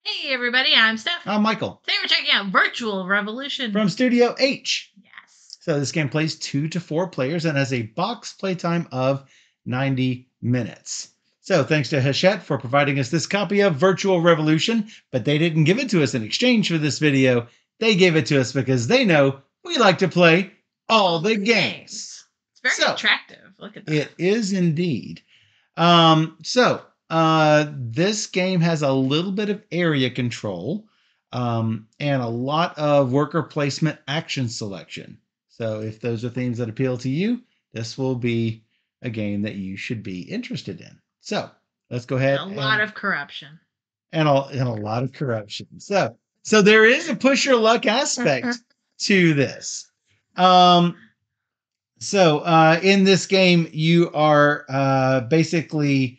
Hey everybody, I'm Steph. I'm Michael Today we're checking out Virtual Revolution. from Studio H. Yes. So this game plays 2 to 4 players and has a box playtime of 90 minutes. So thanks to Hachette for providing us this copy of Virtual Revolution, but they didn't give it to us in exchange for this video. They gave it to us because they know we like to play all the games. It's very attractive. Look at that. It is indeed. This game has a little bit of area control and a lot of worker placement action selection. So if those are themes that appeal to you, this will be a game that you should be interested in. So let's go ahead. A lot of corruption. And a lot of corruption. So there is a push your luck aspect to this. In this game, you are basically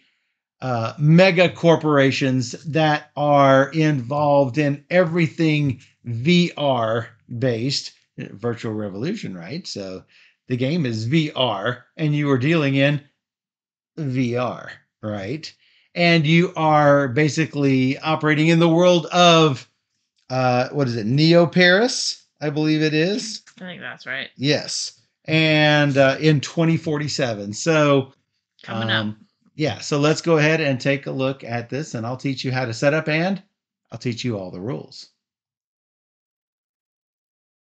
mega corporations that are involved in everything VR based. Virtual Revolution, right? So the game is VR and you are dealing in VR, right? And you are basically operating in the world of what is it? Neo Paris, I believe it is. I think that's right. Yes. And in 2047. So coming up. Yeah, so let's go ahead and take a look at this, and I'll teach you how to set up, and I'll teach you all the rules.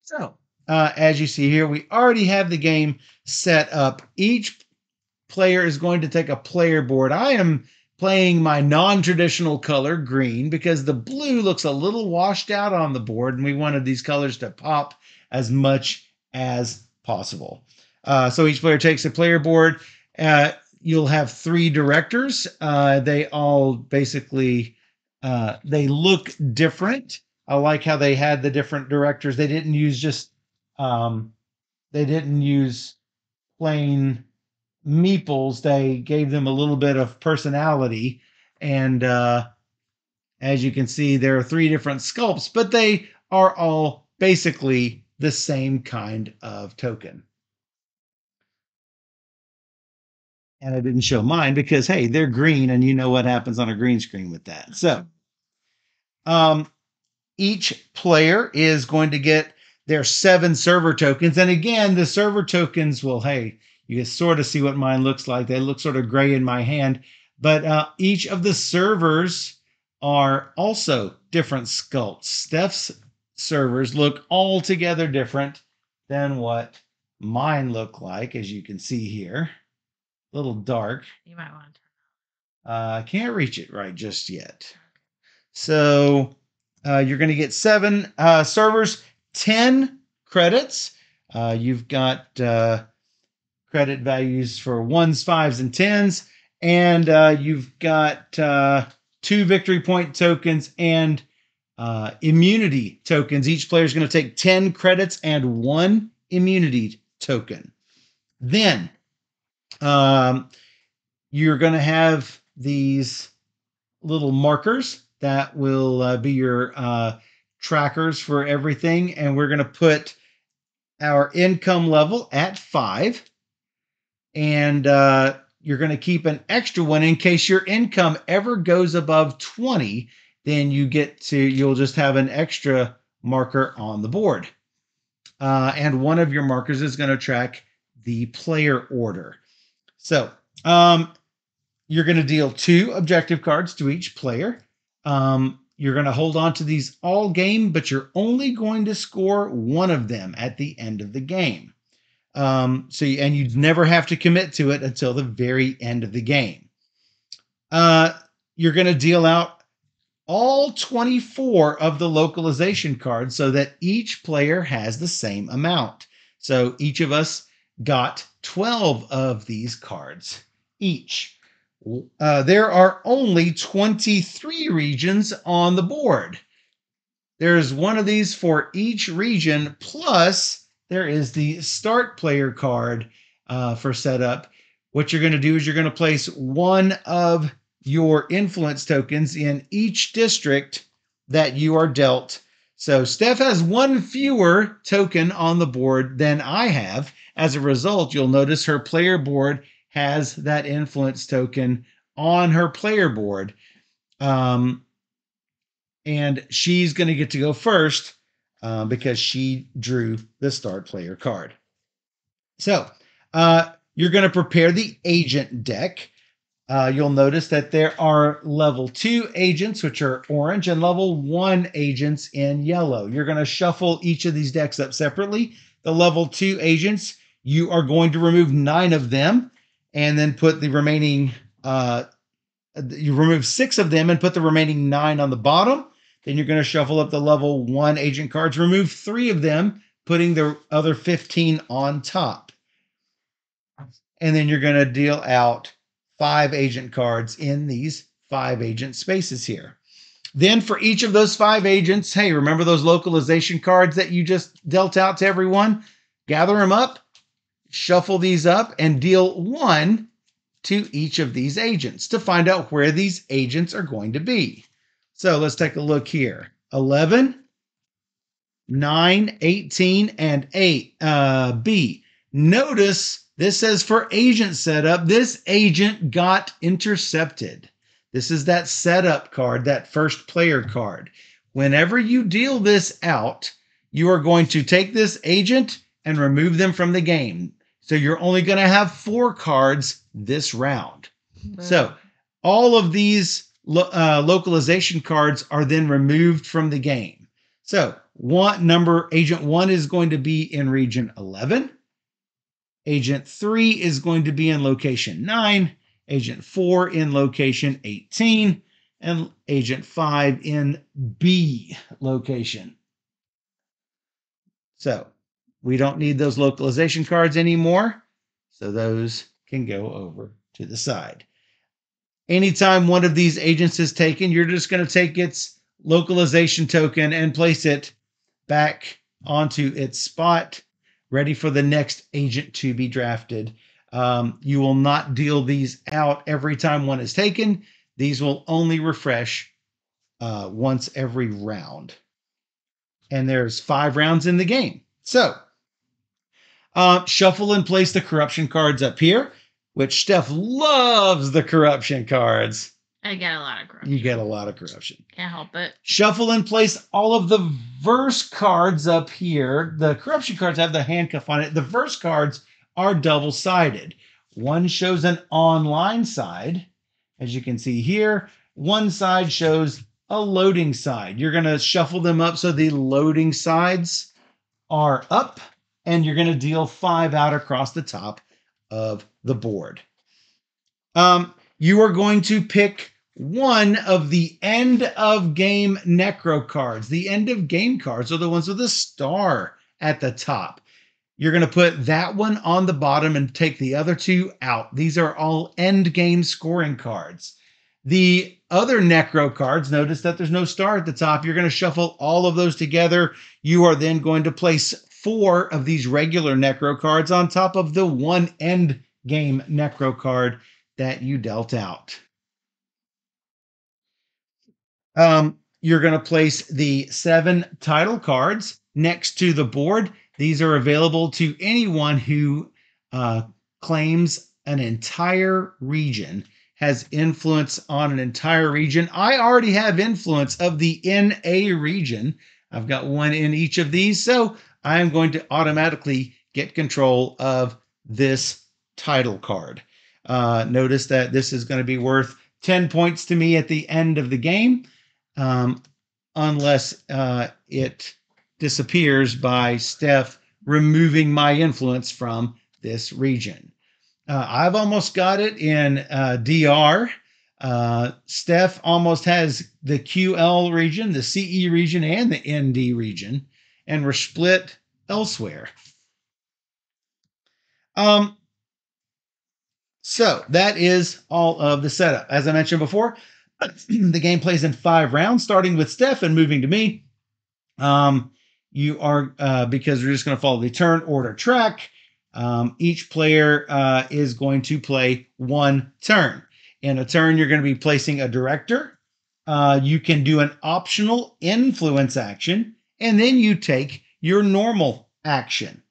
So, as you see here, we already have the game set up. Each player is going to take a player board. I am playing my non-traditional color, green, because the blue looks a little washed out on the board, and we wanted these colors to pop as much as possible. So each player takes a player board. You'll have 3 directors. They all basically, they look different. I like how they had the different directors. They didn't use just, they didn't use plain meeples. They gave them a little bit of personality. And as you can see, there are 3 different sculpts, but they are all basically the same kind of token. And I didn't show mine because, hey, they're green and you know what happens on a green screen with that. So each player is going to get their 7 server tokens. And again, the server tokens, well, hey, you can sort of see what mine looks like. They look sort of gray in my hand. But each of the servers are also different sculpts. Steph's servers look altogether different than what mine look like, as you can see here. A little dark. You might want to turn I can't reach it right just yet. So you're going to get 7 servers, 10 credits. You've got credit values for 1s, 5s, and 10s. And you've got 2 victory point tokens and immunity tokens. Each player is going to take 10 credits and 1 immunity token. Then you're going to have these little markers that will be your trackers for everything. And we're going to put our income level at 5. And you're going to keep an extra one in case your income ever goes above 20. Then you'll just have an extra marker on the board. And one of your markers is going to track the player order. So you're going to deal 2 objective cards to each player. You're going to hold on to these all game, but you're only going to score 1 of them at the end of the game. And you never have to commit to it until the very end of the game. You're going to deal out all 24 of the localization cards so that each player has the same amount. So each of us got 12 of these cards each. There are only 23 regions on the board. There's 1 of these for each region, plus there is the start player card for setup. What you're going to do is you're going to place 1 of your influence tokens in each district that you are dealt. So Steph has 1 fewer token on the board than I have. As a result, you'll notice her player board has that influence token on her player board. and she's going to get to go first because she drew the start player card. So you're going to prepare the agent deck. You'll notice that there are level 2 agents, which are orange, and level 1 agents in yellow. You're going to shuffle each of these decks up separately. The level 2 agents, you are going to remove 9 of them and then put the remaining, you remove 6 of them and put the remaining 9 on the bottom. Then you're going to shuffle up the level 1 agent cards, remove 3 of them, putting the other 15 on top. And then you're going to deal out 5 agent cards in these 5 agent spaces here. Then for each of those 5 agents, hey, remember those localization cards that you just dealt out to everyone? Gather them up, shuffle these up, and deal 1 to each of these agents to find out where these agents are going to be. So let's take a look here. 11, 9, 18, and 8. B. Notice this says for agent setup, this agent got intercepted. This is that setup card, that first player card. Whenever you deal this out, you are going to take this agent and remove them from the game. So you're only going to have 4 cards this round. So all of these localization cards are then removed from the game. So agent 1 is going to be in region 11. Agent 3 is going to be in location 9. Agent 4 in location 18. And Agent 5 in B location. So we don't need those localization cards anymore. So those can go over to the side. Anytime one of these agents is taken, you're just going to take its localization token and place it back onto its spot, ready for the next agent to be drafted. You will not deal these out every time one is taken. These will only refresh once every round. And there's 5 rounds in the game. So shuffle and place the corruption cards up here, which Steph loves the corruption cards. I get a lot of corruption. You get a lot of corruption. Can't help it. Shuffle and place all of the verse cards up here. The corruption cards have the handcuff on it. The verse cards are double-sided. One shows an online side, as you can see here. One side shows a loading side. You're going to shuffle them up so the loading sides are up, and you're going to deal 5 out across the top of the board. You are going to pick one of the end of game necro cards. The end of game cards are the ones with a star at the top. You're going to put that one on the bottom and take the other 2 out. These are all end game scoring cards. The other necro cards, notice that there's no star at the top. You're going to shuffle all of those together. You are then going to place 4 of these regular necro cards on top of the 1 end game necro card that you dealt out. You're going to place the 7 title cards next to the board. These are available to anyone who claims an entire region, has influence on an entire region. I already have influence of the NA region. I've got 1 in each of these, so I am going to automatically get control of this title card. Notice that this is going to be worth 10 points to me at the end of the game, unless it disappears by Steph removing my influence from this region. I've almost got it in DR. Steph almost has the QL region, the CE region, and the ND region, and we're split elsewhere. So that is all of the setup. As I mentioned before, the game plays in 5 rounds, starting with Steph and moving to me. You are, because we're just going to follow the turn order track, each player is going to play 1 turn. In a turn, you're going to be placing a director. You can do an optional influence action, and then you take your normal action.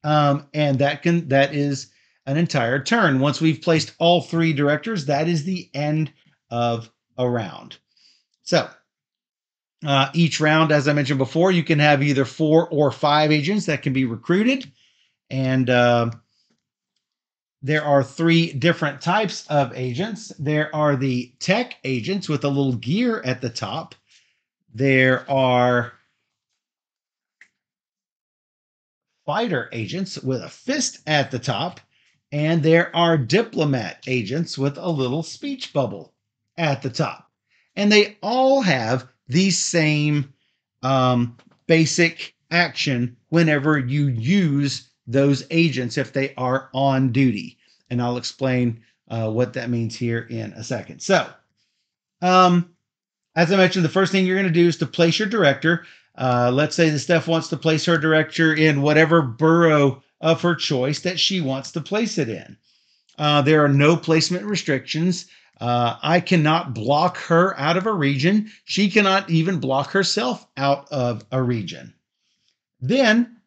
And that is an entire turn. Once we've placed all 3 directors, that is the end of a round. So Each round, as I mentioned before, you can have either 4 or 5 agents that can be recruited. And there are 3 different types of agents. There are the tech agents with a little gear at the top. There are fighter agents with a fist at the top. And there are diplomat agents with a little speech bubble at the top. And they all have the same basic action whenever you use those agents if they are on duty. And I'll explain what that means here in a second. So, as I mentioned, the first thing you're going to do is to place your director. Let's say that Steph wants to place her director in whatever borough of her choice that she wants to place it in. There are no placement restrictions. I cannot block her out of a region. She cannot even block herself out of a region. Then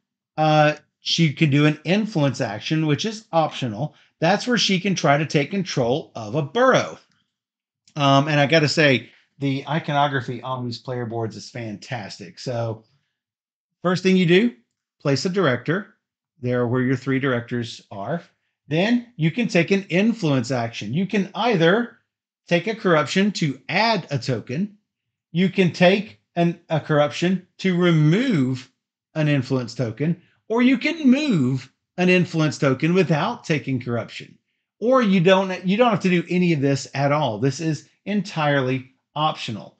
she can do an influence action, which is optional. That's where she can try to take control of a borough. And I got to say, the iconography on these player boards is fantastic. So first thing you do, place a director there where your 3 directors are. Then you can take an influence action. You can either take a corruption to add a token. You can take a corruption to remove an influence token, or you can move an influence token without taking corruption. Or you don't have to do any of this at all. This is entirely optional.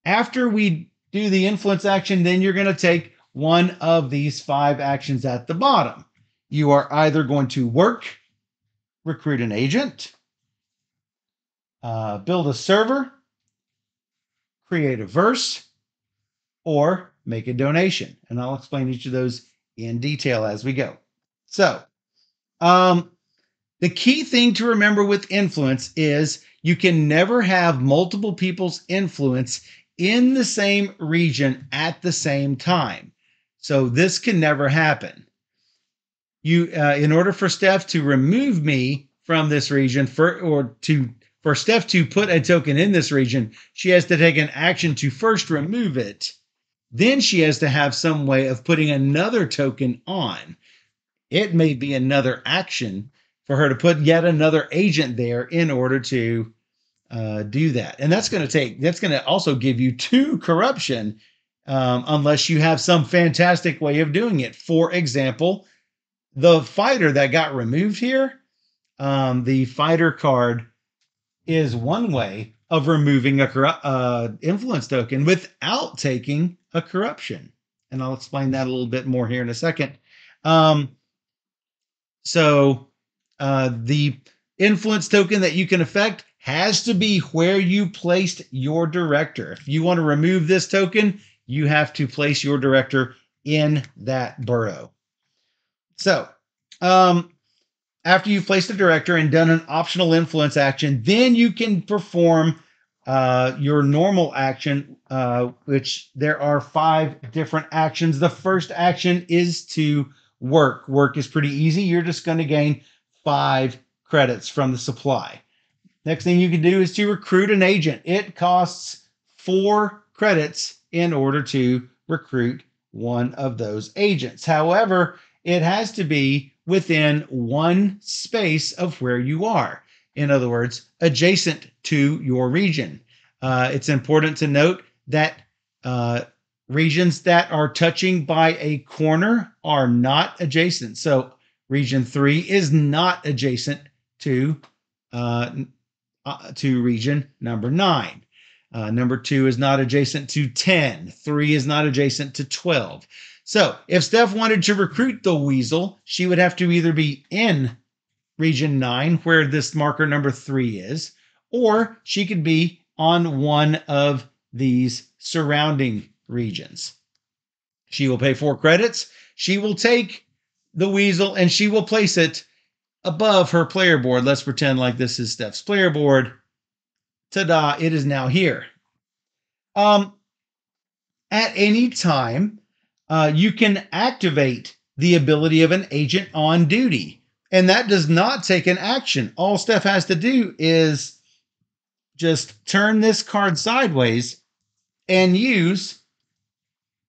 After we do the influence action, then you're going to take one of these 5 actions at the bottom. You are either going to work, recruit an agent, build a server, create a verse, or make a donation. And I'll explain each of those in detail as we go. So, the key thing to remember with influence is you can never have multiple people's influence in the same region at the same time. So this can never happen. In order for Steph to remove me from this region, for Steph to put a token in this region, she has to take an action to first remove it. Then she has to have some way of putting another token on. It may be another action for her to put yet another agent there in order to do that. And that's going to also give you 2 corruption unless you have some fantastic way of doing it. For example, the fighter that got removed here, the fighter card is one way of removing a influence token without taking a corruption. And I'll explain that a little bit more here in a second. So the influence token that you can affect has to be where you placed your director. If you want to remove this token, you have to place your director in that borough. So after you've placed a director and done an optional influence action, then you can perform your normal action, which there are 5 different actions. The first action is to work. Work is pretty easy. You're just going to gain 5 credits from the supply. Next thing you can do is to recruit an agent. It costs 4 credits in order to recruit one of those agents. However, it has to be within 1 space of where you are. In other words, adjacent to your region. It's important to note that regions that are touching by a corner are not adjacent. So region 3 is not adjacent to region number 9. Number 2 is not adjacent to 10. 3 is not adjacent to 12. So if Steph wanted to recruit the weasel, she would have to either be in region 9, where this marker number 3 is, or she could be on one of these surrounding regions. She will pay 4 credits. She will take the weasel and she will place it above her player board. Let's pretend like this is Steph's player board. Ta-da, it is now here. At any time, you can activate the ability of an agent on duty. And that does not take an action. All Steph has to do is just turn this card sideways and use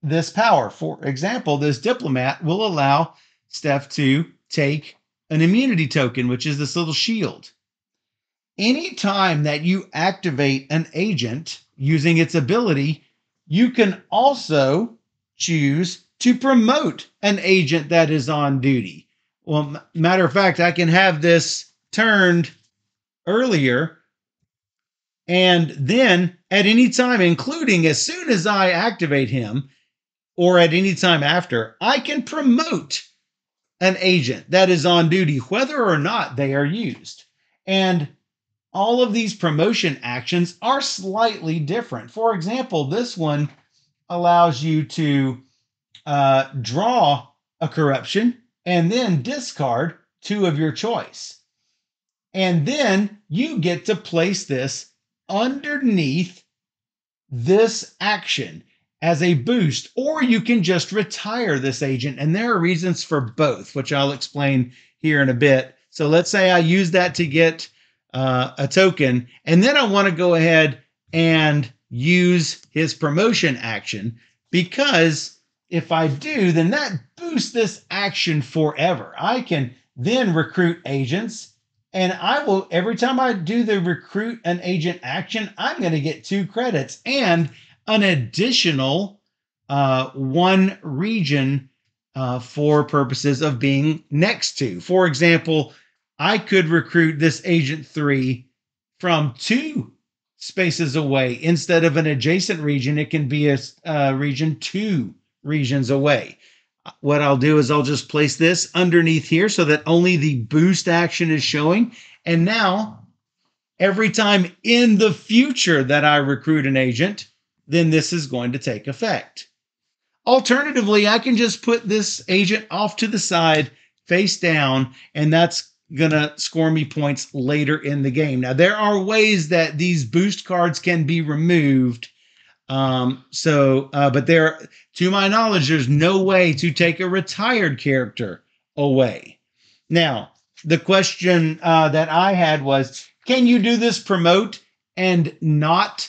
this power. For example, this diplomat will allow Steph to take an immunity token, which is this little shield. Anytime that you activate an agent using its ability, you can also choose to promote an agent that is on duty. Well, matter of fact, I can have this turned earlier, and then at any time, including as soon as I activate him or at any time after, I can promote an agent that is on duty, whether or not they are used. And all of these promotion actions are slightly different. For example, this one allows you to draw a corruption and then discard 2 of your choice. And then you get to place this underneath this action as a boost, or you can just retire this agent. And there are reasons for both, which I'll explain here in a bit. So let's say I use that to get a token, and then I want to go ahead and use his promotion action, because if I do, then that boosts this action forever. I can then recruit agents, and I will, every time I do the recruit an agent action, I'm going to get 2 credits and an additional 1 region for purposes of being next to. For example, I could recruit this agent 3 from 2 spaces away. Instead of an adjacent region, it can be a region 2 regions away. What I'll do is I'll just place this underneath here so that only the boost action is showing. And now, every time in the future that I recruit an agent, then this is going to take effect. Alternatively, I can just put this agent off to the side, face down, and that's going to score me points later in the game. Now, there are ways that these boost cards can be removed. But to my knowledge, there's no way to take a retired character away. Now, the question that I had was, can you do this promote and not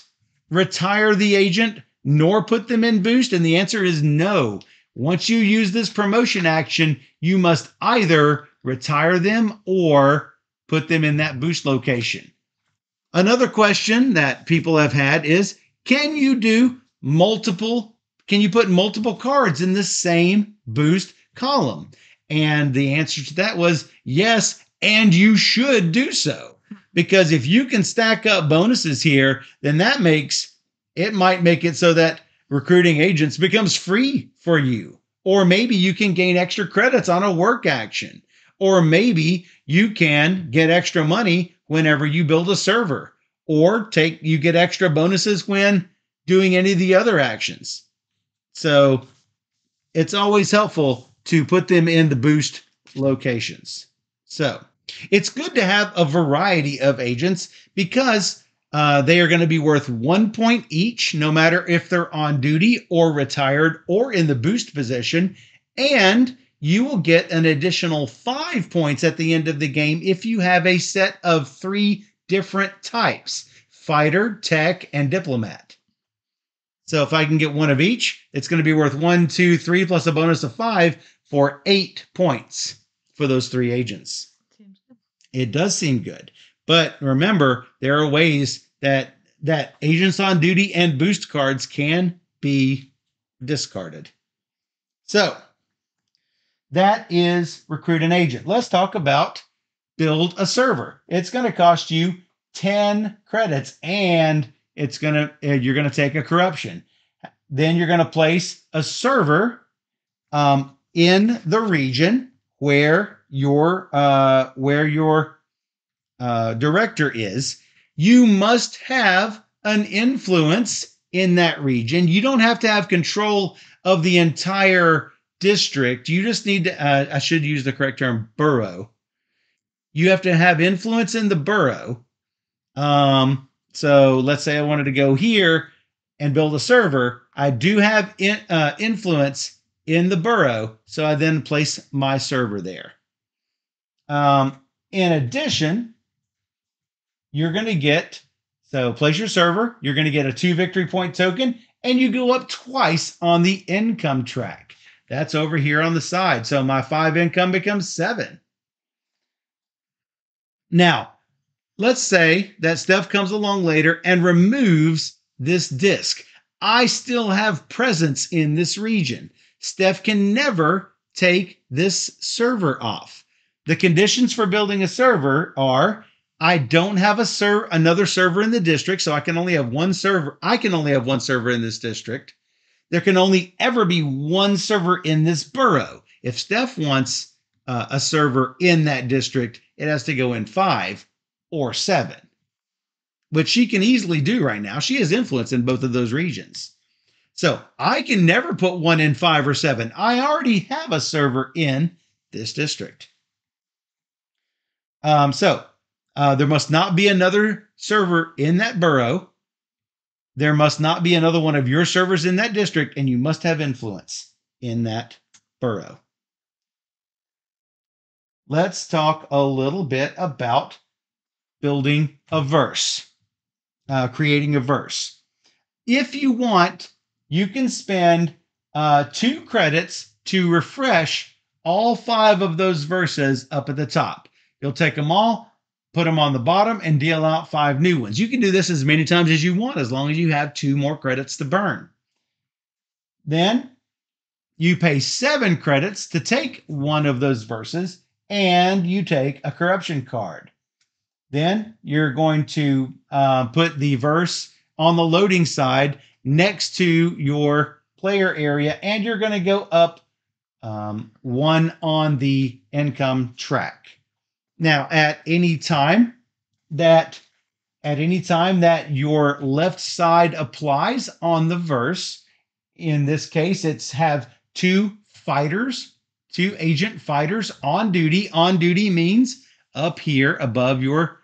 retire the agent nor put them in boost? And the answer is no. Once you use this promotion action, you must either retire them or put them in that boost location. Another question that people have had is, can you put multiple cards in the same boost column? And the answer to that was yes, and you should do so. Because if you can stack up bonuses here, then it might make it so that recruiting agents becomes free for you. Or maybe you can gain extra credits on a work action. Or maybe you can get extra money whenever you build a server. Or you get extra bonuses when doing any of the other actions. So it's always helpful to put them in the boost locations. So it's good to have a variety of agents because they are going to be worth 1 point each, no matter if they're on duty or retired or in the boost position. And you will get an additional 5 points at the end of the game if you have a set of 3 different types: fighter, tech, and diplomat. So if I can get 1 of each, it's going to be worth 1, 2, 3 plus a bonus of 5 for 8 points for those 3 agents. Seems good. It does seem good. But remember, there are ways that agents on duty and boost cards can be discarded. So that is recruit an agent. Let's talk about build a server. It's going to cost you 10 credits, and you're going to take a corruption. Then you're going to place a server in the region where your director is. You must have an influence in that region. You don't have to have control of the entire district. You just need to, I should use the correct term, borough. You have to have influence in the borough. So let's say I wanted to go here and build a server. I do have influence in the borough, so I then place my server there. In addition, you're going to get, place your server, you're going to get a 2 victory point token and you go up twice on the income track. That's over here on the side. So my 5 income becomes 7. Now, let's say that Steph comes along later and removes this disk. I still have presence in this region. Steph can never take this server off. The conditions for building a server are I don't have another server in the district, so I can only have one server. I can only have one server in this district. There can only ever be one server in this borough. If Steph wants a server in that district, it has to go in 5 or 7, which she can easily do right now. She has influence in both of those regions. So I can never put one in 5 or 7. I already have a server in this district. There must not be another server in that borough. There must not be another one of your servers in that district, and you must have influence in that borough. Let's talk a little bit about building a verse, creating a verse. If you want, you can spend 2 credits to refresh all 5 of those verses up at the top. You'll take them all, put them on the bottom, and deal out 5 new ones. You can do this as many times as you want, as long as you have 2 more credits to burn. Then you pay 7 credits to take one of those verses, and you take a corruption card. Then you're going to put the verse on the loading side next to your player area, and you're going to go up 1 on the income track. Now, at any time that your left side applies on the verse, in this case, it's have 2 agent fighters on duty. On duty means up here above your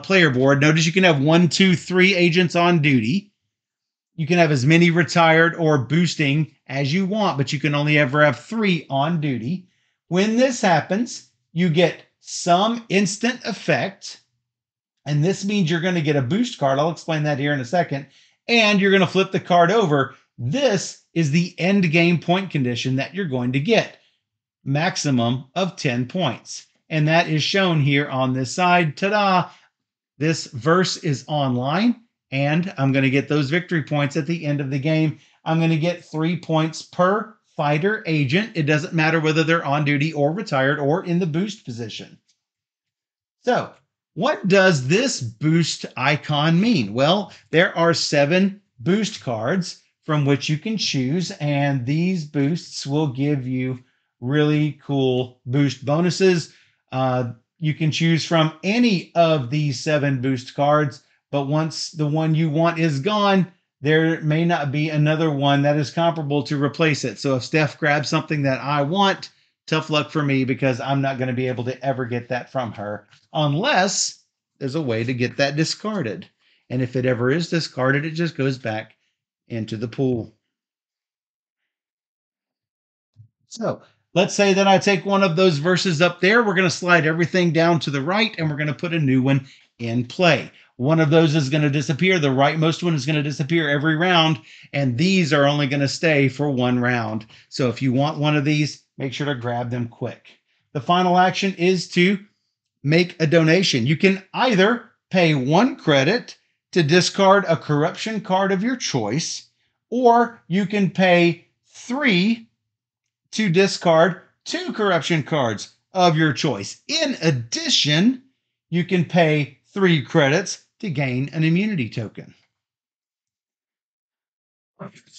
player board. Notice you can have 1, 2, 3 agents on duty. You can have as many retired or boosting as you want, but you can only ever have 3 on duty. When this happens, you get some instant effect, and this means you're going to get a boost card. I'll explain that here in a second. And you're going to flip the card over. This is the end game point condition that you're going to get. Maximum of 10 points. And that is shown here on this side. Ta-da! This verse is online, and I'm going to get those victory points at the end of the game. I'm going to get 3 points per fighter agent. It doesn't matter whether they're on duty or retired or in the boost position. So, what does this boost icon mean? Well, there are 7 boost cards from which you can choose, and these boosts will give you really cool boost bonuses. You can choose from any of these 7 boost cards, but once the one you want is gone, there may not be another one that is comparable to replace it. So if Steph grabs something that I want, tough luck for me, because I'm not going to be able to ever get that from her unless there's a way to get that discarded. And if it ever is discarded, it just goes back into the pool. So let's say that I take one of those verses up there. We're going to slide everything down to the right, and we're going to put a new one in play. One of those is going to disappear. The rightmost one is going to disappear every round, and these are only going to stay for 1 round. So if you want one of these, make sure to grab them quick. The final action is to make a donation. You can either pay 1 credit to discard a corruption card of your choice, or you can pay 3 to discard 2 corruption cards of your choice. In addition, you can pay 3 credits to gain an immunity token.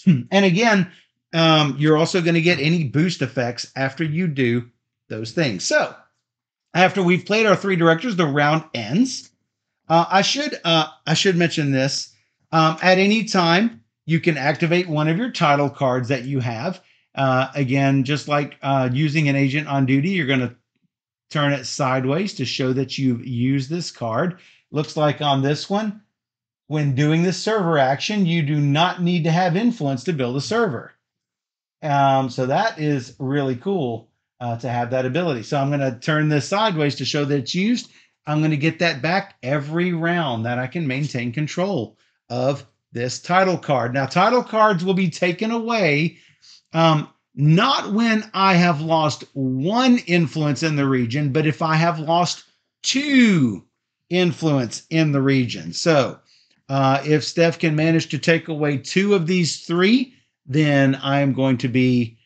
And again, you're also going to get any boost effects after you do those things. So after we've played our 3 directors, the round ends. I should mention this. At any time, you can activate one of your title cards that you have. Again, just like using an agent on duty, you're going to turn it sideways to show that you've used this card. Looks like on this one, when doing the server action, you do not need to have influence to build a server. So that is really cool to have that ability. So I'm going to turn this sideways to show that it's used. I'm going to get that back every round that I can maintain control of this title card. Now, title cards will be taken away not when I have lost one influence in the region, but if I have lost 2 influence in the region. So if Steph can manage to take away 2 of these 3, then I'm going to be,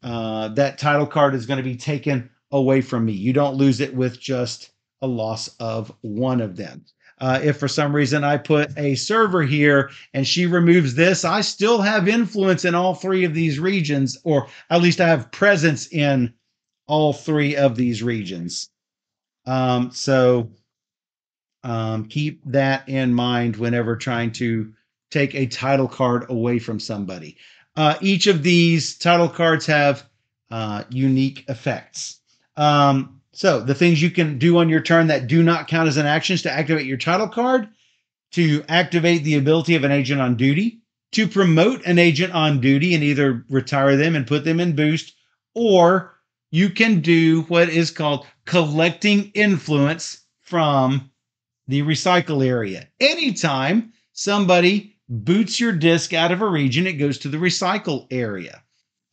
that title card is going to be taken away from me. You don't lose it with just a loss of 1 of them. If for some reason I put a server here and she removes this, I still have influence in all 3 of these regions, or at least I have presence in all 3 of these regions. So keep that in mind whenever trying to take a title card away from somebody. Each of these title cards have unique effects. So the things you can do on your turn that do not count as an action is to activate your title card, to activate the ability of an agent on duty, to promote an agent on duty and either retire them and put them in boost, or you can do what is called collecting influence from the recycle area. Anytime somebody boots your disc out of a region, it goes to the recycle area.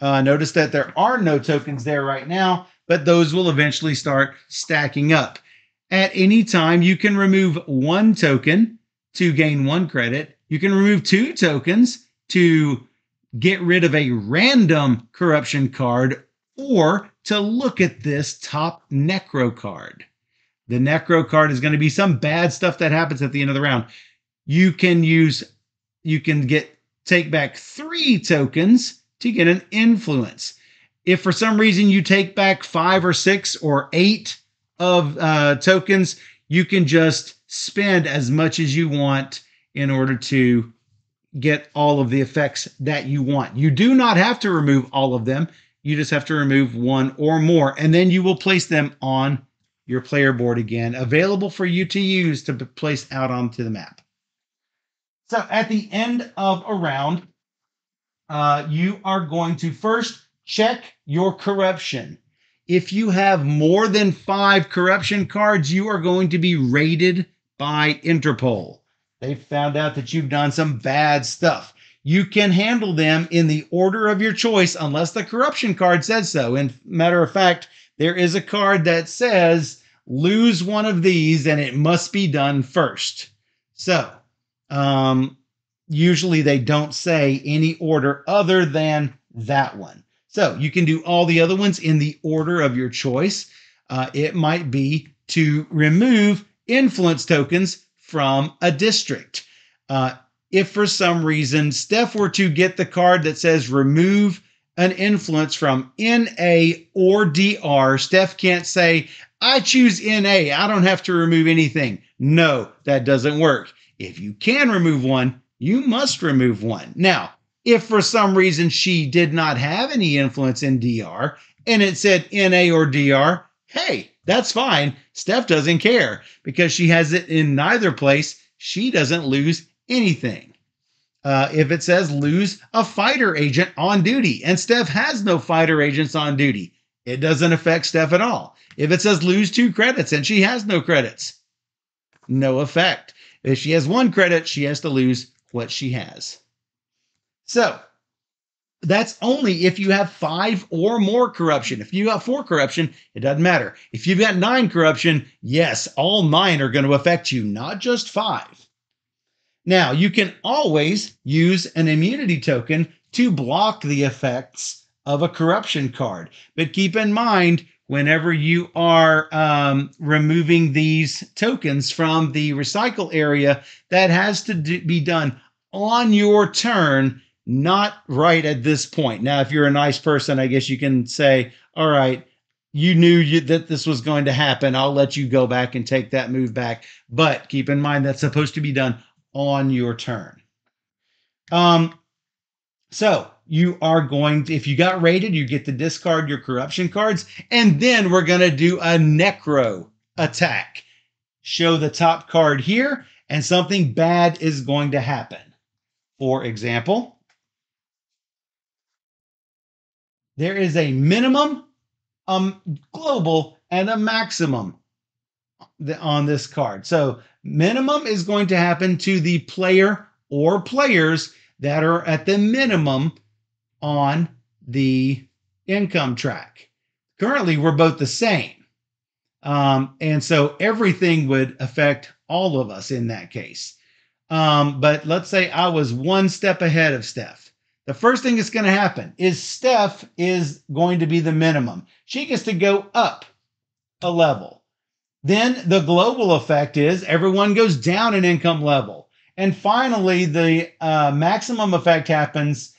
Notice that there are no tokens there right now, but those will eventually start stacking up. At any time, you can remove 1 token to gain 1 credit. You can remove 2 tokens to get rid of a random corruption card, or to look at this top necro card. The necro card is going to be some bad stuff that happens at the end of the round. You can take back 3 tokens to get an influence. If for some reason you take back 5 or 6 or 8 of tokens, you can just spend as much as you want in order to get all of the effects that you want. You do not have to remove all of them. You just have to remove 1 or more, and then you will place them on your player board again, available for you to use to place out onto the map. So at the end of a round, you are going to first check your corruption. If you have more than 5 corruption cards, you are going to be raided by Interpol. They found out that you've done some bad stuff. You can handle them in the order of your choice unless the corruption card says so. And matter of fact, there is a card that says lose 1 of these and it must be done first. So usually they don't say any order other than that one. So you can do all the other ones in the order of your choice. It might be to remove influence tokens from a district. If for some reason Steph were to get the card that says remove an influence from NA or DR, Steph can't say, I choose NA, I don't have to remove anything. No, that doesn't work. If you can remove one, you must remove one. Now, if for some reason she did not have any influence in DR and it said NA or DR, hey, that's fine. Steph doesn't care because she has it in neither place. She doesn't lose anything. If it says lose a fighter agent on duty and Steph has no fighter agents on duty, it doesn't affect Steph at all. If it says lose 2 credits and she has no credits, no effect. If she has 1 credit, she has to lose what she has. So that's only if you have 5 or more corruption. If you have 4 corruption, it doesn't matter. If you've got 9 corruption, yes, all 9 are going to affect you, not just 5. Now, you can always use an immunity token to block the effects of a corruption card. But keep in mind, whenever you are removing these tokens from the recycle area, that has to be done on your turn, not right at this point. Now, if you're a nice person, I guess you can say, all right, you knew that this was going to happen. I'll let you go back and take that move back. But keep in mind, that's supposed to be done on your turn. So you are going to, if you got raided, you get to discard your corruption cards. And then we're going to do a necro attack. Show the top card here, and something bad is going to happen. For example, there is a minimum, global, and a maximum on this card. So minimum is going to happen to the player or players that are at the minimum on the income track. Currently, we're both the same. And so everything would affect all of us in that case. But let's say I was one step ahead of Steph. The first thing that's going to happen is Steph is going to be the minimum. She gets to go up a level. Then the global effect is everyone goes down an income level. And finally, the maximum effect happens.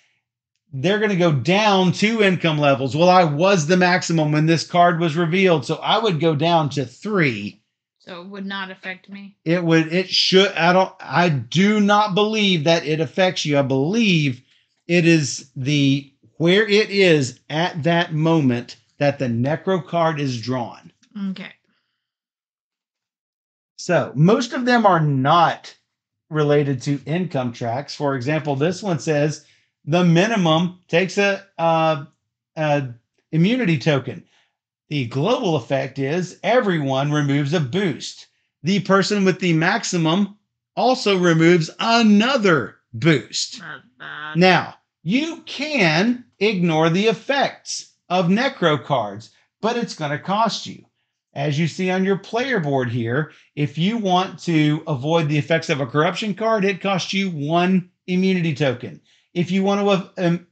They're going to go down 2 income levels. Well, I was the maximum when this card was revealed, so I would go down to 3. So it would not affect me? It should. I do not believe that it affects you. I believe it is where it is at that moment that the necro card is drawn. Okay. So most of them are not related to income tracks. For example, this one says the minimum takes a immunity token. The global effect is everyone removes a boost. The person with the maximum also removes another boost. Now, you can ignore the effects of necro cards, but it's going to cost you. As you see on your player board here, if you want to avoid the effects of a corruption card, it costs you 1 immunity token. If you want to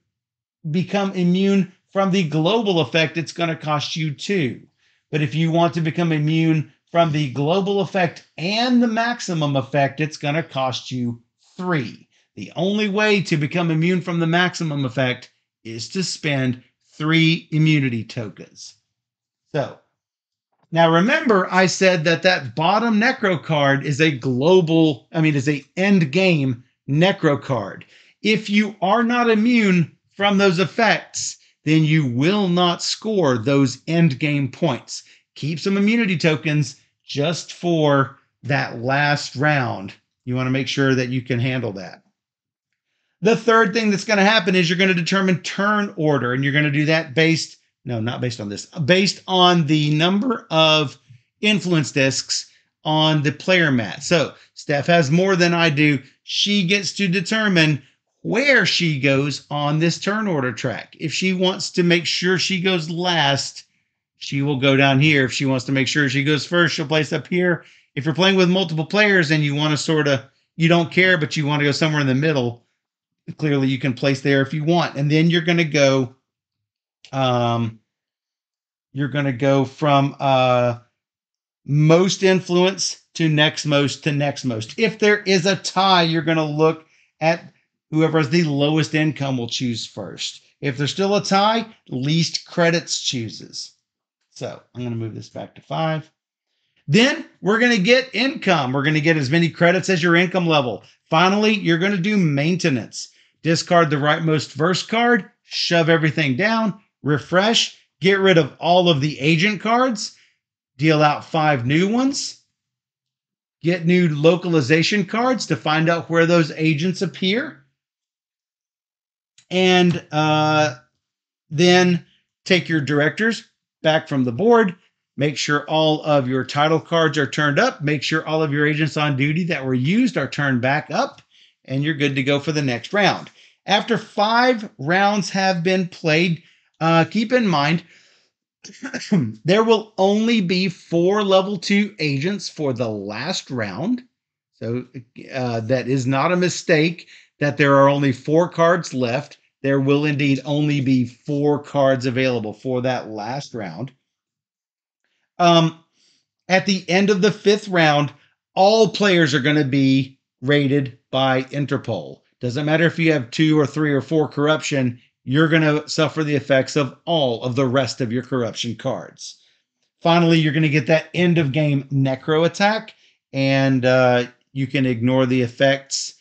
become immune from the global effect, it's going to cost you 2. But if you want to become immune from the global effect and the maximum effect, it's going to cost you 3. The only way to become immune from the maximum effect is to spend 3 immunity tokens. So, now remember I said that bottom necro card is a end game necro card. If you are not immune from those effects, then you will not score those end game points. Keep some immunity tokens just for that last round. You want to make sure that you can handle that. The third thing that's going to happen is you're going to determine turn order, and you're going to do that based on the number of influence discs on the player mat. So Steph has more than I do. She gets to determine where she goes on this turn order track. If she wants to make sure she goes last, she will go down here. If she wants to make sure she goes first, she'll place up here. If you're playing with multiple players and you want to you don't care, but you want to go somewhere in the middle, clearly you can place there if you want. And then you're going to go, from most influence to next most to next most. If there is a tie, you're going to look at whoever has the lowest income will choose first. If there's still a tie, least credits chooses. So I'm going to move this back to 5. Then we're going to get income. We're going to get as many credits as your income level. Finally, you're going to do maintenance. Discard the rightmost verse card, shove everything down, refresh, get rid of all of the agent cards, deal out 5 new ones, get new localization cards to find out where those agents appear, and then take your directors back from the board, make sure all of your title cards are turned up, make sure all of your agents on duty that were used are turned back up, and you're good to go for the next round. After 5 rounds have been played, keep in mind, there will only be 4 level 2 agents for the last round. So that is not a mistake that there are only 4 cards left. There will indeed only be 4 cards available for that last round. At the end of the 5th round, all players are going to be rated by Interpol. Doesn't matter if you have 2 or 3 or 4 corruption, you're going to suffer the effects of all of the rest of your corruption cards. Finally, you're going to get that end of game necro attack, and you can ignore the effects.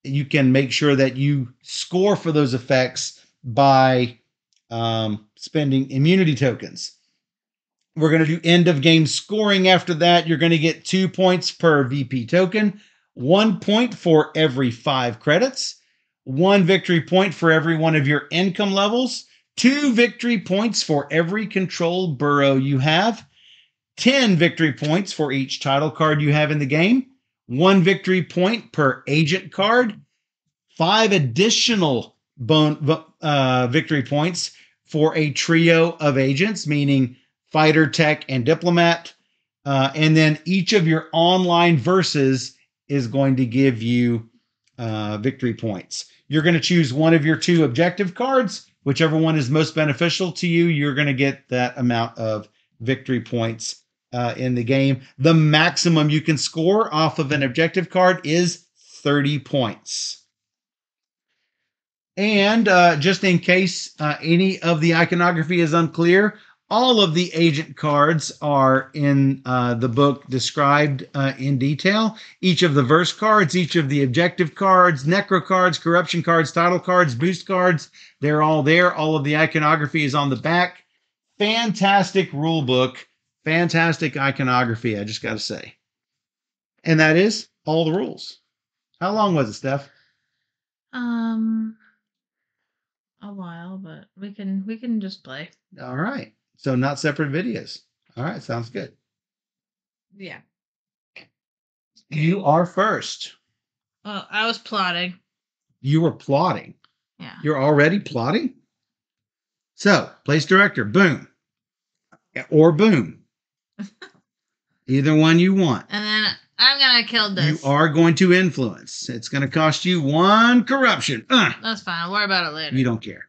You can make sure that you score for those effects by spending immunity tokens. We're going to do end of game scoring after that. You're going to get 2 points per VP token, 1 point for every 5 credits, 1 victory point for every one of your income levels, 2 victory points for every controlled borough you have, 10 victory points for each title card you have in the game, 1 victory point per agent card, 5 additional victory points for a trio of agents, meaning fighter, tech, and diplomat. And then each of your online verses is going to give you victory points. You're going to choose one of your 2 objective cards. Whichever one is most beneficial to you, you're going to get that amount of victory points in the game. The maximum you can score off of an objective card is 30 points. And just in case any of the iconography is unclear, all of the agent cards are in the book described in detail. Each of the verse cards, each of the objective cards, necro cards, corruption cards, title cards, boost cards, they're all there. All of the iconography is on the back. Fantastic rule book. Fantastic iconography, I just got to say. And that is all the rules. How long was it, Steph? A while, but we can just play. All right. So not separate videos. All right. Sounds good. Yeah. You are first. Oh, I was plotting. You were plotting. Yeah. You're already plotting? So, place director, boom. Or boom. Either one you want. And then I'm going to kill this. You are going to influence. It's going to cost you 1 corruption. That's fine. I'll worry about it later. You don't care.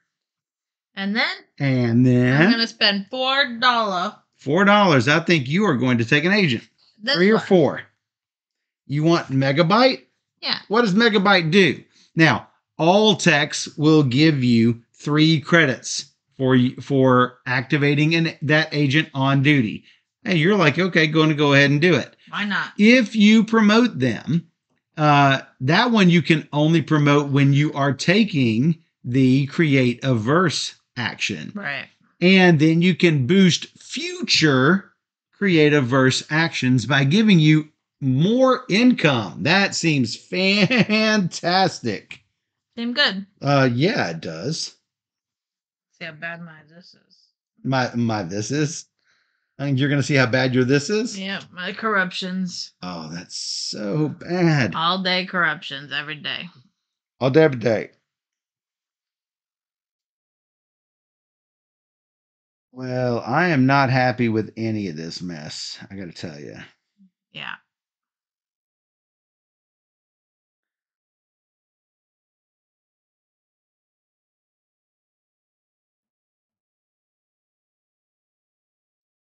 And then? And then? I'm going to spend $4. $4. I think you are going to take an agent. This 3 or one. 4. You want Megabyte? Yeah. What does Megabyte do? Now, all techs will give you 3 credits for activating that agent on duty. Hey, you're like, okay, going to go ahead and do it. Why not? If you promote them, that one you can only promote when you are taking the create a verse action. Right. And then you can boost future creative verse actions by giving you more income. That seems fantastic. Seem good. Yeah, it does. See how bad my this is. My this is. I think you're gonna see how bad your this is. Yep, my corruptions. Oh, that's so bad. All day corruptions every day. All day, every day. Well, I am not happy with any of this mess. I got to tell you. Yeah.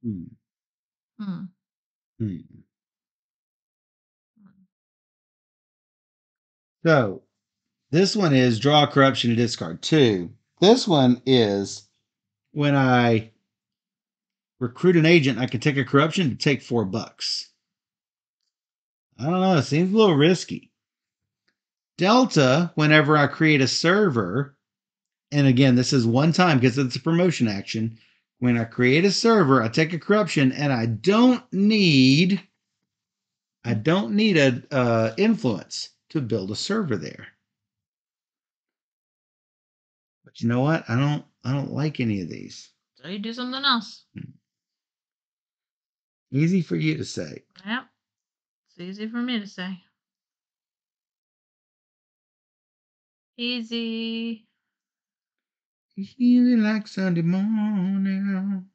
Hmm. Hmm. Hmm. So this one is draw corruption and discard 2. This one is when I recruit an agent, I can take a corruption to take $4. I don't know. It seems a little risky. Delta, whenever I create a server, and again, this is one time because it's a promotion action. When I create a server, I take a corruption, and I don't need a influence to build a server there. But you know what? I don't like any of these. So you do something else. Easy for you to say. Yep. It's easy for me to say. Easy. Easy like Sunday morning.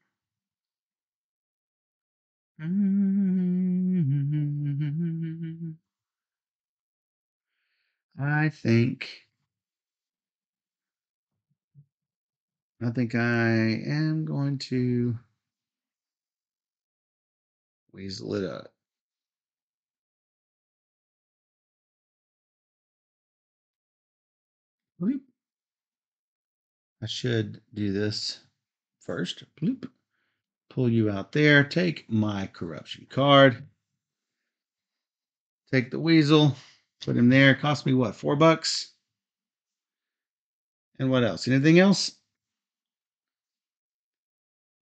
I think I am going to weasel it up. Bloop. I should do this first. Bloop. Pull you out there. Take my corruption card. Take the weasel. Put him there. Cost me what? $4? And what else? Anything else?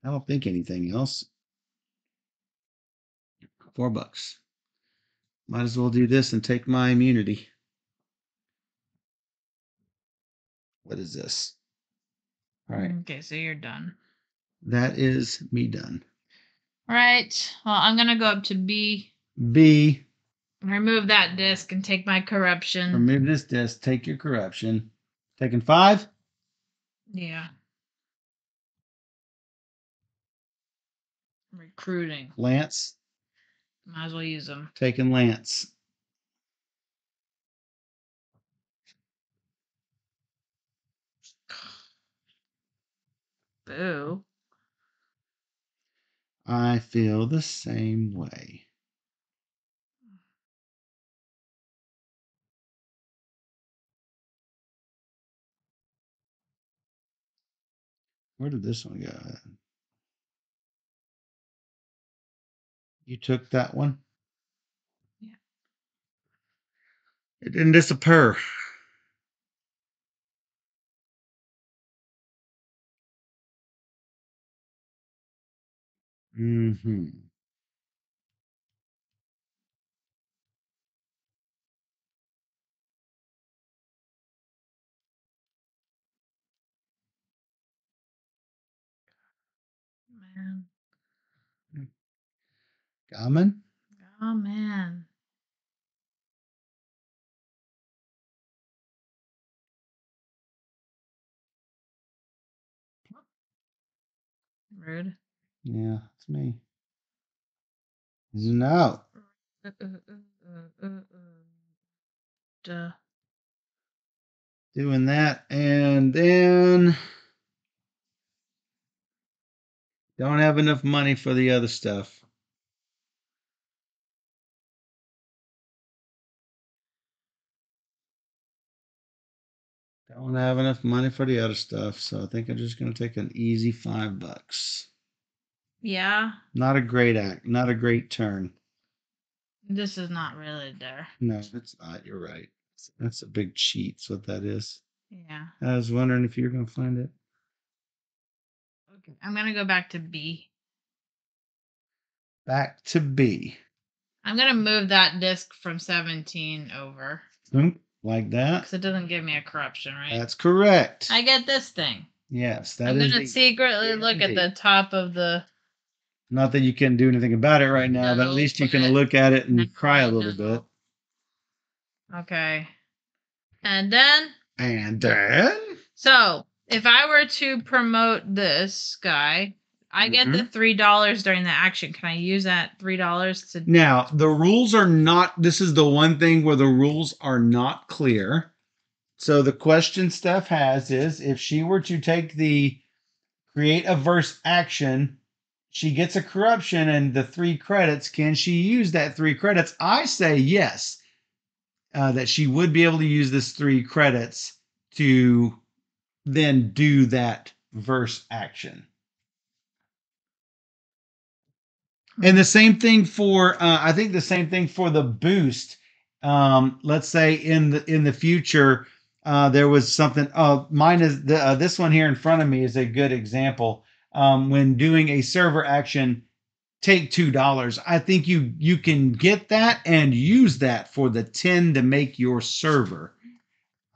I don't think anything else. $4. Might as well do this and take my immunity. What is this? All right. Okay, so you're done. That is me done. All right. Well, I'm going to go up to B. B. Remove that disc and take my corruption. Remove this disc. Take your corruption. Taking 5. Yeah. Recruiting. Lance. Might as well use them. Taking Lance. Boo. I feel the same way. Where did this one go? You took that one? Yeah. It didn't disappear. Mm-hmm. Man. Gammon? Oh, man. Rude. Yeah, it's me. No. Duh. Doing that, and then don't have enough money for the other stuff. Don't have enough money for the other stuff, so I think I'm just gonna take an easy $5. Yeah. Not a great act, not a great turn. This is not really there. No, it's not. You're right. That's a big cheat. That's what that is. Yeah. I was wondering if you were gonna find it. Okay. I'm gonna go back to B. Back to B. I'm gonna move that disc from 17 over. Like that. Because it doesn't give me a corruption, right? That's correct. I get this thing. Yes, that I'm is. gonna secretly look at the top of the. Not that you can do anything about it right now, but at No, least you but can look at it now and cry I a little know. bit. Okay. And then. And then. So if I were to promote this guy, I get the $3 during the action. Can I use that $3 to? Now, the rules are not, this is the one thing where the rules are not clear. So the question Steph has is if she were to take the create a verse action, she gets a corruption and the 3 credits. Can she use that 3 credits? I say yes, that she would be able to use this 3 credits to then do that verse action. And the same thing for I think the same thing for the boost. Let's say in the future there was something. Mine is this one here in front of me is a good example. When doing a server action, take $2. I think you can get that and use that for the 10 to make your server.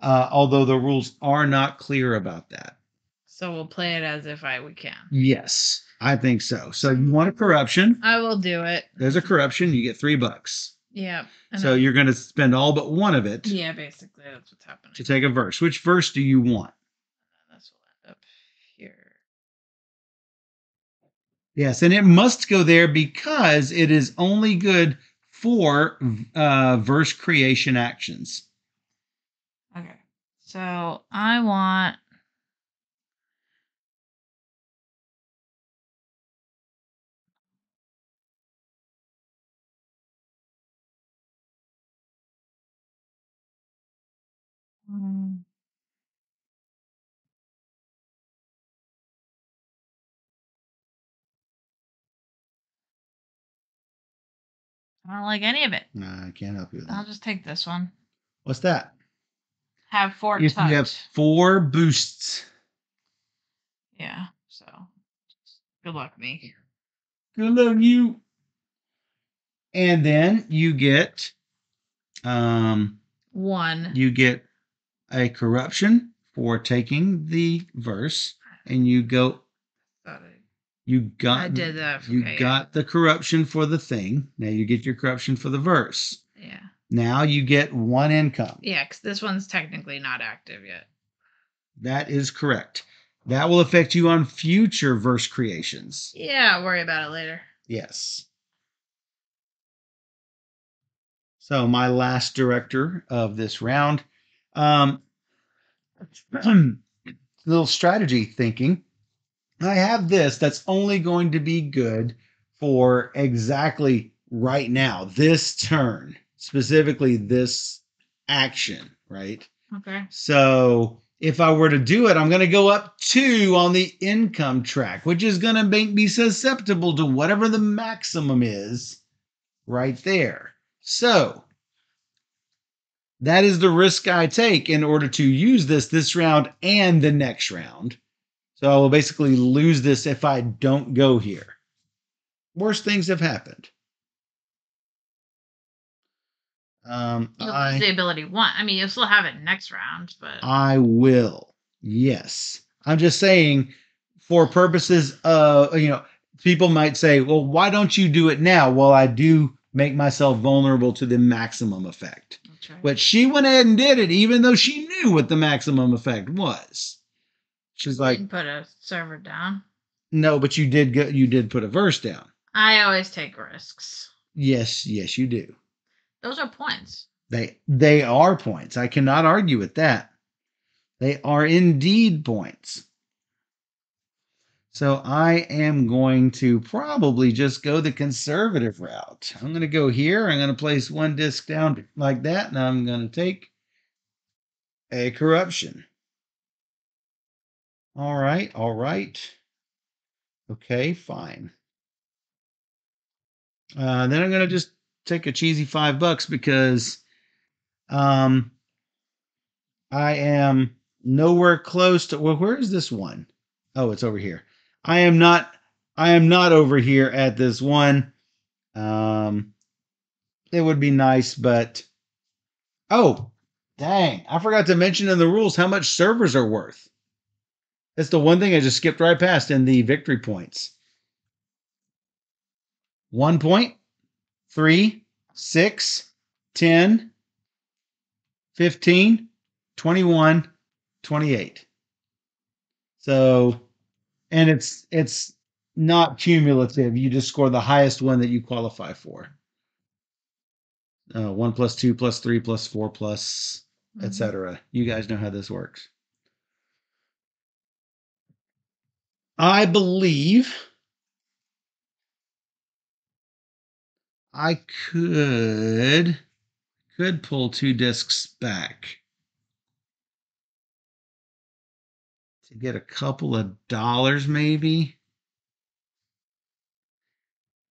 Although the rules are not clear about that. So we'll play it as if we can. Yes, I think so. So you want a corruption? I will do it. There's a corruption. You get $3. Yeah. So you're going to spend all but one of it. Yeah, basically that's what's happening. To take a verse. Which verse do you want? This will end up here. Yes, and it must go there because it is only good for verse creation actions. Okay. So I want. I don't like any of it. I can't help you with I'll that. just take this one. What's that? Have 4 If touch. you have 4 boosts. Yeah. So good luck, me. Good luck, you. And then you get 1. You get a corruption for taking the verse, and you go. You got. I did that. You got the corruption for the thing. Now you get your corruption for the verse. Yeah. Now you get 1 income. Yeah, because this one's technically not active yet. That is correct. That will affect you on future verse creations. Yeah, I'll worry about it later. Yes. So my last director of this round, little strategy thinking. I have this that's only going to be good for exactly right now, this turn, specifically this action, right? Okay. So if I were to do it, I'm going to go up 2 on the income track, which is going to make me susceptible to whatever the maximum is right there. So that is the risk I take in order to use this round and the next round. So I will basically lose this if I don't go here. Worst things have happened. You'll lose the ability one. I mean, you'll still have it next round, but I will. Yes. I'm just saying, for purposes of, people might say, well, why don't you do it now? Well, I do make myself vulnerable to the maximum effect. That's right. But she went ahead and did it, even though she knew what the maximum effect was. She's like, didn't put a server down. No, but you did put a verse down. I always take risks. Yes, you do. Those are points. They are points. I cannot argue with that. They are indeed points. So I am going to probably just go the conservative route. I'm going to go here. I'm going to place 1 disc down like that, and I'm going to take a corruption. All right. Okay, fine. Then I'm going to just take a cheesy $5 because I am nowhere close to. Well, where is this one? Oh, it's over here. I am not over here at this one. It would be nice, but oh, dang! I forgot to mention in the rules how much servers are worth. That's the one thing I just skipped right past in the victory points. 1 point, 3, 6, 10, 15, 21, 28. So, and it's not cumulative. You just score the highest one that you qualify for. 1 plus 2 plus 3 plus 4 plus etc. You guys know how this works. I believe I could pull 2 discs back to get a couple of dollars maybe.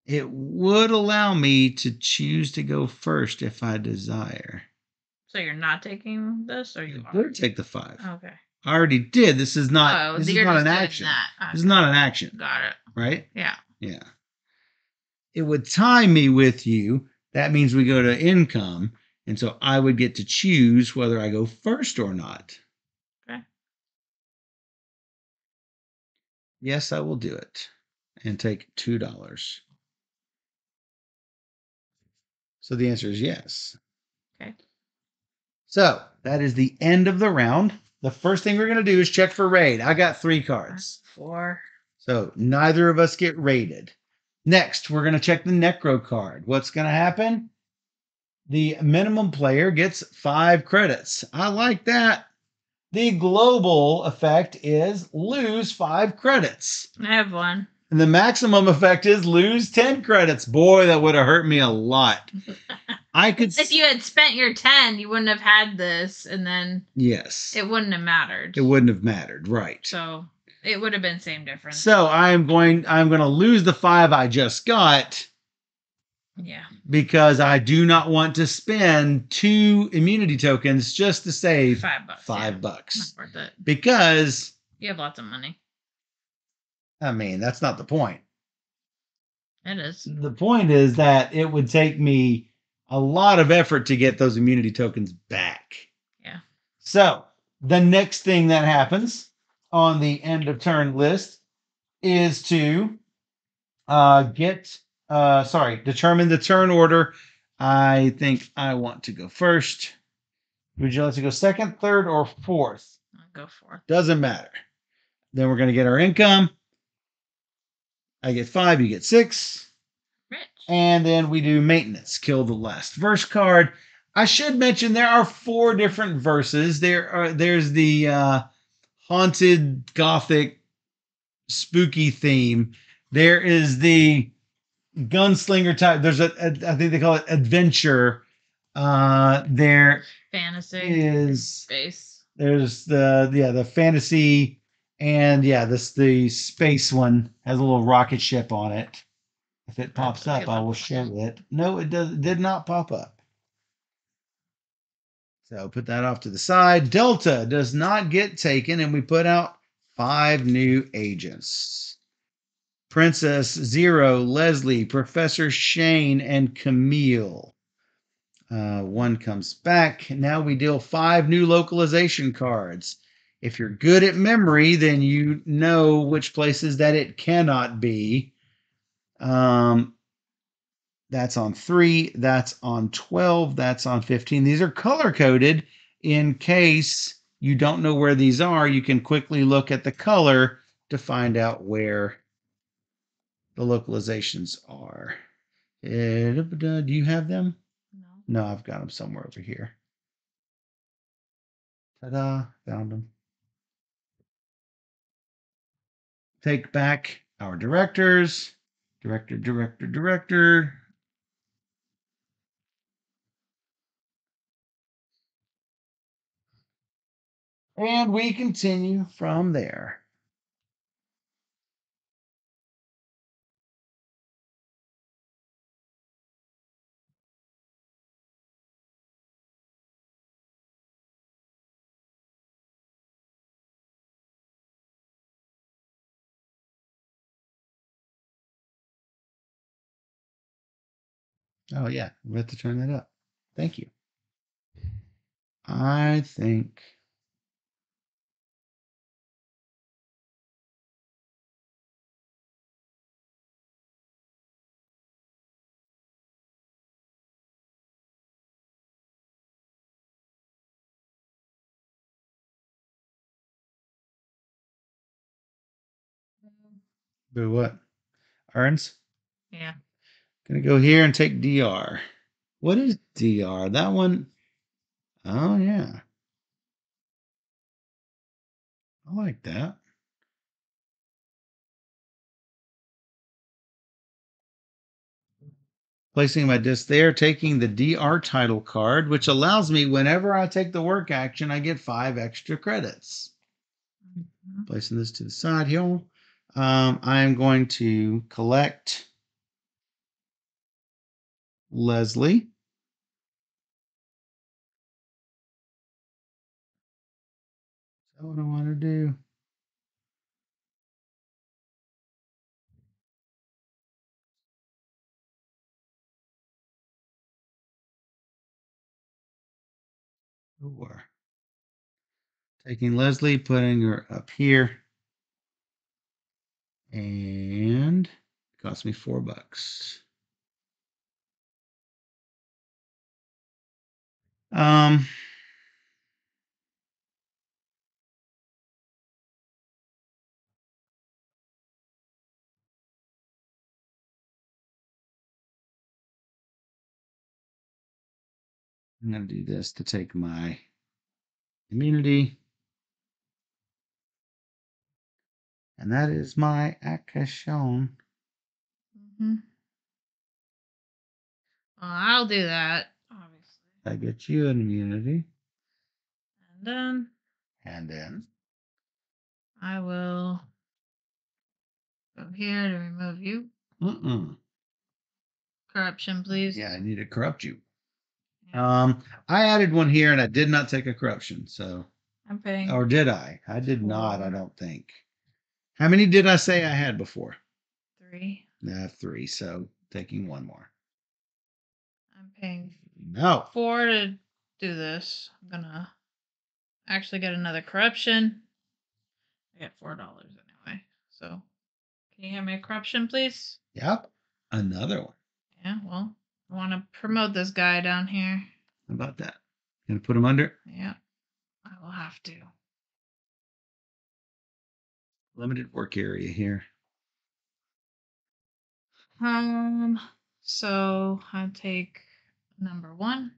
It would allow me to choose to go first if I desire. So you're not taking this, or you I would take the 5. Okay. I already did. This is not. This is not an action. Okay. This is not an action. Got it. Right? Yeah. Yeah. It would tie me with you. That means we go to income, and so I would get to choose whether I go first or not. Okay. Yes, I will do it and take $2. So the answer is yes. Okay. So that is the end of the round. The first thing we're going to do is check for raid. I got 3 cards. 4. So neither of us get raided. Next, we're going to check the Necro card. What's going to happen? The minimum player gets 5 credits. I like that. The global effect is lose 5 credits. I have 1. And the maximum effect is lose 10 credits. Boy, that would have hurt me a lot. I could. If you had spent your 10, you wouldn't have had this, and then yes, it wouldn't have mattered. It wouldn't have mattered, right? So it would have been same difference. So I'm going to lose the 5 I just got. Yeah. Because I do not want to spend 2 immunity tokens just to save $5. $5. Not worth it. Because you have lots of money. I mean, that's not the point. It is. The point is that it would take me a lot of effort to get those immunity tokens back. Yeah. So the next thing that happens on the end of turn list is to determine the turn order I think I want to go first. Would you like to go second, third, or fourth? I'll go fourth. Doesn't matter. Then we're going to get our income. I get 5, you get 6. Rich. And then we do maintenance. Kill the last verse card. I should mention there are 4 different verses. There's the haunted gothic spooky theme. There is the gunslinger type. There's I think they call it adventure. There fantasy is space. There's the fantasy, and the space one has a little rocket ship on it. If it pops up, I will show it. No, it did not pop up. So put that off to the side. Delta does not get taken, and we put out 5 new agents. Princess, Zero, Leslie, Professor Shane, and Camille. 1 comes back. Now we deal 5 new localization cards. If you're good at memory, then you know which places that it cannot be. That's on 3, that's on 12, that's on 15. These are color-coded in case you don't know where these are. You can quickly look at the color to find out where the localizations are. Do you have them? No, I've got them somewhere over here. Ta-da, found them. Take back our directors. Director. And we continue from there. Oh, yeah, we have to turn that up. Thank you. I think but what? Earns? Yeah. Gonna go here and take DR. What is DR? That one. Oh, yeah. I like that. Placing my disc there, taking the DR title card, which allows me, whenever I take the work action, I get 5 extra credits. Mm-hmm. Placing this to the side here. I am going to collect Leslie. That's what I want to do. Or taking Leslie, putting her up here, and it cost me $4. I'm going to do this to take my immunity. And that is my action. Mm-hmm. Well, I'll do that, obviously. I get you an immunity. And then I will go here to remove you. Corruption, please. Yeah, I need to corrupt you. Yeah. I added one here and I did not take a corruption, so I'm paying. Or did I? I did not, I don't think. How many did I say I had before? 3. 3, so taking 1 more. I'm paying No. 4 to do this. I'm gonna actually get another corruption. I get $4 anyway. So can you have me a corruption, please? Yep. Another one. Yeah, well, I want to promote this guy down here. How about that? Gonna put him under? Yeah, I will have to. Limited work area here. So I'll take number 1.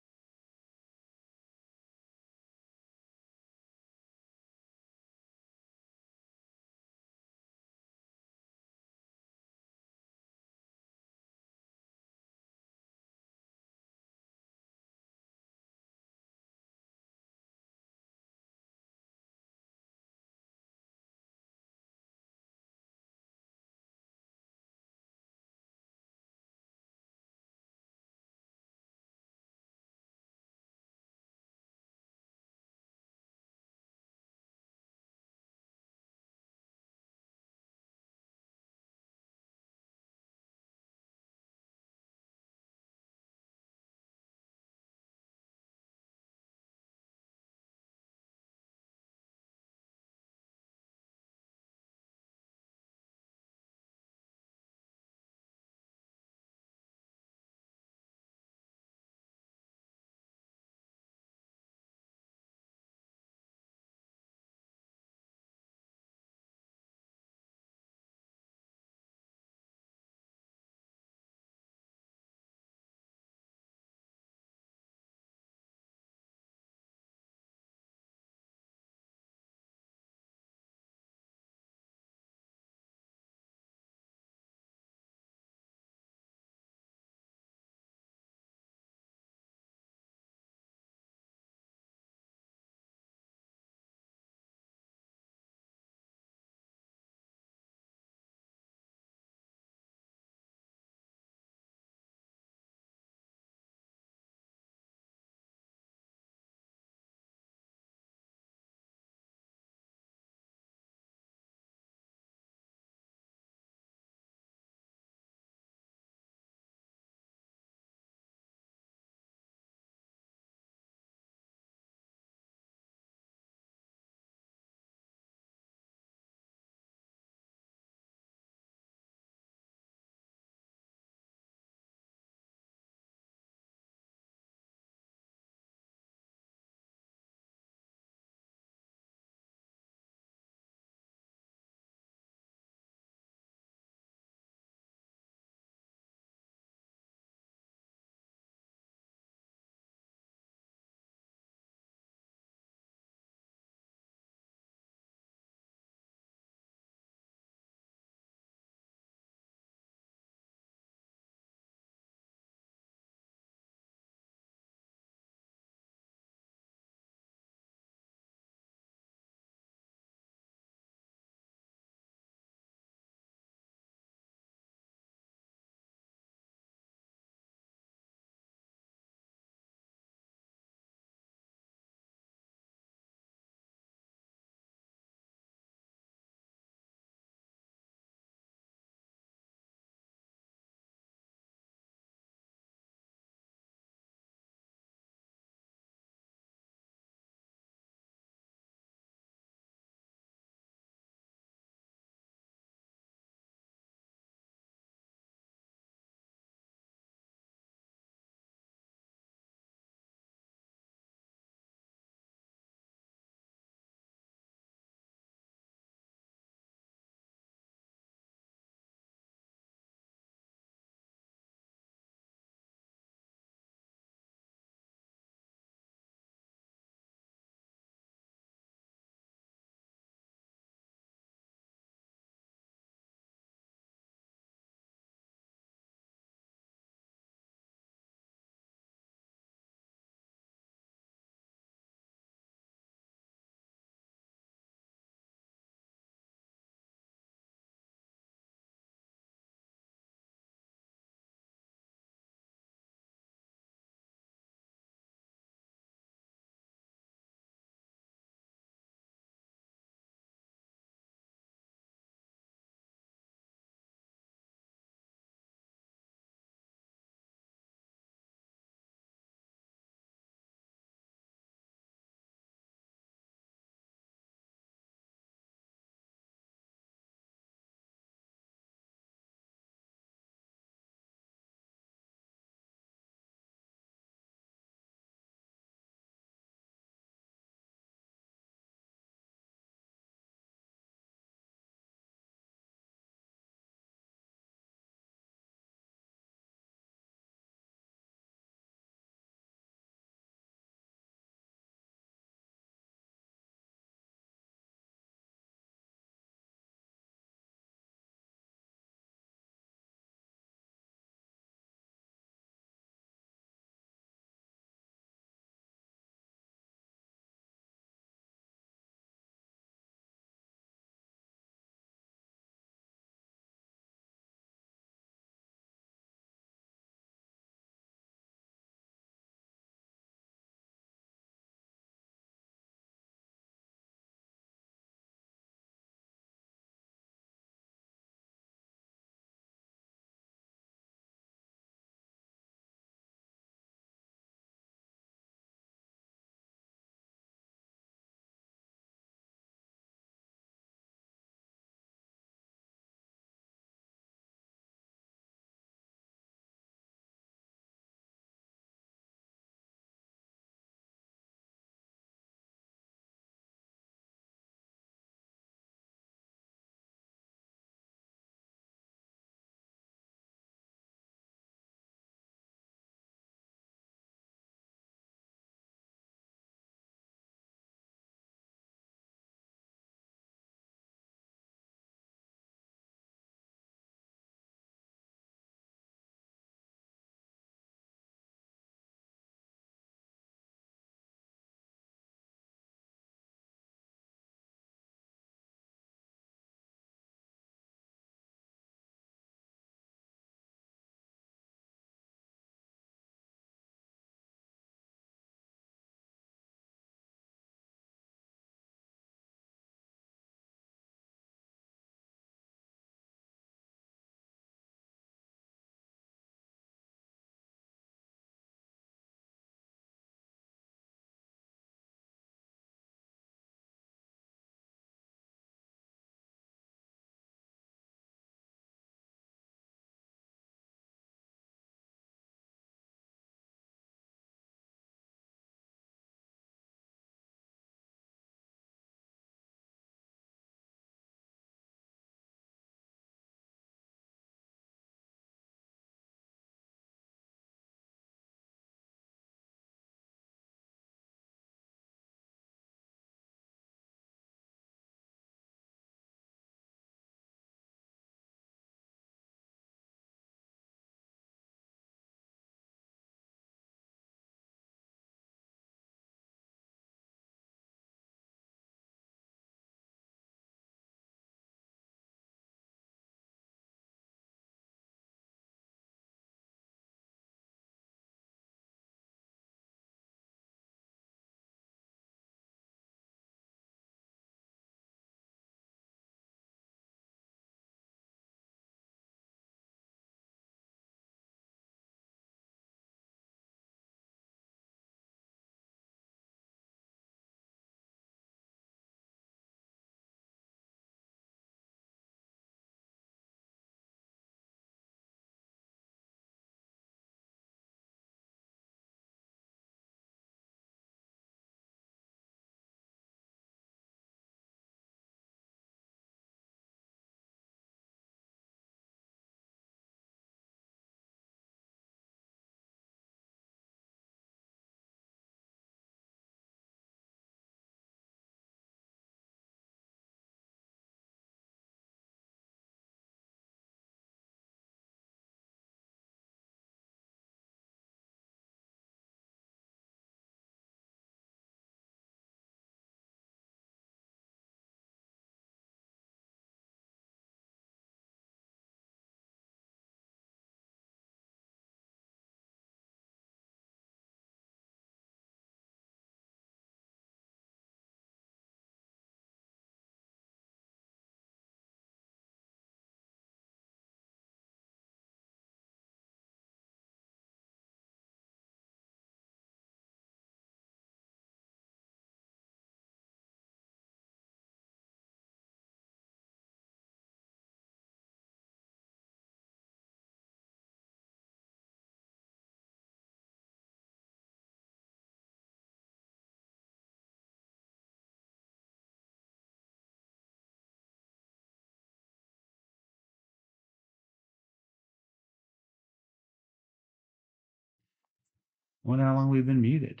I wonder how long we've been muted.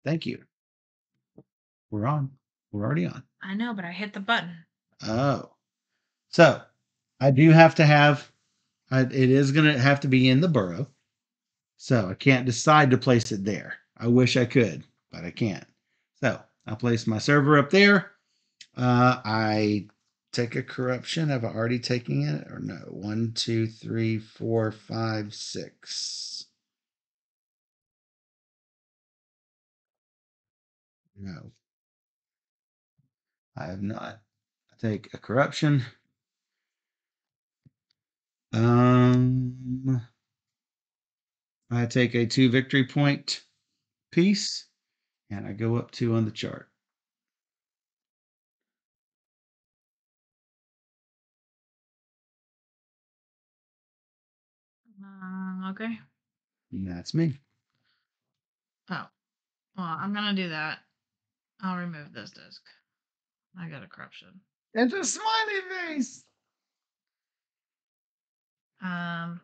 Thank you. We're on. We're already on. I know, but I hit the button. Oh. So I do have to have, it is going to have to be in the borough. So I can't decide to place it there. I wish I could, but I can't. So I'll place my server up there. I take a corruption. Have I already taken it or no? 1, 2, 3, 4, 5, 6. No, I have not. I take a corruption. I take a 2 victory point piece, and I go up 2 on the chart. Okay. And that's me. Oh, well, I'm gonna do that. I'll remove this disc. I got a corruption. It's a smiley face. Dang.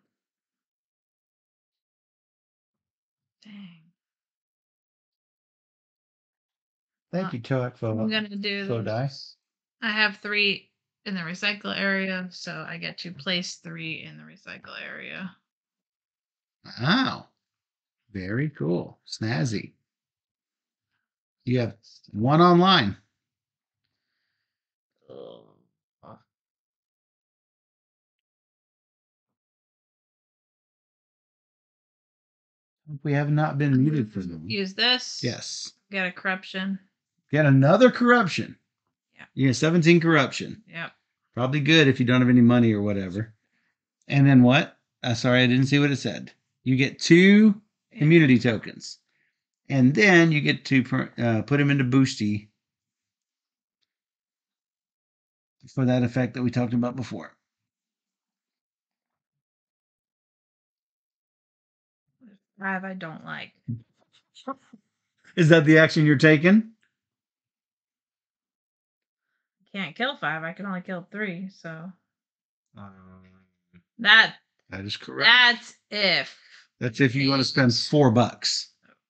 Thank you, Toak, I'm gonna do for this. dice. I have 3 in the recycle area, so I get to place 3 in the recycle area. Wow. Very cool. Snazzy. You have 1 online. We have not been muted for them. Use this. Yes. Get a corruption. Get another corruption. Yeah. You get 17 corruption. Yep. Probably good if you don't have any money or whatever. And then what? Sorry, I didn't see what it said. You get 2 immunity tokens. And then you get to put them into Boosty for that effect that we talked about before. Five I don't like. Is that the action you're taking? Can't kill 5. I can only kill 3. So that is correct. That's if. That's if you want to spend $4.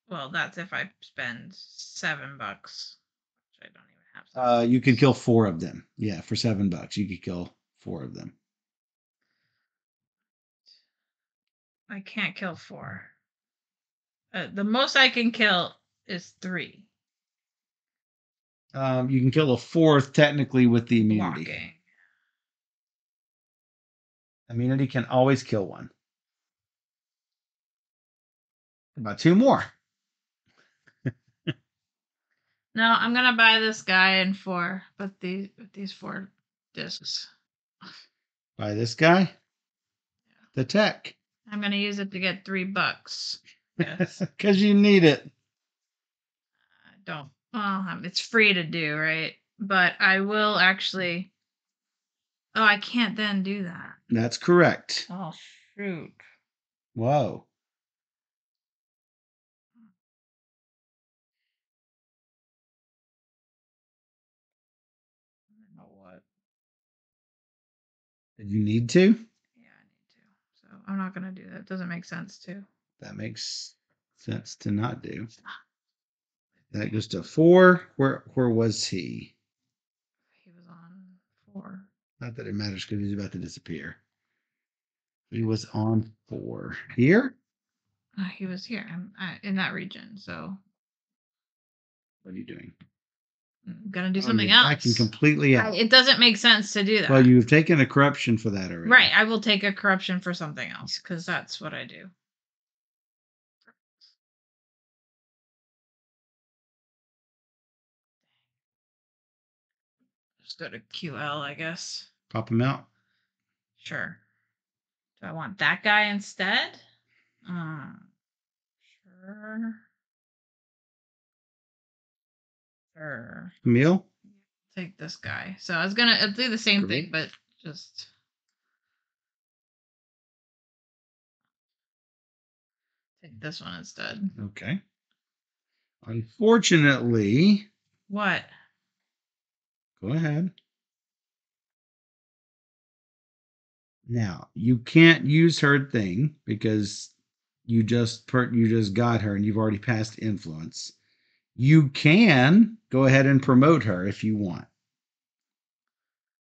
Well, that's if I spend $7, which I don't even have. You could kill 4 of them. Yeah, for $7, you could kill 4 of them. I can't kill 4. The most I can kill is 3. You can kill a 4th technically with the immunity. Blocking. Immunity can always kill 1. About 2 more. No, I'm gonna buy this guy in 4, but these 4 discs. Buy this guy. The tech. I'm gonna use it to get $3. Yes. Because you need it. I don't. Well, it's free to do, right? But I will actually. Oh, I can't then do that. That's correct. Oh shoot! Whoa. I don't know what. Did you need to? Yeah, I need to. So I'm not gonna do that. It doesn't make sense to. That makes sense to not do. That goes to 4. Where was he? He was on 4. Not that it matters because he's about to disappear. He was on 4. Here? He was here. I'm in that region. So What are you doing? I'm gonna do something else. Backing completely out. It doesn't make sense to do that. Well, you've taken a corruption for that already. Right. I will take a corruption for something else because that's what I do. Just go to QL, I guess. Pop him out. Sure. Do I want that guy instead? Sure. Sure. Camille? Take this guy. So I was gonna do the same thing, but just take this one instead. Okay. Unfortunately. What? Go ahead. Now, you can't use her thing because You just got her, and you've already passed influence. You can go ahead and promote her if you want.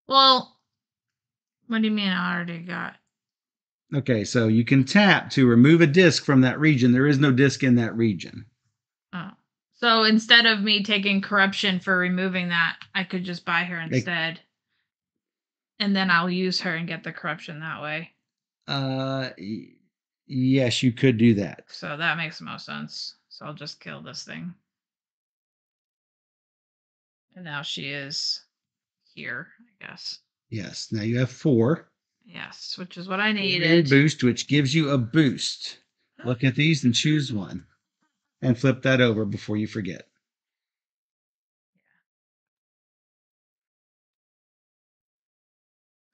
Well, what do you mean I already got? Okay, so you can tap to remove a disc from that region. There is no disc in that region. Oh. So instead of me taking corruption for removing that, I could just buy her instead. And then I'll use her and get the corruption that way. Yes, you could do that. So that makes the most sense. So I'll just kill this thing. And now she is here, I guess. Yes. Now you have 4. Yes, which is what I needed. Boost, which gives you a boost. Look at these and choose one. And flip that over before you forget.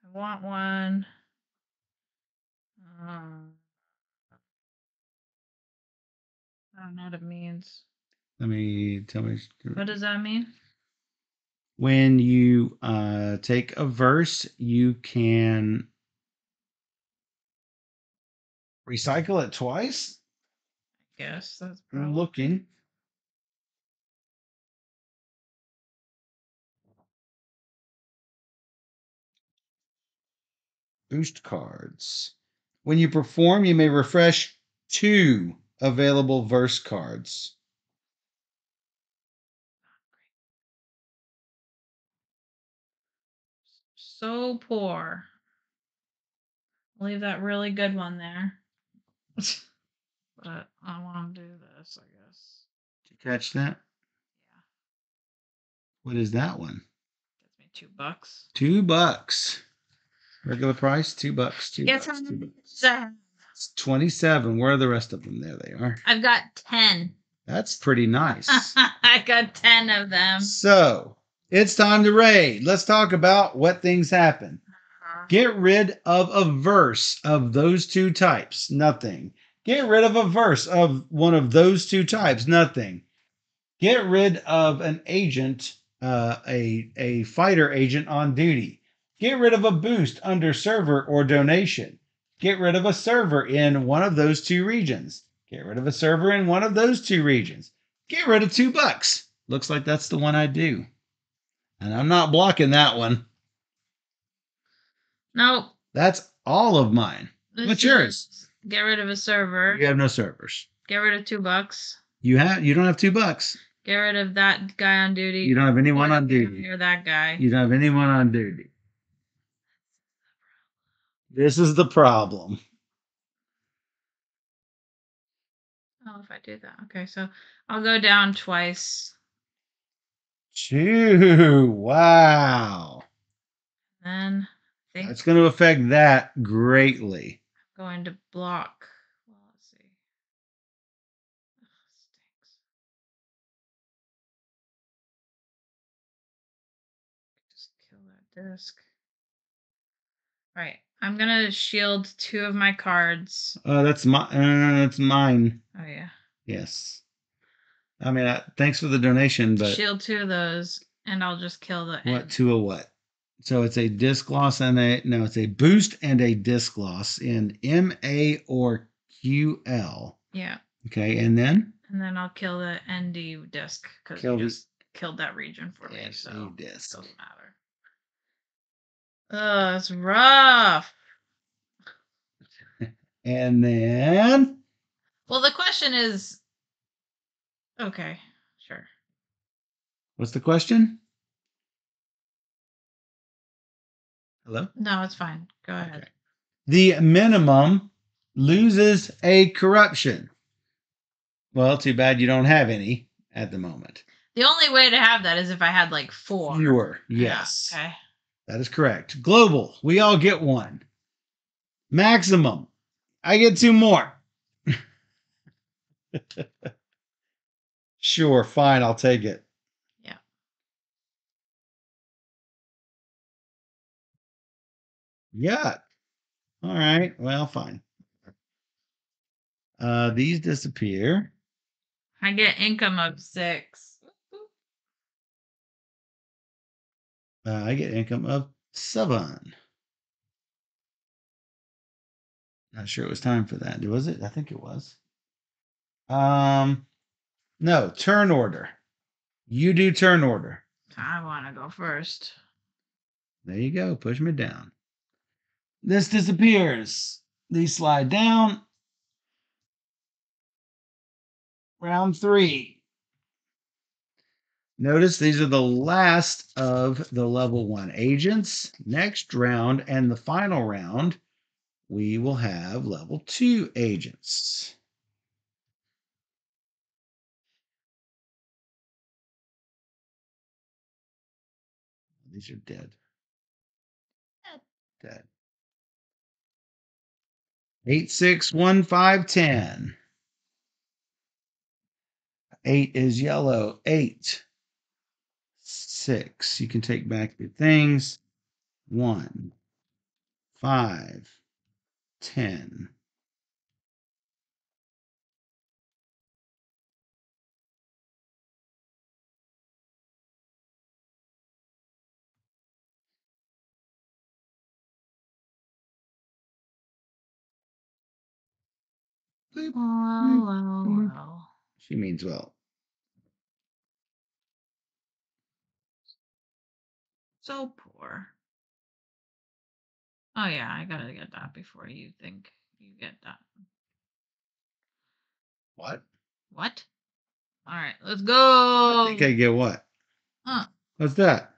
I want one. I don't know what it means. Tell me. What does that mean? When you take a verse, you can recycle it twice. I guess that's I'm looking. Boost cards. When you perform, you may refresh 2 available verse cards. So poor. I'll leave that really good one there. But I want to do this, I guess. Did you catch that? Yeah. What is that one? Gets me $2. $2. Regular price, $2. Guess how many I have? It's 27. Where are the rest of them? There they are. I've got 10. That's pretty nice. I got 10 of them. So it's time to raid. Let's talk about what things happen. Get rid of a verse of those 2 types. Nothing. Get rid of a verse of one of those 2 types. Nothing. Get rid of an agent, a fighter agent on duty. Get rid of a boost under server or donation. Get rid of a server in one of those 2 regions. Get rid of a server in one of those 2 regions. Get rid of $2. Looks like that's the one I do. And I'm not blocking that one. Nope. That's all of mine. What's yours? Get rid of a server. You have no servers. Get rid of $2. You don't have $2. Get rid of that guy on duty. You don't have anyone on duty. Or that guy. You don't have anyone on duty. This is the problem. Oh, if I do that. Okay, so I'll go down twice. 2. Wow. Then I think that's going to affect that greatly. I'm going to block. Well, let's see. Stinks. Just kill that disc. All right, I'm gonna shield 2 of my cards. That's mine. Oh yeah. Yes. I mean, thanks for the donation, but shield 2 of those, and I'll just kill the. What 2 of what? So it's a disc loss and it's a boost and a disc loss in MA or QL. Yeah. Okay, and then? And then I'll kill the ND disc because you just killed that region for me, so it doesn't matter. Oh, it's rough. And then? Well, the question is, okay, sure. What's the question? Hello? No, it's fine. Go ahead. Okay. The minimum loses a corruption. Well, too bad you don't have any at the moment. The only way to have that is if I had like 4. Fewer, yes. Yeah, okay. That is correct. Global, we all get 1. Maximum, I get 2 more. Sure, fine, I'll take it. Yeah. Yuck. All right, well, fine. These disappear. I get income of 6. I get income of 7. Not sure it was time for that. Was it? I think it was. No, turn order. You do turn order. I want to go first. There you go. Push me down. This disappears. These slide down. Round 3. Notice these are the last of the level 1 agents. Next round and the final round, we will have level 2 agents. These are dead. Dead. 8, 6, 1, 5, 10. 8 is yellow. 8, 6. You can take back your things. 1, 5, 10. Well. She means well. So poor. Oh yeah, I gotta get that before you think you get that. What? What? All right, let's go. I think I get what? Huh? What's that?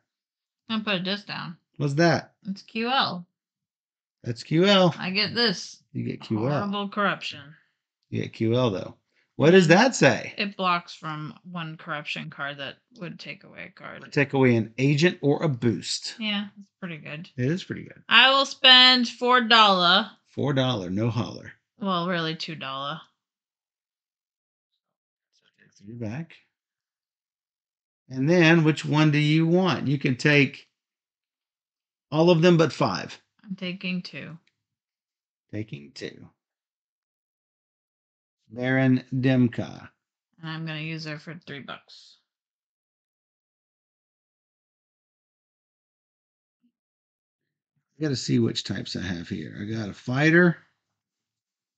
I'm gonna put this down. What's that? It's QL. That's QL. I get this. You get QL. Horrible corruption. You get QL though. What does that say? It blocks from one corruption card that would take away a card. Take away an agent or a boost. Yeah, that's pretty good. It is pretty good. I will spend $4. $4, no holler. Well, really $2. So take 3 back. And then which one do you want? You can take all of them but 5. I'm taking 2. Taking 2. Baron Demka. And I'm gonna use her for $3. I got to see which types I have here. I got a fighter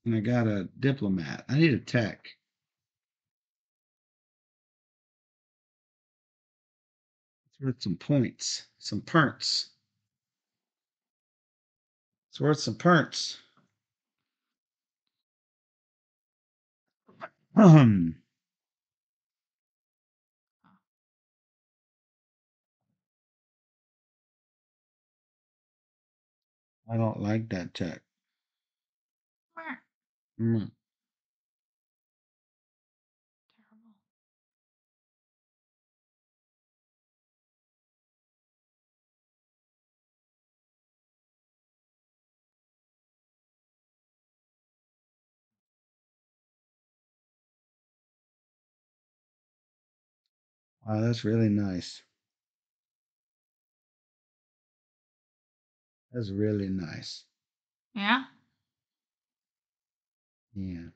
and I got a diplomat. I need a tech. It's worth some points, some perks. It's worth some perks. I don't like that tech. Mm. Terrible. Wow, that's really nice. That's really nice. Yeah? Yeah.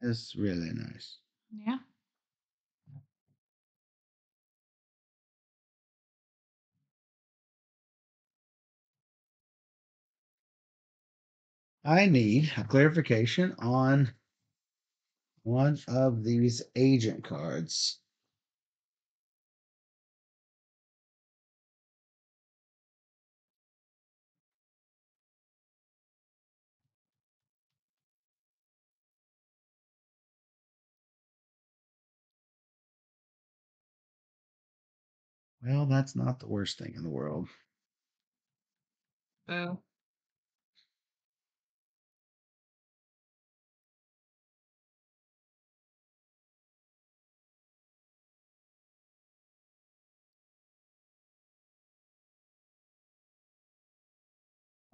It's really nice. Yeah. I need a clarification on one of these agent cards. Well, that's not the worst thing in the world. Boo.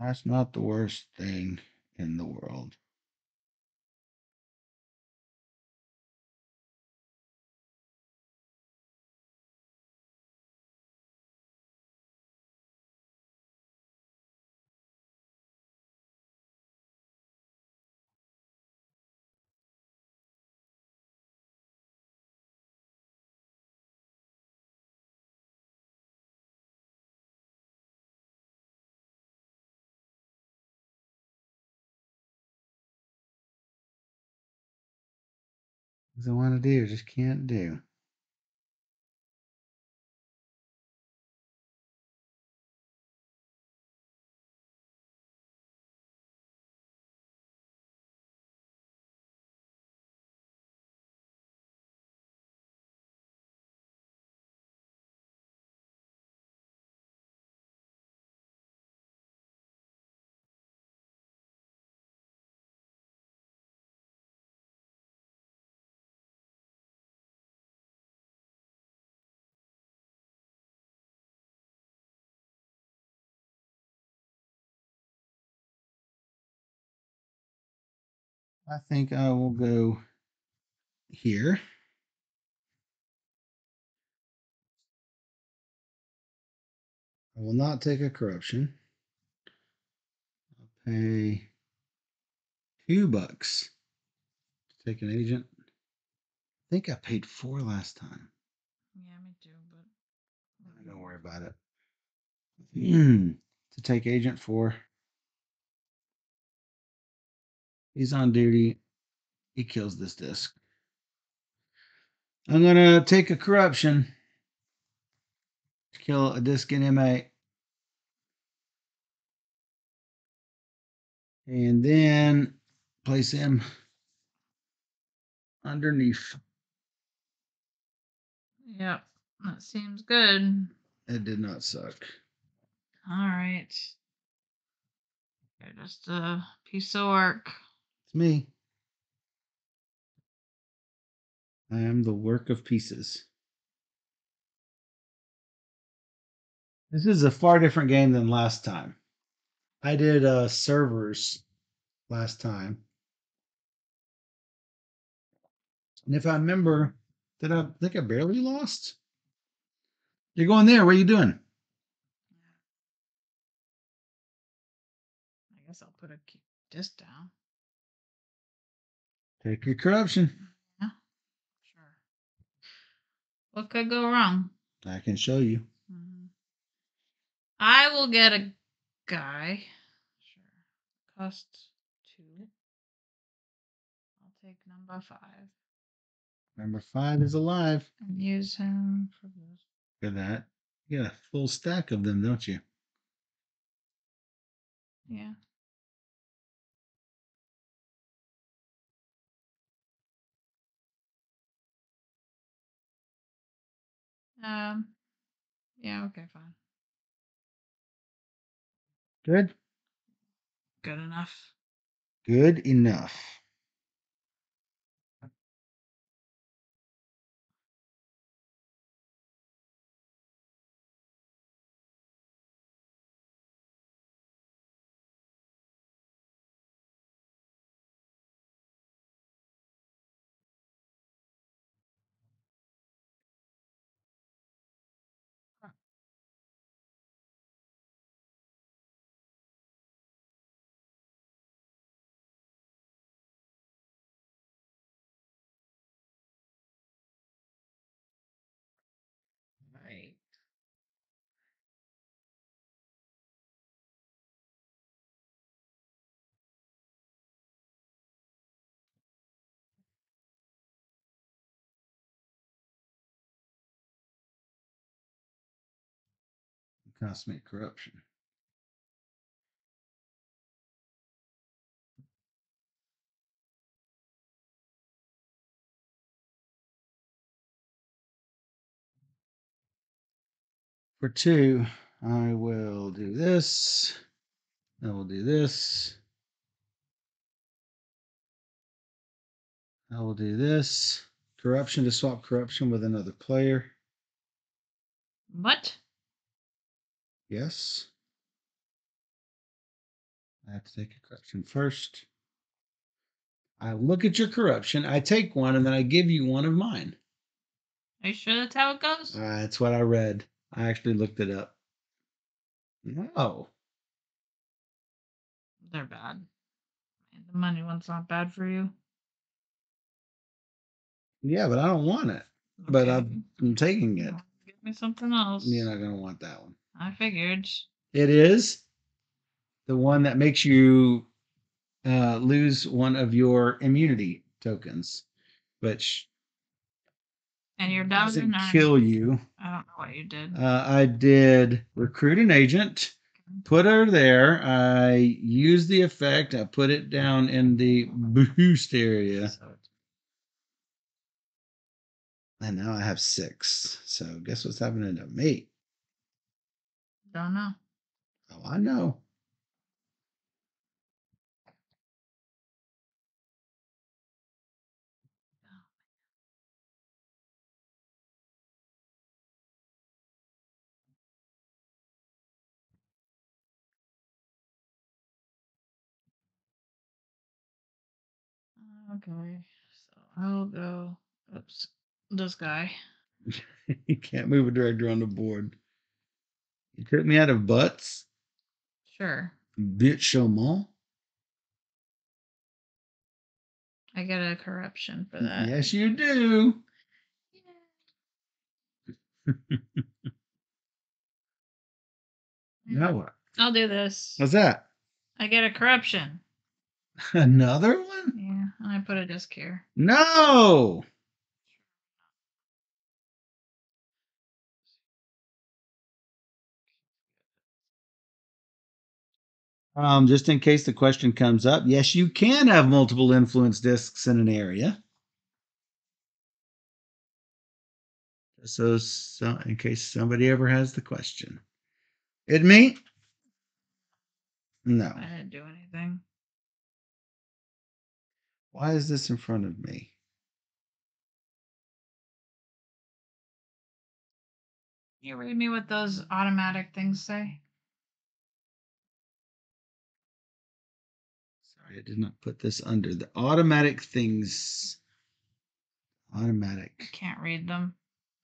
That's not the worst thing in the world. Doesn't want to do, just can't do. I think I will go here. I will not take a corruption. I'll pay $2 to take an agent. I think I paid 4 last time. Yeah, me too, but Don't worry about it. To take agent 4. He's on duty. He kills this disc. I'm gonna take a corruption to kill a disc in MA. And then place him underneath. yep, that seems good. It did not suck. All right. You're just a piece of work. It's me. I am the work of pieces. This is a far different game than last time. I did servers last time. And if I remember, did I think I barely lost? You're going there. What are you doing? I guess I'll put a disc down. Take your corruption. Yeah, sure. What could go wrong? I can show you. Mm-hmm. I will get a guy. Sure. Cost 2. I'll take number 5. Number 5 is alive. And use him for this. Look at that. You got a full stack of them, don't you? Yeah. Yeah, okay, fine. Good. Good enough. Good enough. Right. Cosmic corruption. For 2, I will do this. I will do this. I will do this. Corruption to swap corruption with another player. What? Yes. I have to take a corruption first. I look at your corruption. I take one, and then I give you one of mine. Are you sure that's how it goes? That's what I read. I actually looked it up. No. They're bad. The money one's not bad for you. Yeah, but I don't want it. Okay. But I'm taking it. Give me something else. You're not going to want that one. I figured. It is the one that makes you lose one of your immunity tokens, which And you're done. Doesn't kill you. I don't know what you did. I did recruit an agent, put her there. I used the effect. I put it down in the boost area. And now I have 6. So guess what's happening to me? Don't know. Oh, I know. Okay, so I'll go. Oops, this guy. You can't move a director on the board. You took me out of butts. Sure. Bitch, show them. I get a corruption for that. Yes, you do. Now what? I'll do this. What's that? I get a corruption. Another one? Yeah, and I put a disc here. No. Just in case the question comes up, yes, you can have multiple influence discs in an area. So in case somebody ever has the question. It me? No. I didn't do anything. Why is this in front of me? Can you read me what those automatic things say? Sorry, I did not put this under the automatic things. Automatic. I can't read them.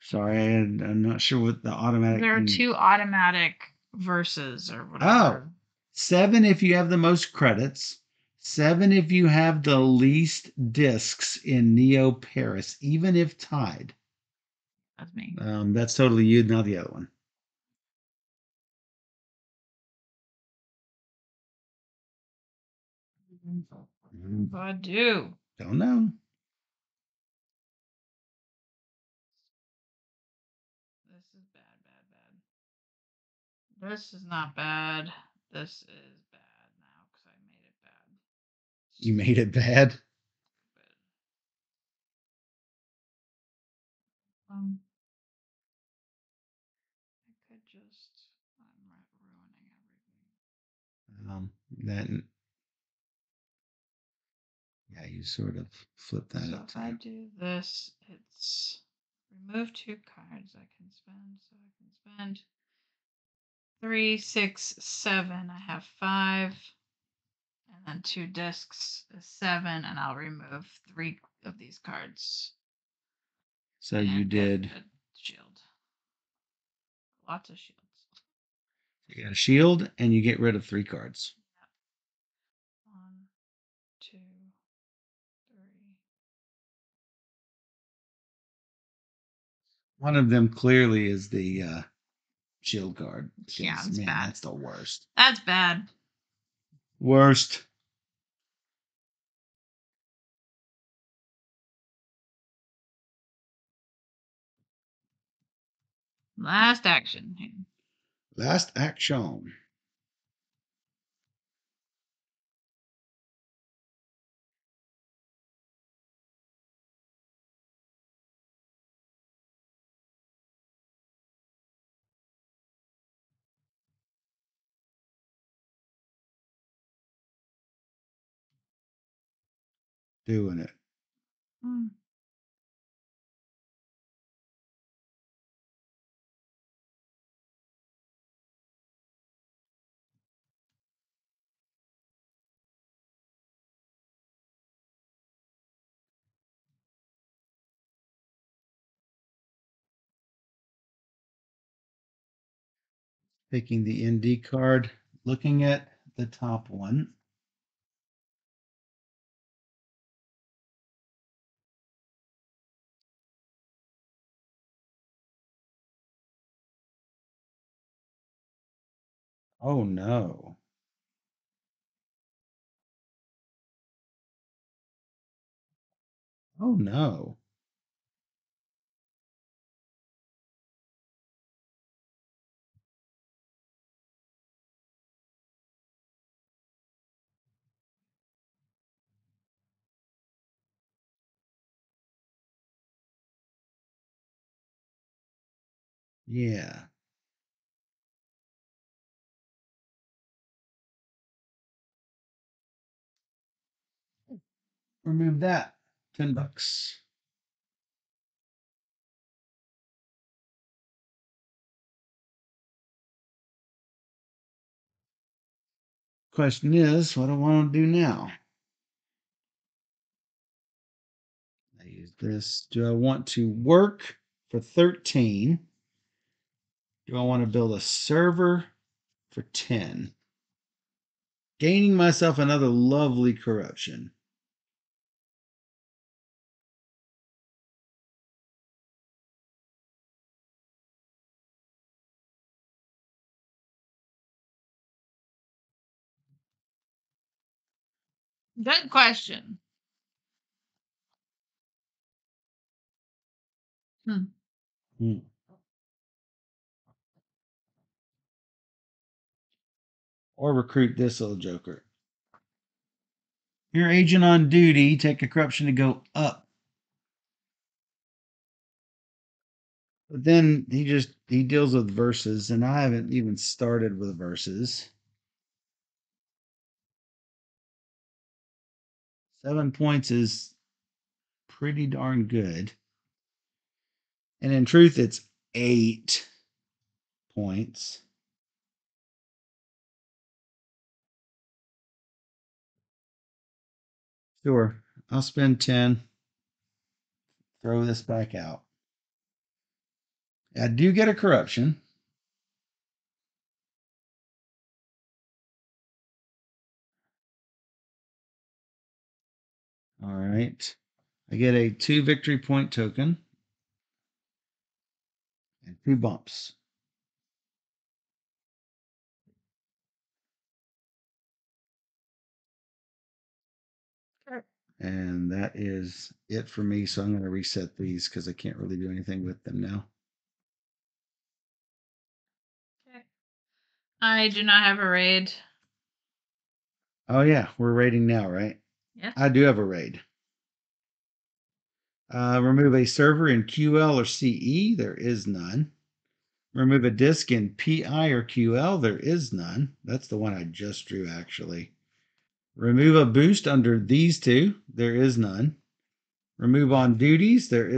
Sorry, I'm not sure what the automatic. There are 2 automatic verses or Oh, whatever. 7 if you have the most credits. 7 if you have the least discs in Neo Paris, even if tied. That's me. That's totally you, not the other one. What I do? Don't know. This is bad, bad, bad. This is not bad. This is bad now because I made it bad. You made it bad. I could just. I'm ruining everything. Then, yeah, you sort of flip that So up. if I do this, it's remove 2 cards I can spend. So I can spend 3, 6, 7. I have 5. And then 2 discs is 7. And I'll remove 3 of these cards. So you did a shield. Lots of shields. You got a shield, and you get rid of 3 cards. 1, 2, 3. One of them clearly is the shield card. Yeah, it's man, bad. that's the worst. That's bad. Worst. Last action. Last action. Doing it. Picking the ND card, looking at the top one. Oh no. Oh no. Yeah. Remove that. $10. Question is, what do I want to do now? I use this. Do I want to work for 13? Do I want to build a server for 10? Gaining myself another lovely corruption. Good question. Hmm. Or recruit this little joker. Your agent on duty, take a corruption to go up. But then he deals with verses, and I haven't even started with verses. 7 points is pretty darn good. And in truth, it's 8 points. Sure, I'll spend 10. Throw this back out. I do get a corruption. All right. I get a 2 victory point token and 2 bumps. Sure. And that is it for me. So I'm going to reset these because I can't really do anything with them now. Okay. I do not have a raid. Oh, yeah. We're raiding now, right? Yeah. I do have a raid. Remove a server in QL or CE. There is none. Remove a disk in PI or QL. There is none. That's the one I just drew, actually. Remove a boost under these two. There is none. Remove on duties. There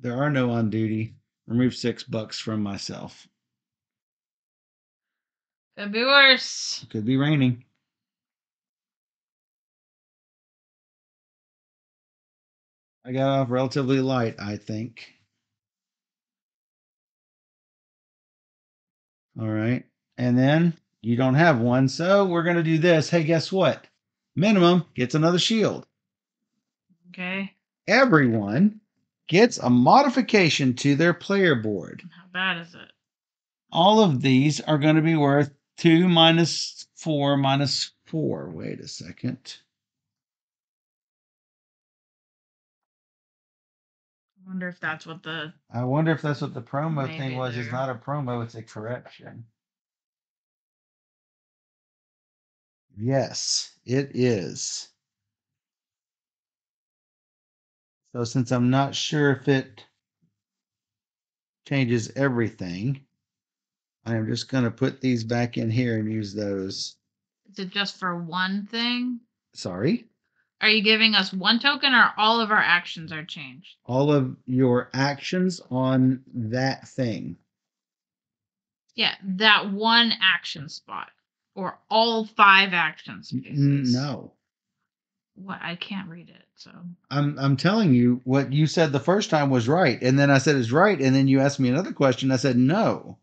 are no on duty. Remove $6 from myself. Could be worse. Could be raining. I got off relatively light, I think. All right. And then you don't have one. So we're going to do this. Hey, guess what? Minimum gets another shield. Okay. Everyone gets a modification to their player board. How bad is it? All of these are going to be worth 2 minus 4 minus 4. Wait a second. I wonder if that's what the. I wonder if that's what the promo Maybe thing was. It's they're- not a promo, it's a correction. Yes, it is. So since I'm not sure if it changes everything, I am just going to put these back in here and use those. Is it just for one thing? Sorry. Are you giving us one token or all of our actions are changed? All of your actions on that thing. Yeah, that one action spot. Or all 5 action spaces. No. What? I can't read it, so. I'm telling you what you said the first time was right, and then I said it's right, and then you asked me another question. I said no.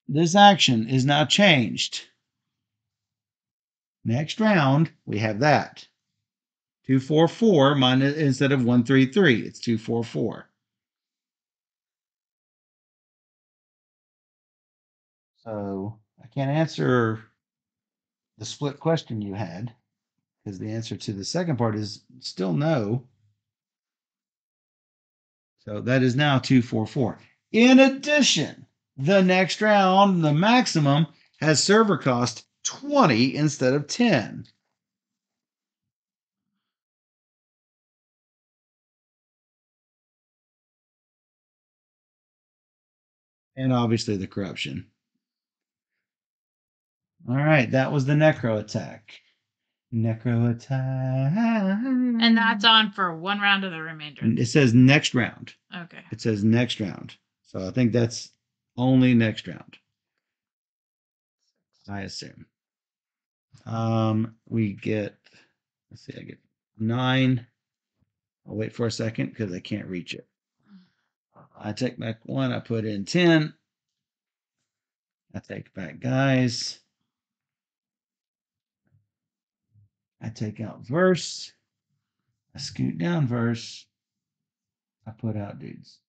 This action is now changed. Next round we have that 244 minus instead of 133. It's 244. So I can't answer the split question you had because the answer to the second part is still no. So that is now 244. In addition, the next round, the maximum has server cost 20 instead of 10. And obviously the corruption. All right, that was the necro attack. Necro attack. And that's on for one round of the remainder. It says next round. Okay. It says next round. So I think that's only next round. I assume. We get, let's see, I get 9. I'll wait for a second because I can't reach it. I take back 1. I put in 10. I take back guys. I take out verse. I scoot down verse. I put out dudes.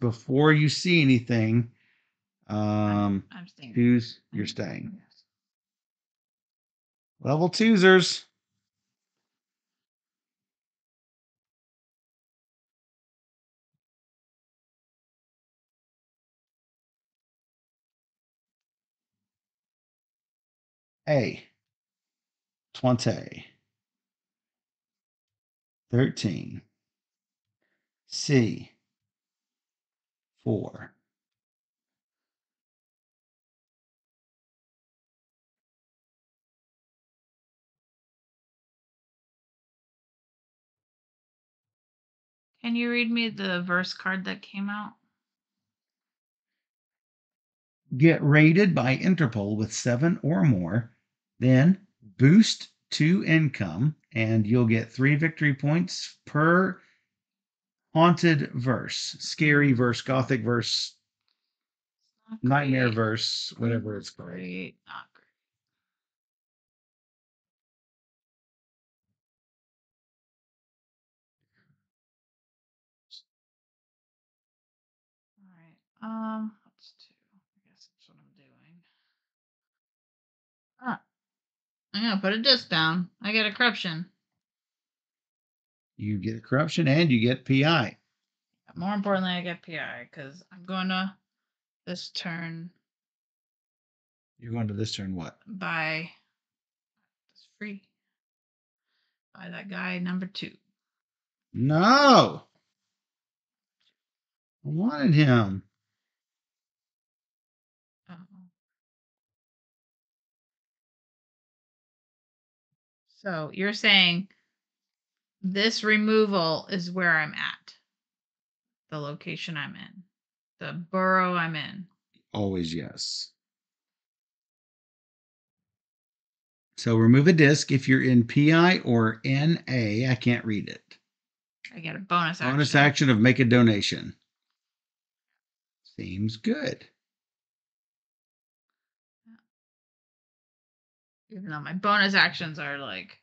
Before you see anything, I'm staying. choose you're staying. Level 2'sers. A. 20. 13. C. 4. Can you read me the verse card that came out? Get rated by Interpol with 7 or more. Then boost 2 income, and you'll get 3 victory points per haunted verse, scary verse, gothic verse, nightmare verse, whatever it's called. Great, not great. All right. Let's do. I guess that's what I'm doing. I'm gonna put a disc down. I get a corruption. You get a corruption and you get PI. More importantly, I get PI because I'm going to this turn. You're going to this turn what? Buy. It's free. Buy that guy number 2. No. I wanted him. So you're saying this removal is where I'm at, the location I'm in, the borough I'm in. Always yes. So remove a disc if you're in PI or NA. I can't read it. I get a bonus action. Bonus action of make a donation. Seems good. Even though my bonus actions are like.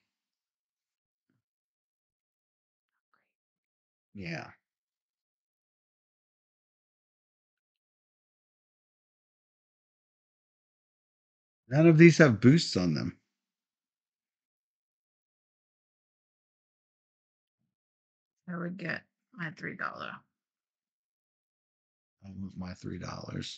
Yeah. None of these have boosts on them. I would get my $3. I want my $3.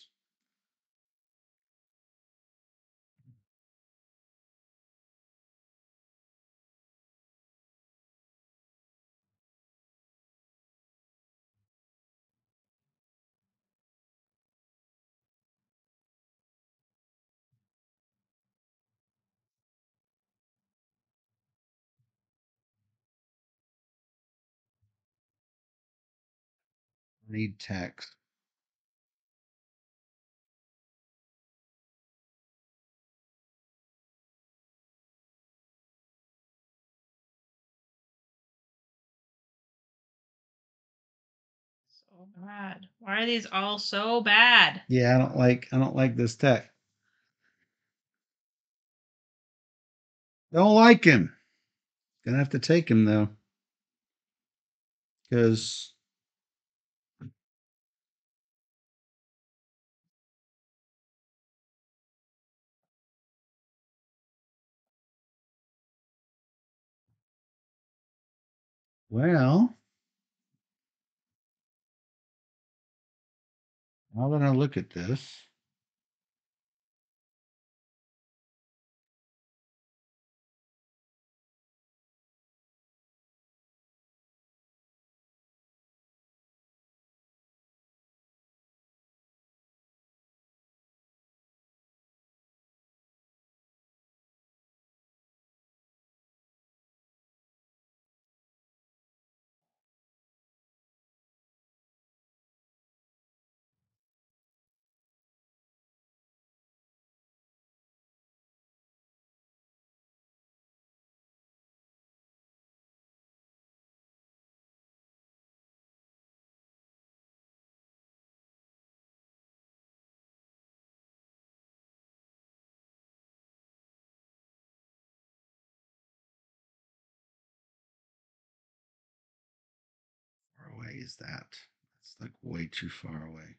Need text. So bad. Why are these all so bad? Yeah, I don't like this tech. Don't like him. Gonna have to take him though. Because well, now that I look at this, is that? It's like way too far away.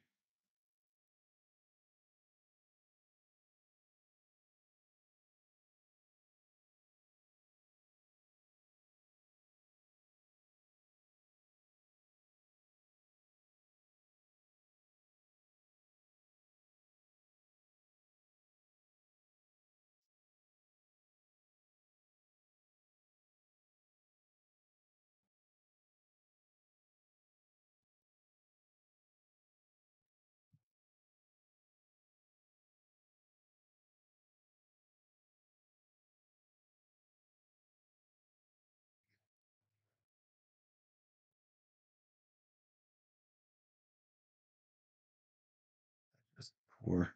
Just poor.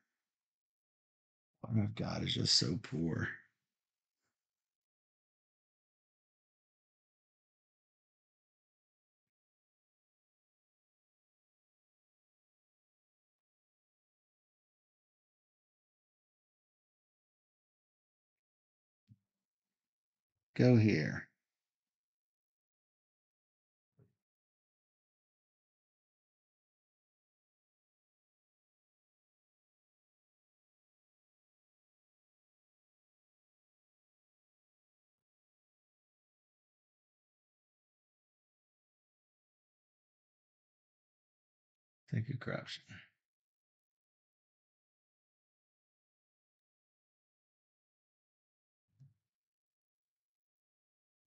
What I've got is just so poor. Go here. Take a corruption.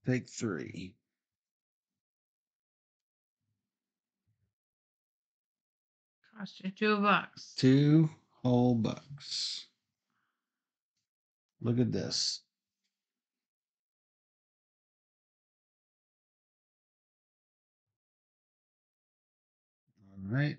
Take 3. Cost you $2. 2 whole bucks. Look at this. All right.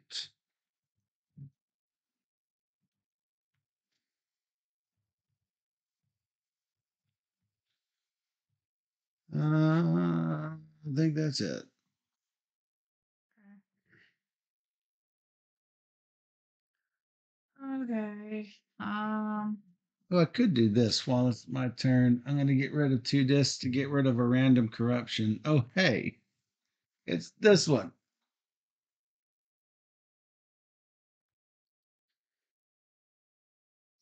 I think that's it. Okay. Well, I could do this while it's my turn. I'm going to get rid of 2 discs to get rid of a random corruption. Oh, hey, it's this one.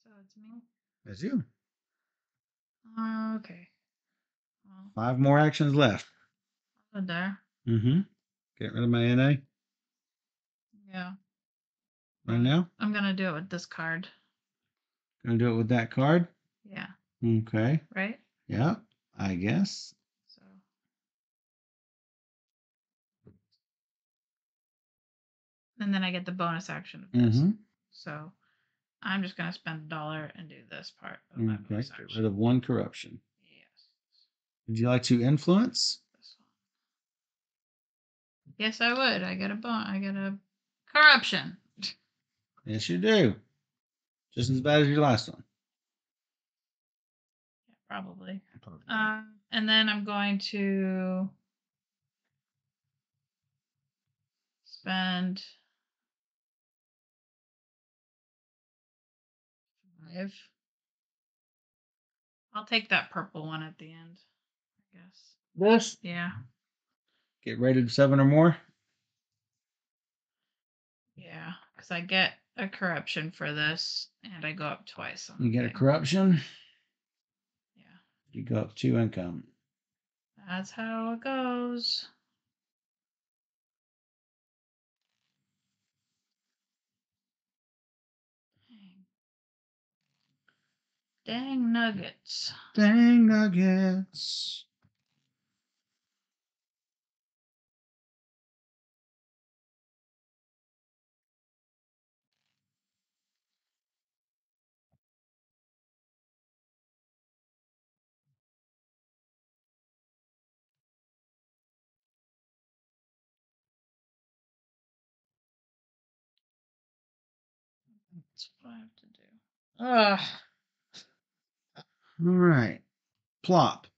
So it's me. That's you. Okay. Well, 5 more actions left. I'll go there. Mm-hmm. Get rid of my NA Yeah. right now. I'm gonna do it with this card. Gonna do it with that card. Yeah. Okay. Right? Yeah, I guess. So. And then I get the bonus action of this. Mm-hmm. So I'm just gonna spend $1 and do this part of my Okay. bonus Get action. rid of 1 corruption. Yes. Would you like to influence? This one. Yes, I would. I get a corruption. Yes, you do. Just as bad as your last one. Yeah, probably. And then I'm going to spend 5. I'll take that purple one at the end, I guess. This? Yeah. Get rated 7 or more. Yeah, because I get a corruption for this, and I go up twice. You get a corruption. Yeah. You go up 2 income. That's how it goes. Dang nuggets. Dang nuggets. That's what I have to do. Ugh. All right. Plop.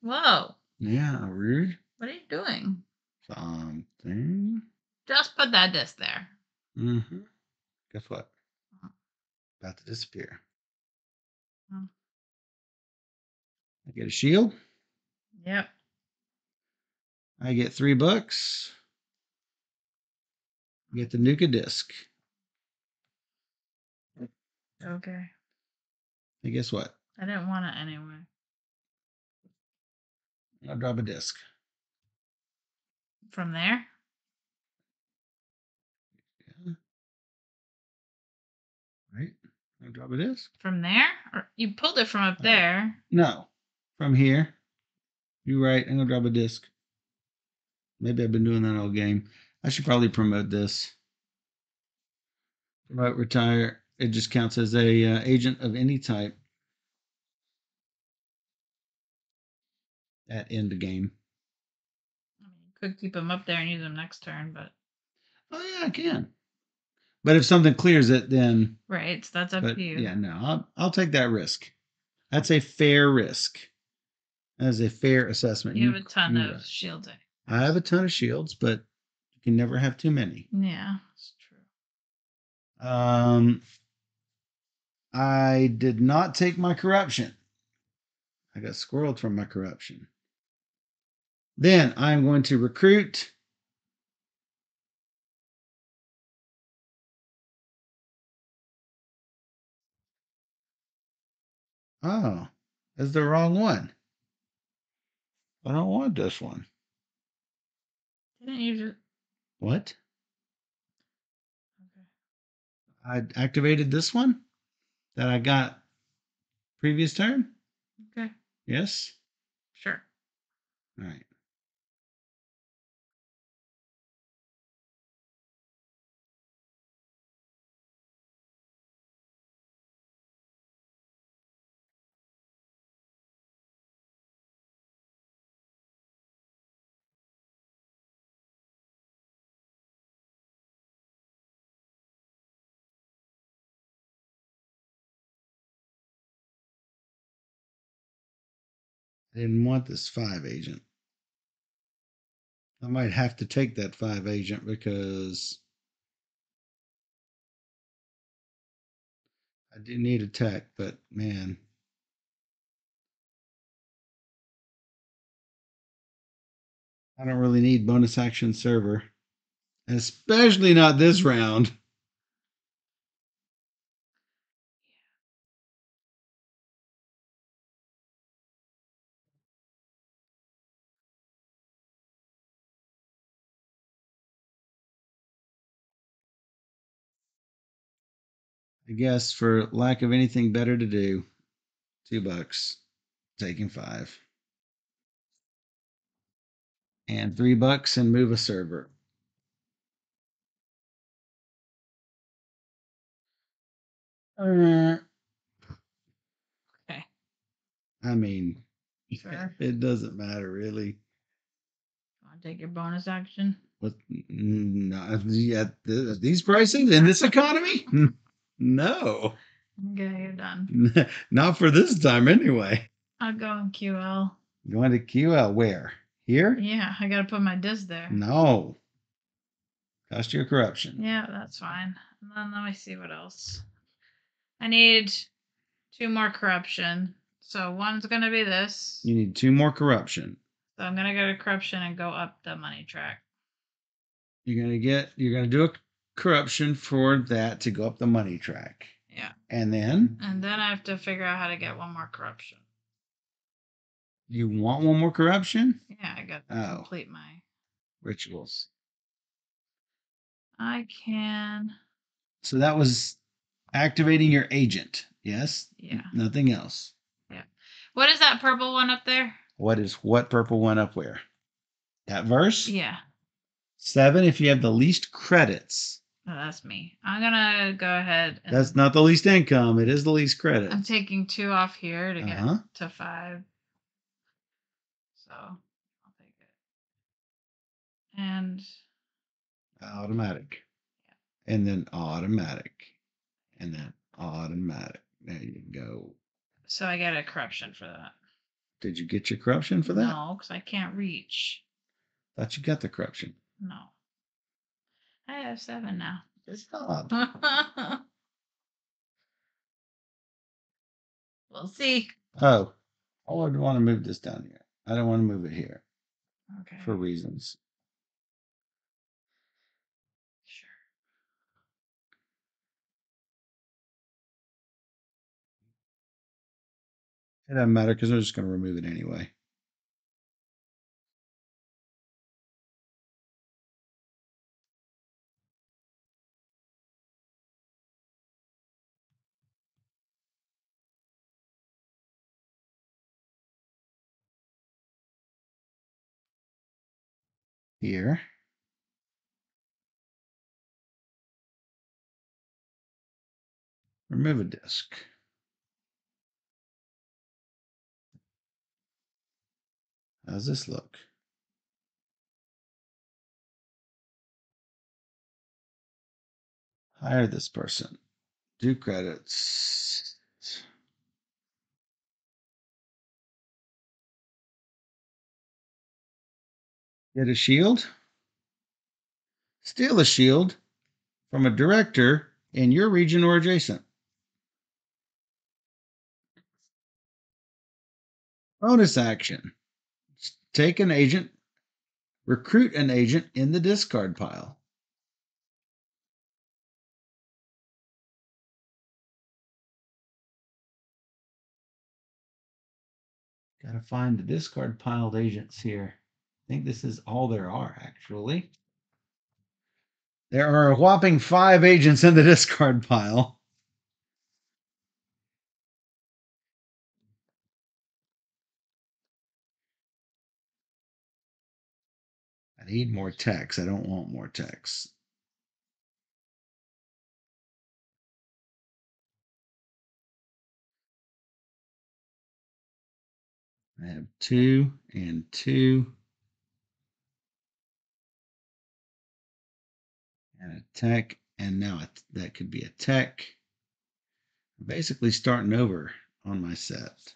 Whoa. Yeah, rude. What are you doing? Something. Just put that disc there. Mm-hmm. Guess what? About to disappear. Oh. I get a shield. Yep. I get $3. You get the Nuka disc. Okay. And guess what? I didn't want it anyway. I'll drop a disc. From there? Yeah. Right? I'll drop a disc. From there? Or you pulled it from up there. No. From here. You're right. I'm going to drop a disc. Maybe I've been doing that all game. I should probably promote this. Promote retire. It just counts as a agent of any type at end of game. I mean, you could keep them up there and use them next turn, but. Oh, yeah, I can. But if something clears it, then. Right, so that's up to you. Yeah, no, I'll take that risk. That's a fair risk. That is a fair assessment. You have a ton of shields. I have a ton of shields, but you can never have too many. Yeah, that's true. I did not take my corruption. I got squirreled from my corruption. Then I'm going to recruit. Oh, that's the wrong one. I don't want this one. Didn't you just. What? Okay. I activated this one that I got previous turn? Okay. Yes? Sure. All right. I didn't want this 5 agent. I might have to take that 5 agent because I do need attack, but man. I don't really need bonus action server. Especially not this round. I guess for lack of anything better to do, $2. Taking 5. And $3 and move a server. Okay. I mean, Sure. it doesn't matter really. Want to take your bonus action? What? Not at these prices in this economy? No. Okay, you're done. Not for this time anyway. I'll go in QL. Going to QL where? Here? Yeah, I gotta put my disc there. No. Cost your corruption. Yeah, that's fine. And then let me see what else. I need 2 more corruption. So one's gonna be this. You need 2 more corruption. So I'm gonna go to corruption and go up the money track. You're gonna do a corruption for that to go up the money track. Yeah. And then? And then I have to figure out how to get 1 more corruption. You want 1 more corruption? Yeah, I got to complete my rituals. I can. So that was activating your agent. Yes? Yeah. Nothing else. Yeah. What is that purple one up there? What purple one up where? That verse? Yeah. 7 if you have the least credits. Oh, that's me. I'm gonna go ahead. And that's not the least income. It is the least credits. I'm taking 2 off here to get to 5. So I'll take it. And automatic. Yeah. And then automatic. And then automatic. There you go. So I get a corruption for that. Did you get your corruption for that? No, because I can't reach. Thought you got the corruption. No. I have 7 now. Stop. We'll see. Oh, I would want to move this down here. I don't want to move it here. Okay. For reasons. Sure. It doesn't matter because I'm just going to remove it anyway. Here. Remove a disc. How's this look? Hire this person. Do credits. Get a shield. Steal a shield from a director in your region or adjacent. Bonus action. Take an agent. Recruit an agent in the discard pile. Gotta find the discard piled agents here. I think this is all there are, actually. There are a whopping 5 agents in the discard pile. I need more text. I don't want more text. I have 2 and 2. And a tech. And now that could be a tech. I'm basically starting over on my set.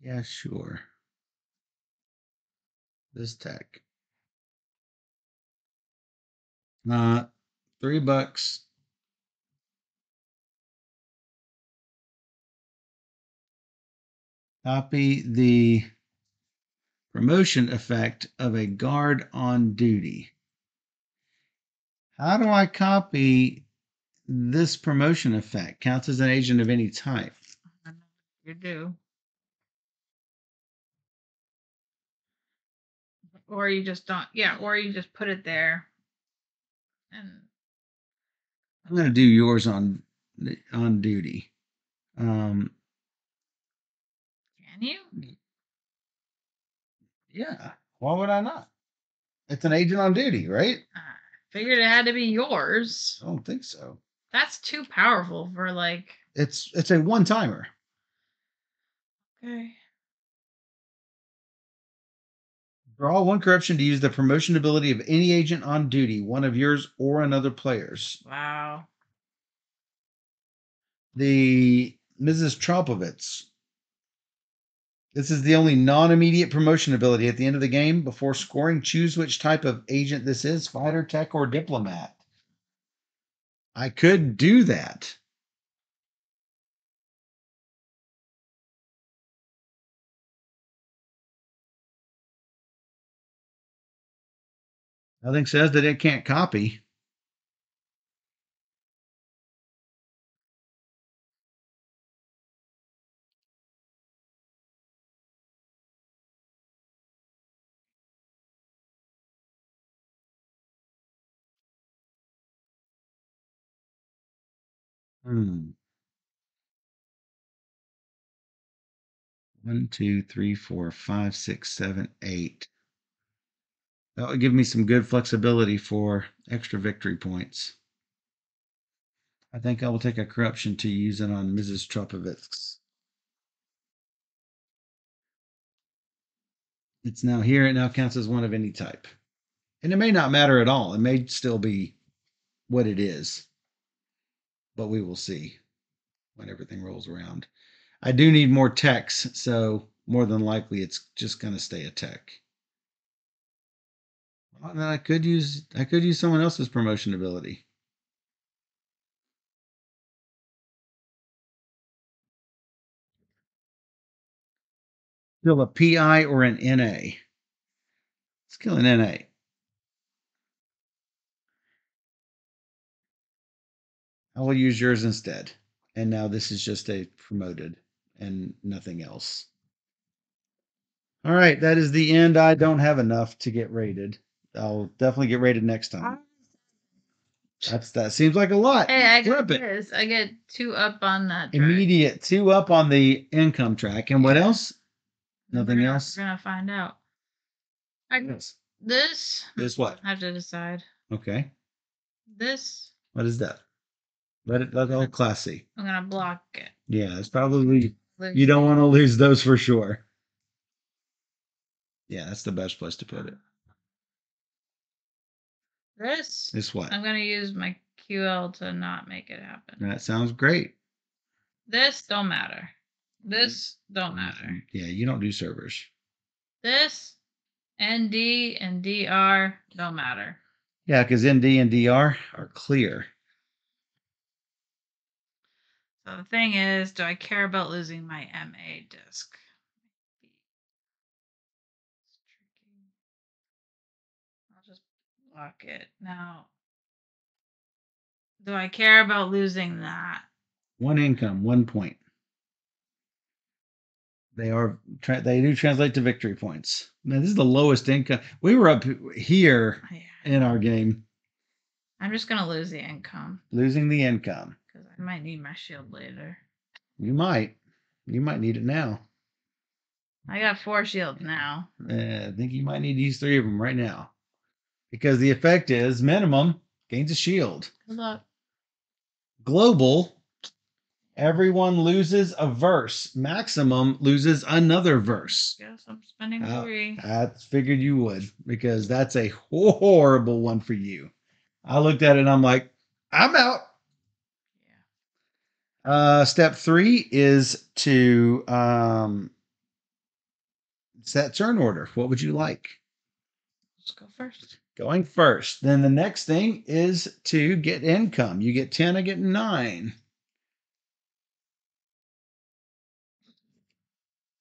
Yeah, sure. This tech. $3. Copy the promotion effect of a guard on duty. How do I copy this promotion effect? Counts as an agent of any type. You do. Or you just don't. Yeah, or you just put it there. And I'm going to do yours on duty. can you? Yeah. Why would I not? It's an agent on duty, right? I figured it had to be yours. I don't think so. That's too powerful for like. It's a one timer. Okay. Draw 1 corruption to use the promotion ability of any agent on duty, one of yours or another player's. Wow. The Mrs. Tropovitz. This is the only non-immediate promotion ability at the end of the game. Before scoring, choose which type of agent this is, fighter, tech, or diplomat. I could do that. Nothing says that it can't copy. Hmm. 1, 2, 3, 4, 5, 6, 7, 8. That would give me some good flexibility for extra victory points. I think I will take a corruption to use it on Mrs. Tropovitz. It's now here. It now counts as one of any type. And it may not matter at all. It may still be what it is. But we will see when everything rolls around. I do need more text, so more than likely it's just going to stay a tech. Well, then I could use someone else's promotion ability. Still a PI or an NA. Let's kill an NA. I will use yours instead. And now this is just a promoted and nothing else. All right, that is the end. I don't have enough to get rated. I'll definitely get rated next time. That seems like a lot. Hey, I Flip get it. this. I get 2 up on that. Immediate 2 up on the income track. And what Yeah. else? Nothing else? We're gonna find out. Yes. This what? I have to decide. Okay. This What is that? Let all classy. I'm gonna block it. Yeah, it's probably you don't want to lose those for sure. Yeah, that's the best place to put it. This what? I'm gonna use my QL to not make it happen. That sounds great. This don't matter. This don't matter. Yeah, you don't do servers. This ND and DR don't matter. Yeah, because ND and DR are clear. So the thing is, do I care about losing my MA disk? It's tricky. I'll just block it. Now, do I care about losing that? 1 income, 1 point. They do translate to victory points. Now this is the lowest income. We were up here in our game. I'm just gonna lose the income. Losing the income. Because I might need my shield later. You might. You might need it now. I got 4 shields now. I think you might need to use 3 of them right now. Because the effect is minimum gains a shield. Good luck. Global, everyone loses a verse. Maximum loses another verse. Guess I'm spending 3. I figured you would, because that's a horrible one for you. I looked at it and I'm like, I'm out. Yeah. Step 3 is to set turn order. What would you like? Let's go first. Going first. Then the next thing is to get income. You get 10, I get 9.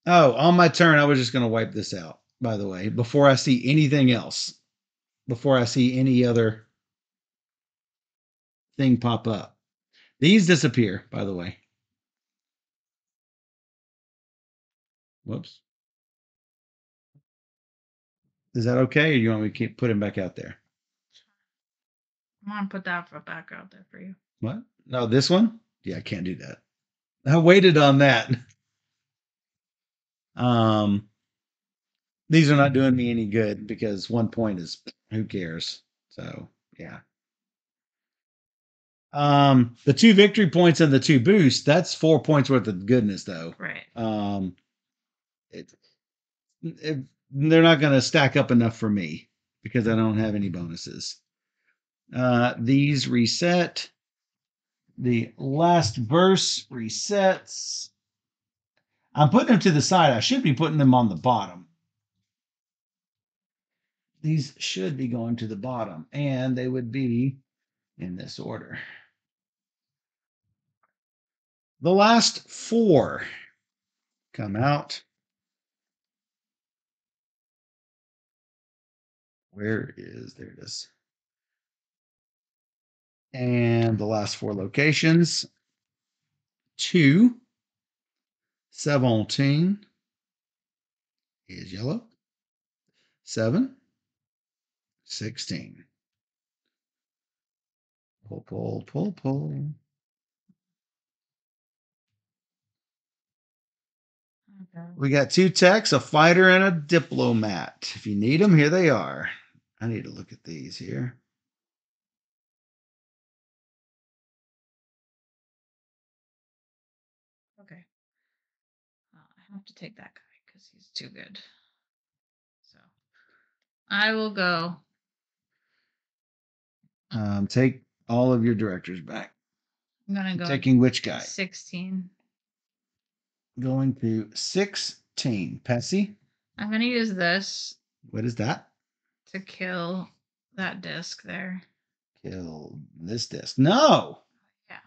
Oh, on my turn, I was just going to wipe this out, by the way, before I see anything else. Before I see any other thing pop up. These disappear, by the way. Whoops. Is that okay, or you want me to keep putting back out there? I want to put that back out there for you. What? No, this one? Yeah, I can't do that. I waited on that. These are not doing me any good because 1 point is who cares? So yeah. The 2 victory points and the 2 boosts, that's 4 points worth of goodness though. Right. They're not going to stack up enough for me because I don't have any bonuses. These reset. The last verse resets. I'm putting them to the side. I should be putting them on the bottom. These should be going to the bottom, and they would be in this order. The last 4 come out. There it is. And the last 4 locations. 2, 17 is yellow. 7, 16. Pull. Okay. We got 2 techs, a fighter, and a diplomat. If you need them, here they are. I need to look at these here. Okay. I have to take that guy because he's too good. So I will go. Take all of your directors back. I'm gonna go. Taking which guy? 16. Going to 16. 13. Pessy, I'm going to use this what is that? to kill that disc there. Kill this disc. No. Yeah.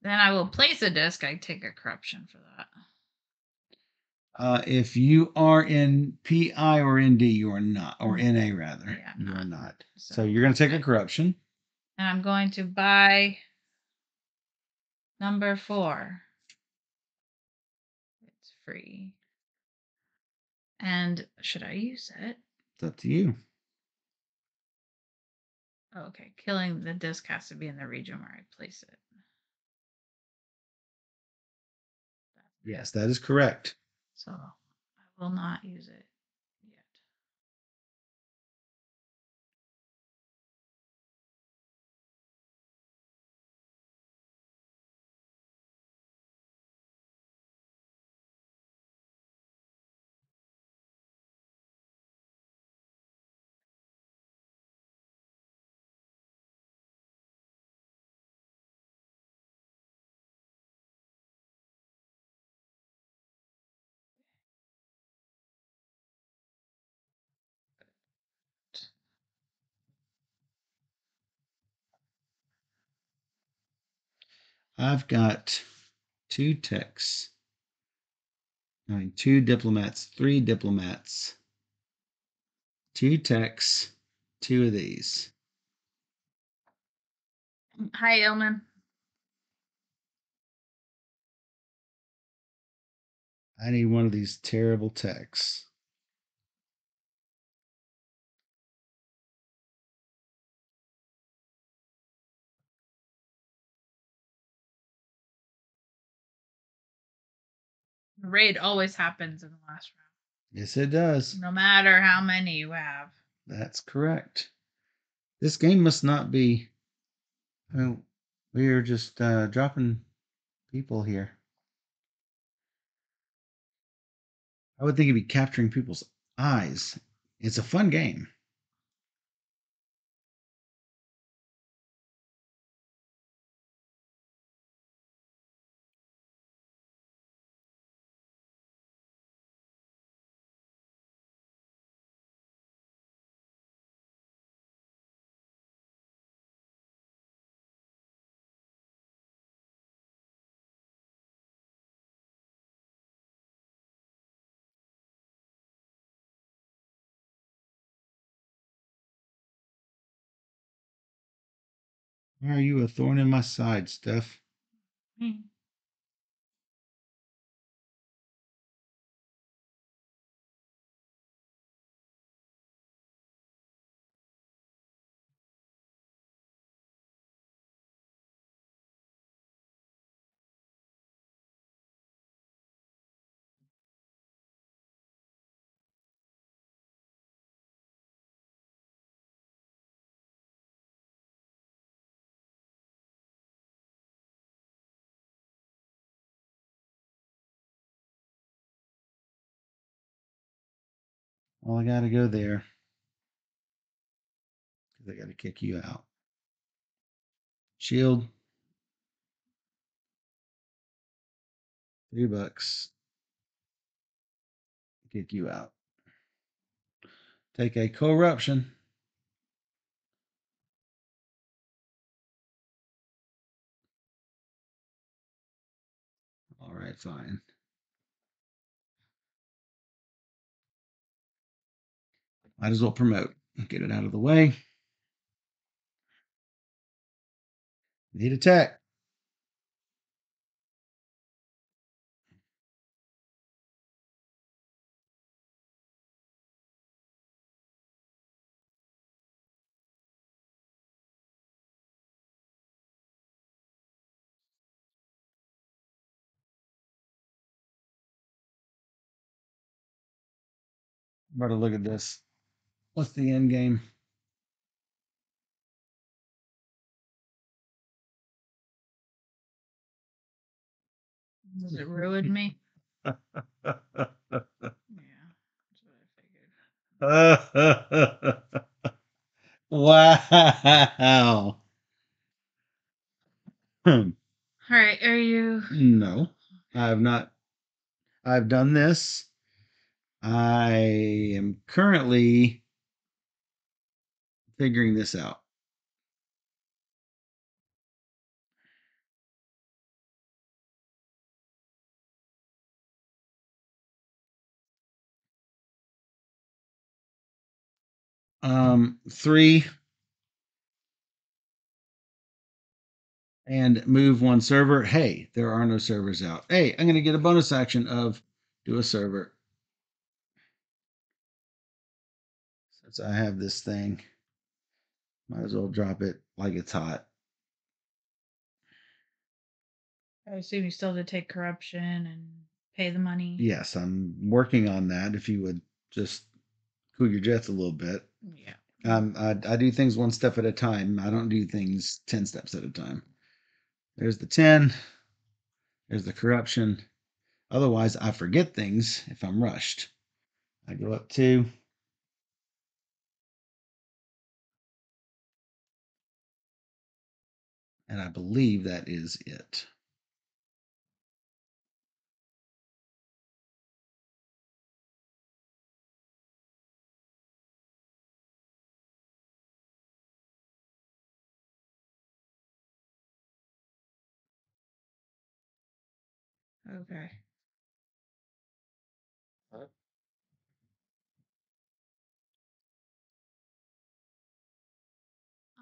Then I will place a disc. I take a corruption for that. If you are in PI or ND, you are not, or NA rather. Yeah, you are not. So So you're going to take a corruption. And I'm going to buy number 4. It's free. And should I use it? It's up to you. Okay, killing the disc has to be in the region where I place it. Yes, that is correct. So I will not use it yet. I've got 2 techs. I mean, 2 diplomats, 3 diplomats, 2 techs, 2 of these. Hi, Ilman. I need one of these terrible techs. The raid always happens in the last round. Yes, it does. No matter how many you have. That's correct. This game must not be. Oh, we are just dropping people here. I would think it'd be capturing people's eyes. It's a fun game. Why are you a thorn in my side, Steph? Well, I gotta go there. Because I gotta kick you out. Shield. $3. Kick you out. Take a corruption. All right, fine. Might as well promote. Get it out of the way. Need attack. Better look at this. What's the end game? Does it ruin me? Yeah, that's what I figured. Wow. All right, are you? No, I have not. I've done this. I am currently figuring this out. Three and move one server. Hey, there are no servers out. Hey, I'm going to get a bonus action of do a server. Since I have this thing, might as well drop it like it's hot. I assume you still have to take corruption and pay the money. Yes, I'm working on that. If you would just cool your jets a little bit. Yeah. I do things one step at a time. I don't do things 10 steps at a time. There's the 10. There's the corruption. Otherwise, I forget things if I'm rushed. I go up 2. And I believe that is it. Okay.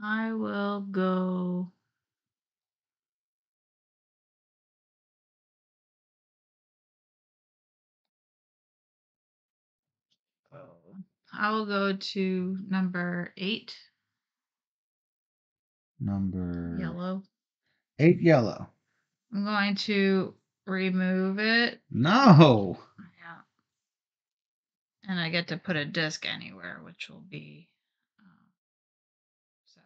I will go. I will go to number 8. Number Yellow. 8, yellow. I'm going to remove it. No. Yeah. And I get to put a disc anywhere, which will be 7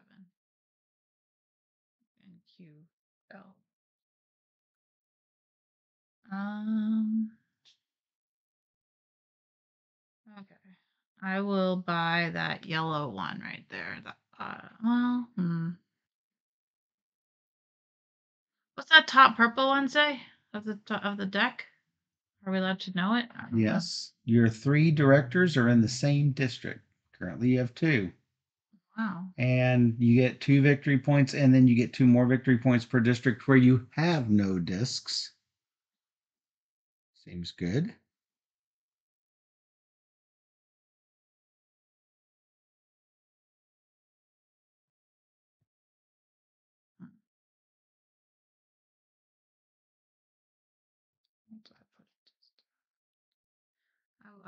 and QL. Okay. I will buy that yellow one right there. What's that top purple one say of the of the deck? Are we allowed to know it? Yes. Your 3 directors are in the same district. Currently, you have 2. Wow. And you get 2 victory points, and then you get 2 more victory points per district where you have no discs. Seems good.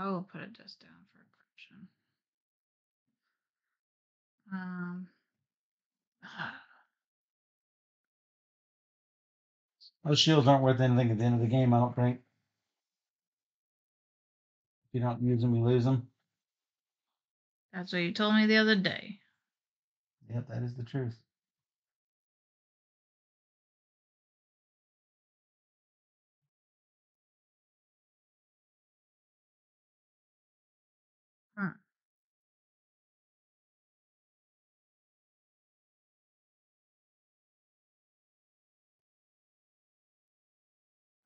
I will put a disc down for correction. Those shields aren't worth anything at the end of the game, I don't think. If you don't use them, you lose them. That's what you told me the other day. Yep, that is the truth. Huh.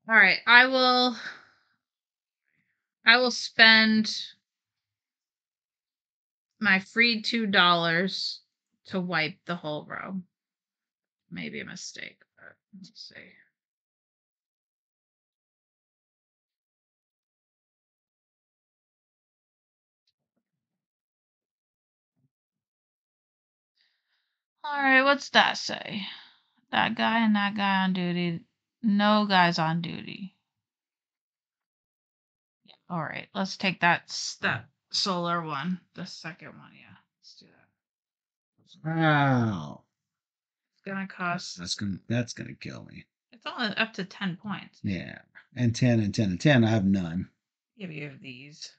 All right, I will spend my free $2 to wipe the whole row. Maybe a mistake, but let's see. All right, what's that say? That guy and that guy on duty. No guys on duty. All right, let's take that solar one, the second one. Yeah, let's do that. Wow. It's gonna cost. That's gonna kill me. It's only up to 10 points. Yeah. And 10 and 10 and 10. I have none. Give you these.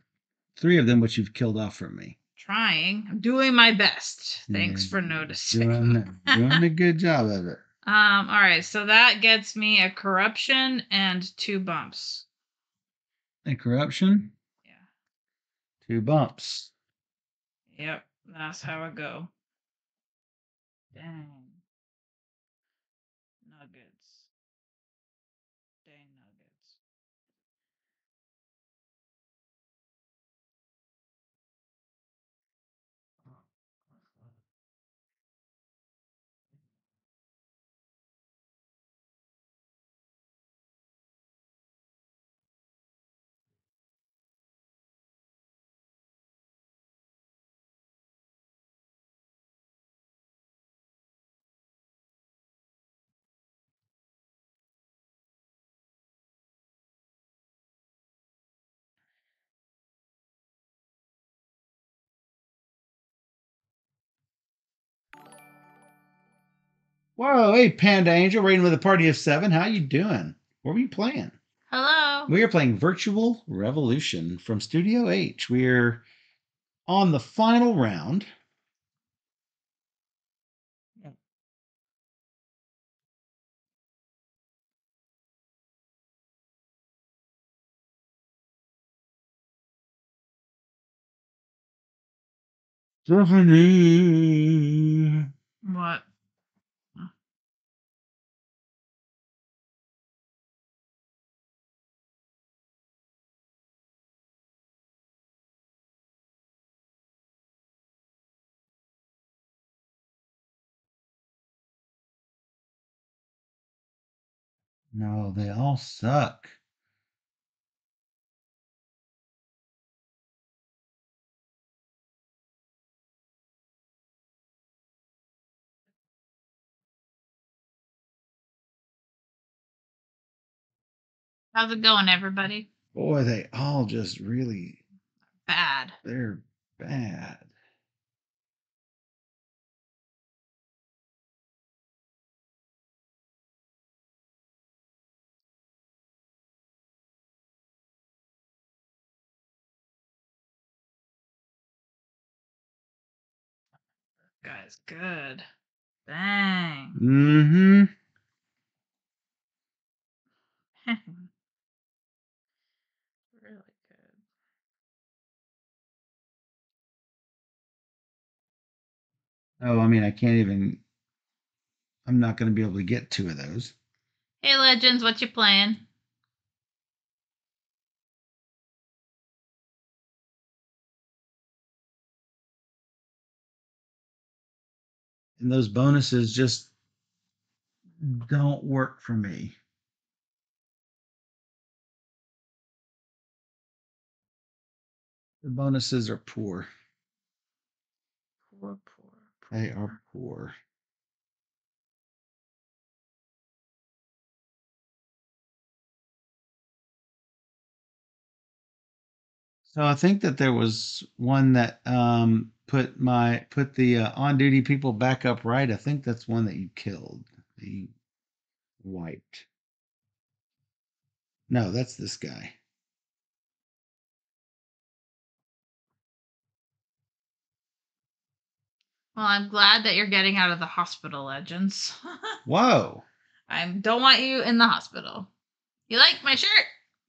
3 of them which you've killed off from me. Trying. I'm doing my best. Thanks for noticing. Doing a good job of it. All right, so that gets me a corruption and 2 bumps. And corruption? Yeah. 2 bumps. Yep, that's how it go. Dang. Nuggets. Dang nuggets. Whoa, hey, Panda Angel, raiding with a party of 7. How you doing? What were you playing? Hello. We are playing Virtual Revolution from Studio H. We're on the final round. Stephanie. What? No, they all suck. How's it going, everybody? Boy, they all just really, Bad. they're bad. Guy's good. Bang. Mm-hmm. Really good. Oh, I mean, I can't even, I'm not going to be able to get 2 of those. Hey, Legends, what you playing? And those bonuses just don't work for me. The bonuses are poor. Poor. They are poor. So I think that there was one that put the on duty people back up right. I think that's one that you killed. That you wiped. No, that's this guy. Well, I'm glad that you're getting out of the hospital, Legends. Whoa. I don't want you in the hospital. You like my shirt?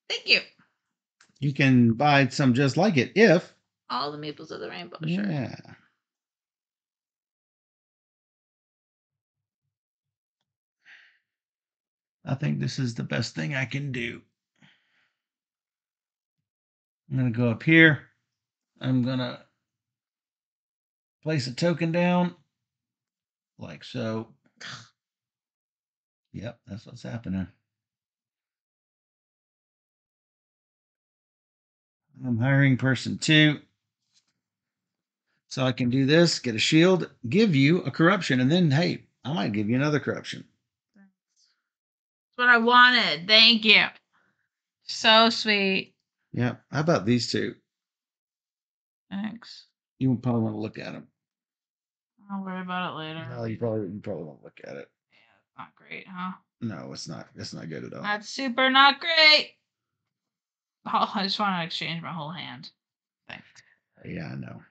Thank you. You can buy some just like it if. All the Maples of the Rainbow shirt. Yeah. I think this is the best thing I can do. I'm going to go up here. I'm going to place a token down like so. Yep, that's what's happening. I'm hiring person 2. So I can do this, get a shield, give you a corruption, and then, hey, I might give you another corruption. That's what I wanted. Thank you. So sweet. Yeah. How about these 2? Thanks. You probably want to look at them. I'll worry about it later. No, you probably won't look at it. Yeah, it's not great, huh? No, it's not. It's not good at all. That's super not great. Oh, I just want to exchange my whole hand. Thanks. Yeah, I know.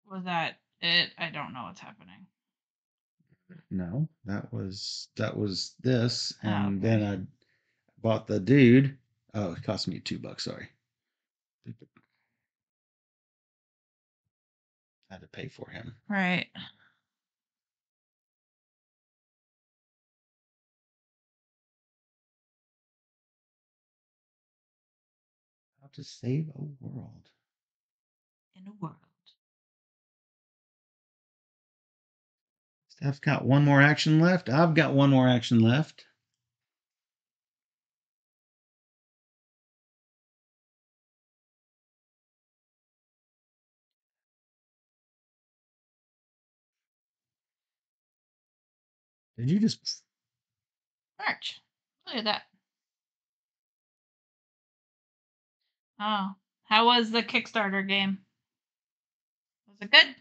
Was that it? I don't know what's happening. No, that was this, Oh, and okay. then I bought the dude. Oh, it cost me $2. Sorry, I had to pay for him. Right. How to save a world. In a world. Steph's got one more action left. I've got one more action left. Did you just? March. Look at that. Oh, how was the Kickstarter game? Was it good?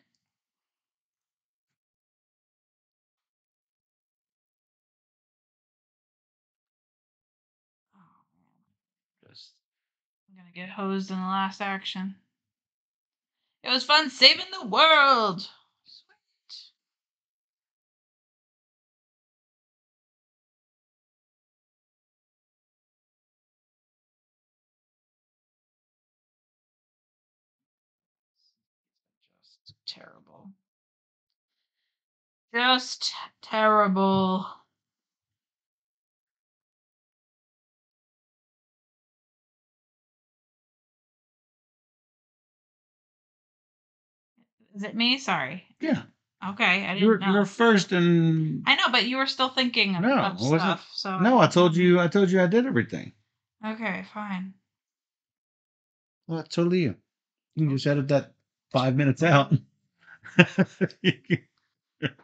Oh man, I'm gonna get hosed in the last action. It was fun saving the world. Sweet. Just terrible. Just terrible. Is it me? Sorry. Yeah. Okay, I didn't know. You're first, and I know, but you were still thinking no, of wasn't. stuff. So No, I told you. I told you I did everything. Okay, fine. Well, that's totally you. You just edit that 5 minutes out.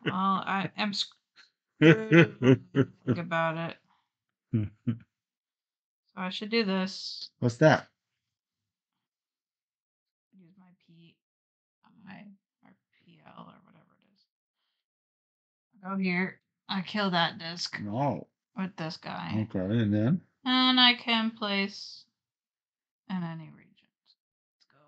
Well, I am screwed when I think about it. So I should do this. What's that? Use my PI or PL or whatever it is. Go here. I kill that disc No. with this guy. Okay, and then? And I can place in any region. Let's go.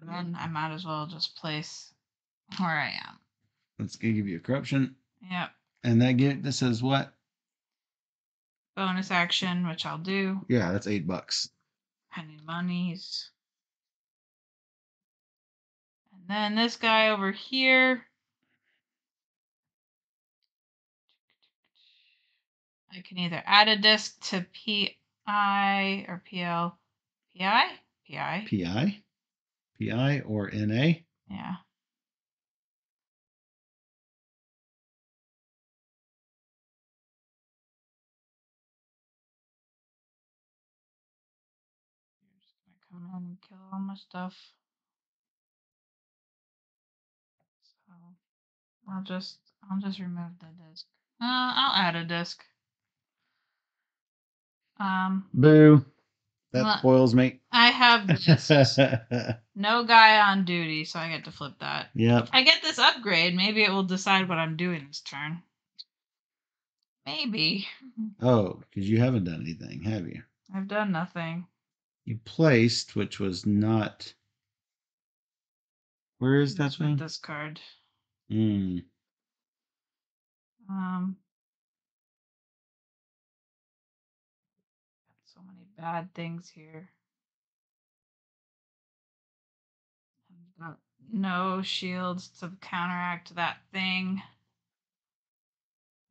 And then I might as well just place where I am. Let's give you a corruption. Yep. And this says what? Bonus action, which I'll do. Yeah, that's $8. Penny monies. And then this guy over here. I can either add a disc to PI or PL. PI? PI. PI? PI or NA? Yeah. You're just gonna come in and kill all my stuff. So I'll just remove the disc. I'll add a disc. Boo. That Well, spoils me. I have discs. No guy on duty, so I get to flip that. Yep. I get this upgrade. Maybe it will decide what I'm doing this turn. Maybe. Oh, because you haven't done anything, have you? I've done nothing. You placed, which was not. Where is that Just with thing? this card. Hmm. So many bad things here. I've got no shields to counteract that thing.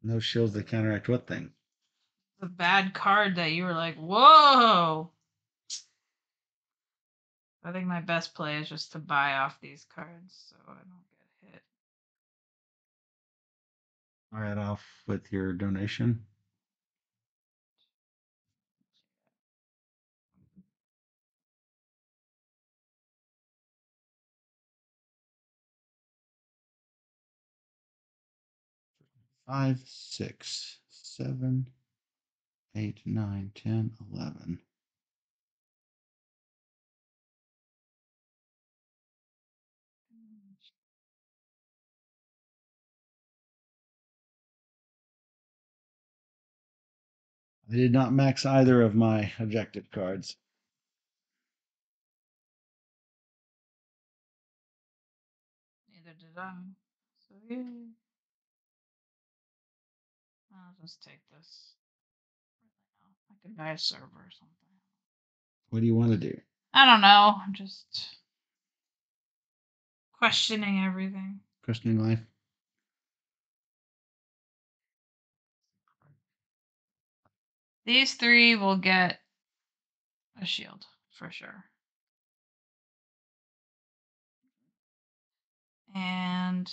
No shields that counteract what thing? The bad card that you were like, whoa. I think my best play is just to buy off these cards so I don't get hit. All right, off with your donation. Five, 6, 7, 8, 9, 10, 11. I did not max either of my objective cards. Neither did I. So yay. I'll just take this. I could buy a server or something. What do you want to do? I don't know. I'm just questioning everything. Questioning life. These three will get a shield for sure. And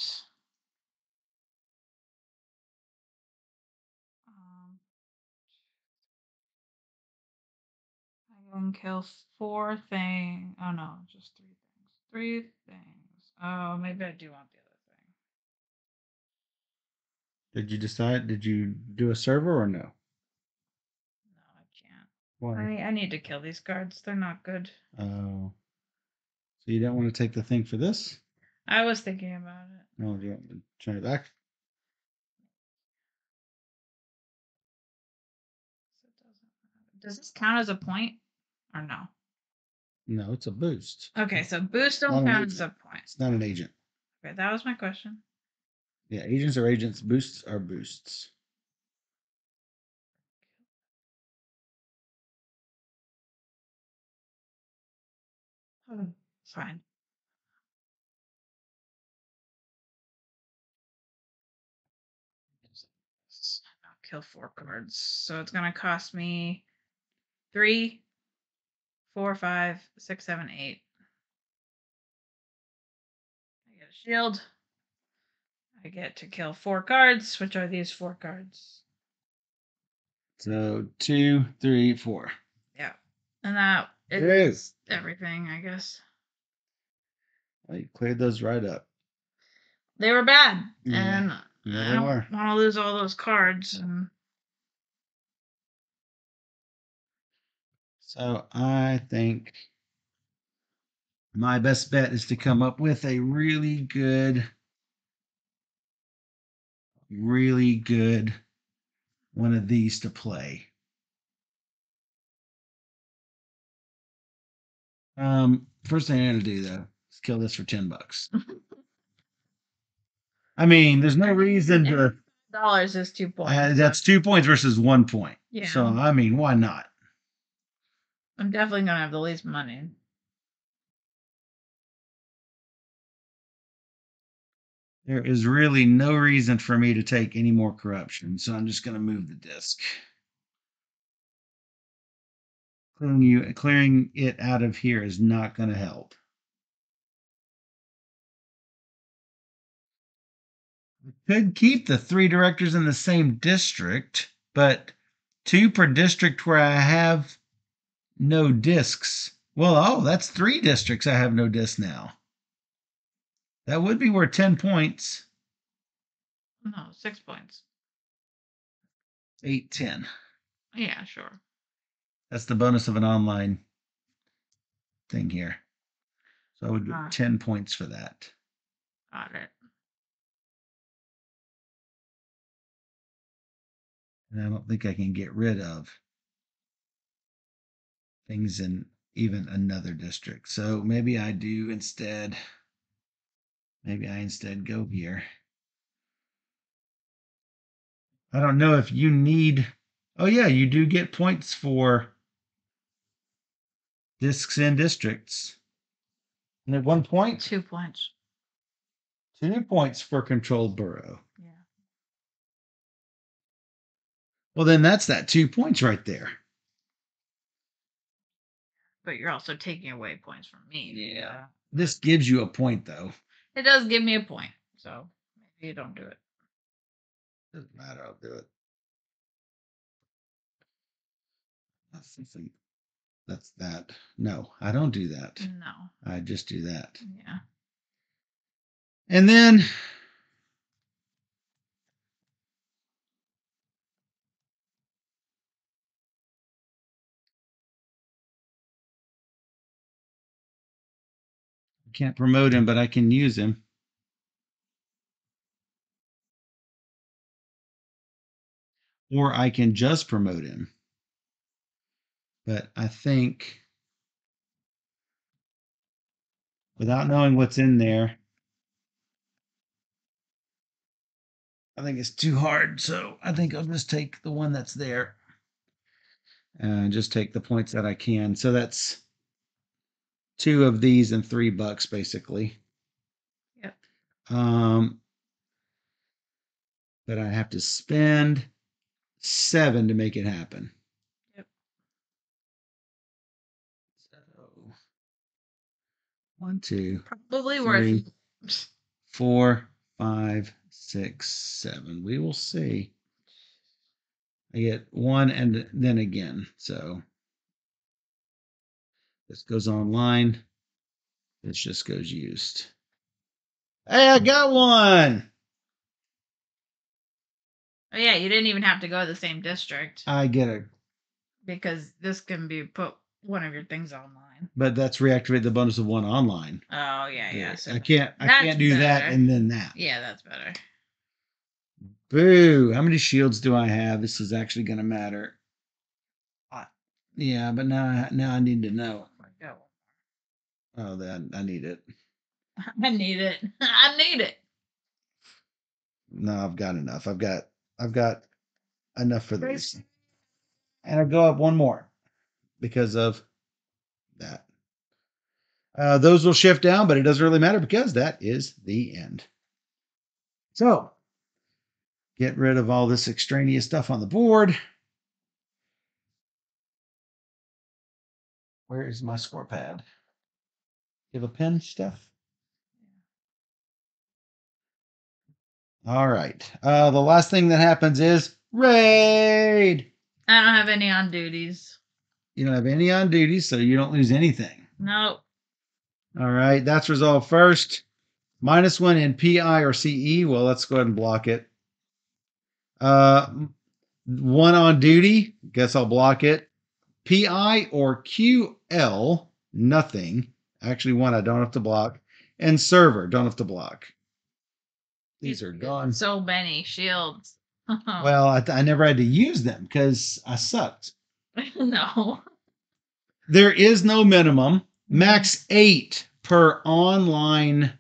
I can kill 4 things. Oh no, just 3 things. 3 things. Oh, maybe I do want the other thing. Did you decide? Did you do a server or no? No, I can't. Why? I need to kill these cards. They're not good. Oh. So you don't want to take the thing for this? I was thinking about it. No, do you want to turn it back? So it doesn't matter. Does this count as a point or no? No, it's a boost. Okay, so boost don't Not an count as a agent. point. It's not an agent. Okay, that was my question. Yeah, agents are agents. Boosts are boosts. Fine. I'll kill 4 cards. So it's gonna cost me 3, 4, 5, 6, 7, 8. I get a shield. I get to kill 4 cards, which are these 4 cards. So 2, 3, 4. Yeah. And that is everything, I guess. Well, you cleared those right up. They were bad. Yeah. And Yeah, I they don't were. want to lose all those cards. And So I think my best bet is to come up with a really good one of these to play. First thing I'm gonna do though is kill this for $10. I mean, there's no reason to. $dollars is 2 points. That's 2 points versus 1 point. Yeah. So I mean, why not? I'm definitely gonna have the least money. There is really no reason for me to take any more corruption, so I'm just going to move the disc. Clearing it out of here is not going to help. I could keep the 3 directors in the same district, but 2 per district where I have no discs. Well, oh, that's 3 districts I have no disc now. That would be worth 10 points. No, 6 points. 8, 10. Yeah, sure. That's the bonus of an online thing here. So I would get 10 points for that. Got it. And I don't think I can get rid of things in even another district. So maybe I do instead. Maybe I instead go here. I don't know if you need. Oh, yeah, you do get points for discs in districts. And at 1 point, 2 points. 2 points for controlled borough. Yeah. Well, then that's that 2 points right there. But you're also taking away points from me. Yeah. This gives you a point, though. It does give me a point. So maybe you don't do it. Doesn't matter. I'll do it. That's that. No, I don't do that. No. I just do that. Yeah. And then I can't promote him, but I can use him. Or I can just promote him. But I think without knowing what's in there, I think it's too hard. So I think I'll just take the one that's there and just take the points that I can. So that's 2 of these and $3 basically. Yep. But I have to spend 7 to make it happen. Yep. So 1, 2, Probably 3, worth 4, 5, 6, 7. We will see. I get 1 and then again. So this goes online. This just goes used. Hey, I got one. Oh yeah, you didn't even have to go to the same district I get a, because this can be put one of your things online. but that's reactivate the bonus of 1 online. Oh yeah. So I can't that's do that better. and then that. Yeah, that's better. Boo! How many shields do I have? This is actually going to matter. Yeah, but now I need to know. Oh, that I need it. I need it. I need it. No, I've got enough. I've got enough for these. And I'll go up one more because of that. Those will shift down, but it doesn't really matter because that is the end. So get rid of all this extraneous stuff on the board. Where is my score pad? You have a pen, Steph? All right. The last thing that happens is raid. I don't have any on duties. You don't have any on duty, so you don't lose anything. Nope. All right. That's resolved first. -1 in PI or CE. Well, let's go ahead and block it. 1 on duty. Guess I'll block it. PI or QL. Nothing. Actually, 1 I don't have to block. And server. Don't have to block. These are gone. So many shields. Well, I never had to use them because I sucked. No. There is no minimum. Max 8 per online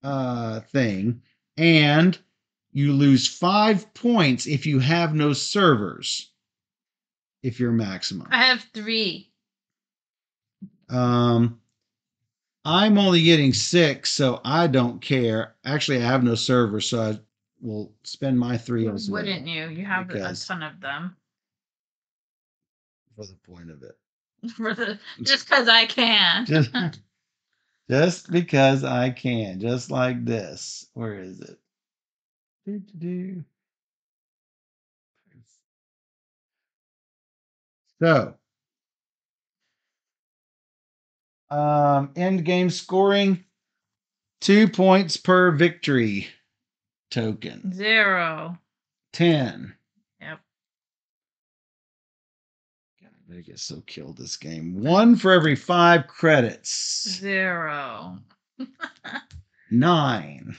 thing. And you lose 5 points if you have no servers. If you're maximum. I have 3. I'm only getting 6, so I don't care. Actually, I have no servers, so I will spend my 3 as well. Wouldn't you? You have a ton of them. For the point of it. Just because I can. Just because I can. Just like this. Where is it? So, end game scoring 2 points per victory token. 0. 10. Yep. God, Vegas so killed this game. 1 for every 5 credits. 0. 9.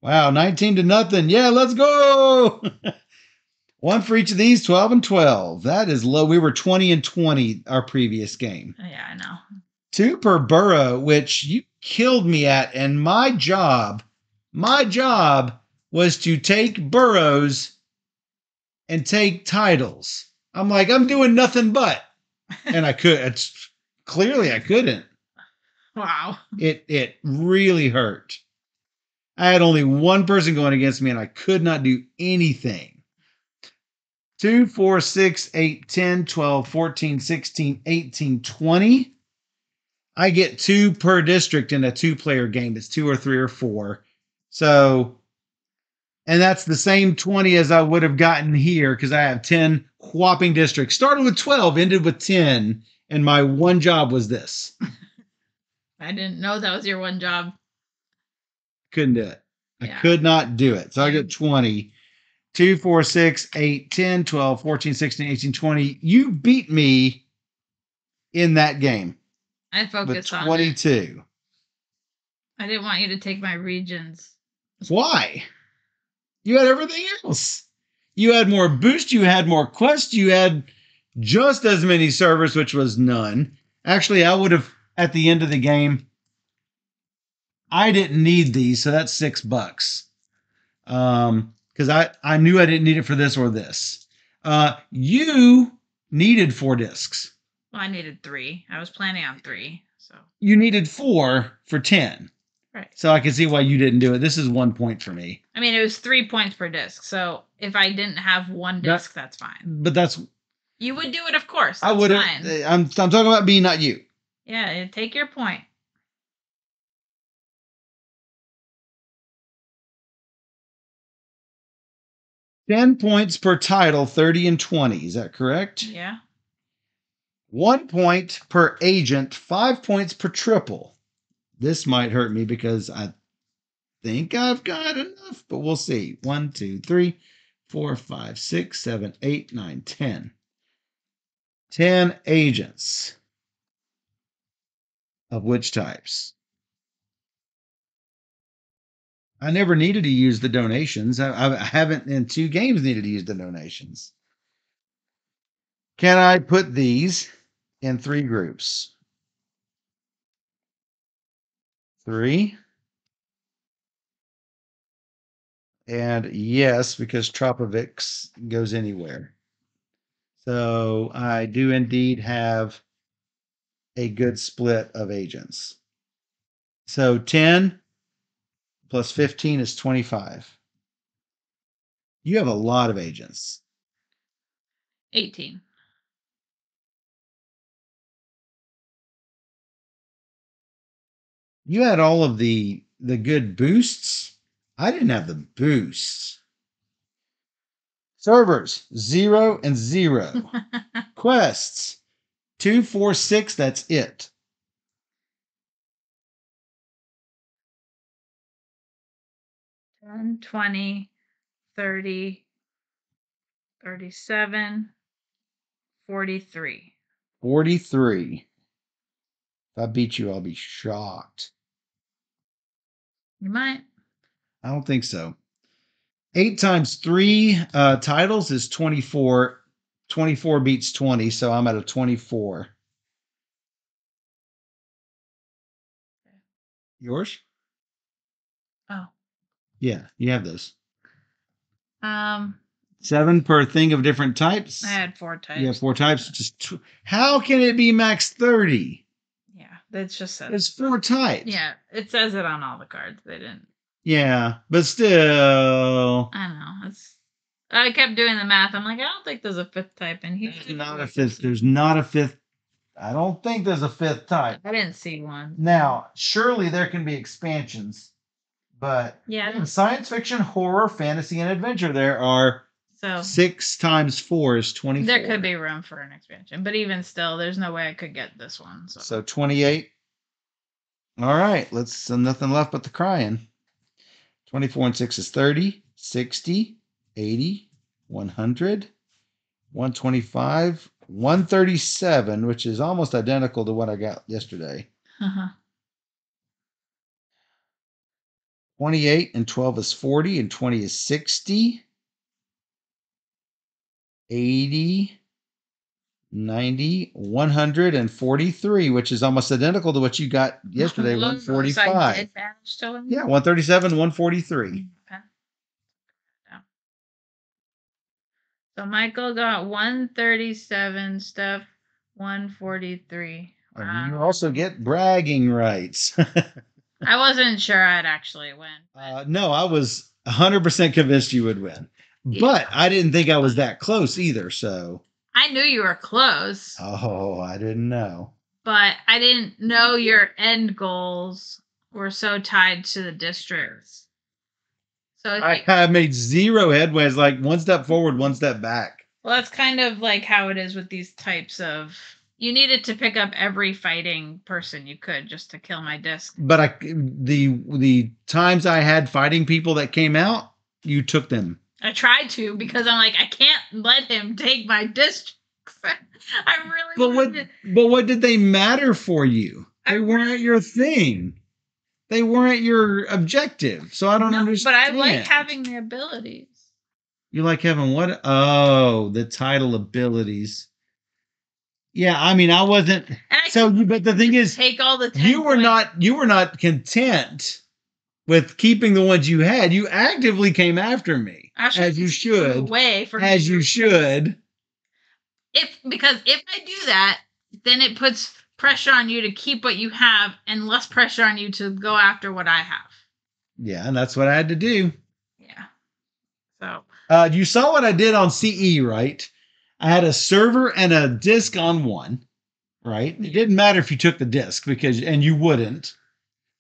Wow, 19-0. Yeah, let's go. 1 for each of these, 12 and 12. That is low. We were 20 and 20 our previous game. Yeah, I know. 2 per burrow, which you killed me at. And my job was to take burrows and take titles. I'm like, I'm doing nothing but. And I could. Clearly I couldn't. Wow. It really hurt. I had only 1 person going against me and I could not do anything. 2, 4, 6, 8, 10, 12, 14, 16, 18, 20. I get 2 per district in a 2-player game. It's 2 or 3 or 4. So, and that's the same 20 as I would have gotten here because I have 10 whopping districts. Started with 12, ended with 10, and my one job was this. I didn't know that was your one job. Couldn't do it. I could not do it. So I get 20. 2, 4, 6, 8, 10, 12, 14, 16, 18, 20. You beat me in that game. I focused on 22. I didn't want you to take my regions. Why? You had everything else. You had more boost. You had more quests. You had just as many servers, which was none. Actually, I would have, at the end of the game, I didn't need these, so that's $6. Because I knew I didn't need it for this or this. You needed 4 discs. Well, I needed 3. I was planning on 3. So you needed 4 for 10. Right. So I can see why you didn't do it. This is 1 point for me. I mean, it was 3 points per disc. So if I didn't have 1 disc, that's fine. But that's... You would do it, of course. I would have. I'm talking about me, not you. Yeah, take your point. $10 points per title, 30 and 20. Is that correct? Yeah. 1 point per agent, 5 points per triple. This might hurt me because I think I've got enough, but we'll see. 1, 2, 3, 4, 5, 6, 7, 8, 9, 10. 10 agents. Of which types? I never needed to use the donations. I haven't in 2 games needed to use the donations. Can I put these in 3 groups? 3. And yes, because Tropovix goes anywhere. So I do indeed have a good split of agents. So 10 plus 15 is 25. You have a lot of agents. 18. You had all of the good boosts. I didn't have the boosts. Servers 0 and 0. Quests 2, 4, 6. That's it. 10, 20, 30, 37, 43. 43. If I beat you, I'll be shocked. You might. I don't think so. 8 times 3 titles is 24. 24 beats 20, so I'm at a 24. Yours? Oh. Yeah, you have those. 7 per thing of different types. I had 4 types. You have 4 types. How can it be max 30? Yeah, that's just says. It's 4 types. Yeah, it says it on all the cards. They didn't. Yeah, but still. I know. I kept doing the math. I'm like, I don't think there's a 5th type in here. There's not a 5th. There's not a 5th. I don't think there's a 5th type. I didn't see one. Now, surely there can be expansions, but yeah, science fiction, horror, fantasy, and adventure. There are 6 times 4 is 24. There could be room for an expansion, but even still, there's no way I could get this one. So 28. All right, nothing left but the crying. 24 and 6 is 30, 60, 80, 100, 125, 137, which is almost identical to what I got yesterday. 28 and 12 is 40, and 20 is 60, 80, 90, 143, which is almost identical to what you got yesterday, 145. I did manage to win. Yeah, 137, 143. So Michael got 137, Steph 143. Wow. And you also get bragging rights. I wasn't sure I'd actually win. No, I was 100% convinced you would win. Yeah. But I didn't think I was that close either, so. I knew you were close. Oh, I didn't know. But I didn't know your end goals were so tied to the districts. So I made 0 headway. It's like 1 step forward, 1 step back. Well, that's kind of like how it is with these types of. You needed to pick up every fighting person you could just to kill my disc. But the times I had fighting people that came out, you took them. I tried to because I'm like, I can't let him take my districts. I really. But what did they matter for you? They weren't your thing. They weren't your objective, so I don't understand. But I like having the abilities. You like having what? Oh, the title abilities. Yeah, I mean, I wasn't. But the thing is, take all the. You were not content with keeping the ones you had. You actively came after me, as you should. As you should. Because if I do that, then it puts pressure on you to keep what you have and less pressure on you to go after what I have. Yeah, and that's what I had to do. Yeah. So. You saw what I did on CE, right? I had a server and a disk on one, right? It didn't matter if you took the disk and you wouldn't.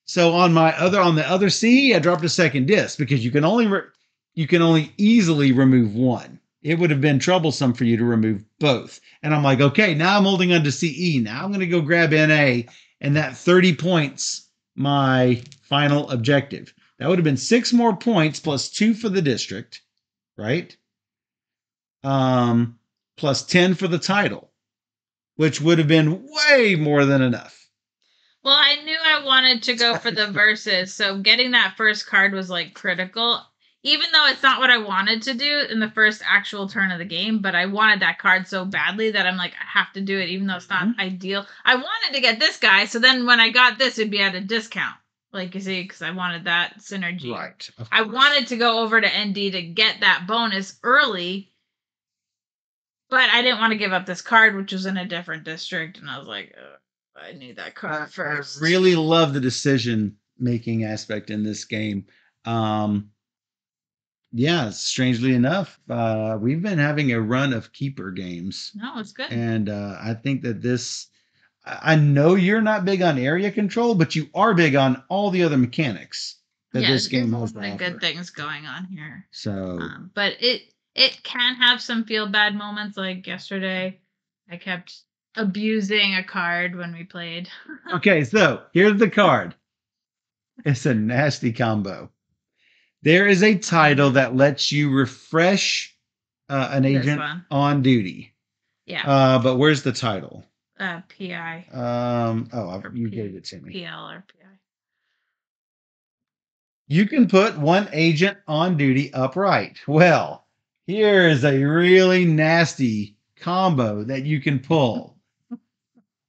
So on the other CE, I dropped a second disk because you can only easily remove one. It would have been troublesome for you to remove both. And I'm like, okay, now I'm holding on to CE. Now I'm going to go grab NA, and that 30 points, my final objective. That would have been 6 more points plus 2 for the district, right? plus 10 for the title, which would have been way more than enough. Well, I knew I wanted to go for the verses, so getting that first card was like critical. Even though it's not what I wanted to do in the first actual turn of the game, but I wanted that card so badly that I'm like, I have to do it, even though it's not ideal. I wanted to get this guy, so then when I got this, it'd be at a discount. Like you see, because I wanted that synergy. Right. I wanted to go over to ND to get that bonus early, but I didn't want to give up this card, which was in a different district, and I was like, I need that card first. I really love the decision-making aspect in this game. Yeah, strangely enough, we've been having a run of keeper games. No, it's good. And I think that this, I know you're not big on area control, but you are big on all the other mechanics that this game has to offer. Good things going on here. So, but it can have some feel bad moments. Like yesterday, I kept abusing a card when we played. Okay, so here's the card. It's a nasty combo. There is a title that lets you refresh an agent on duty. Yeah. But where's the title? PI. You gave it to me. PL or PI. You can put one agent on duty upright. Well, here is a really nasty combo that you can pull.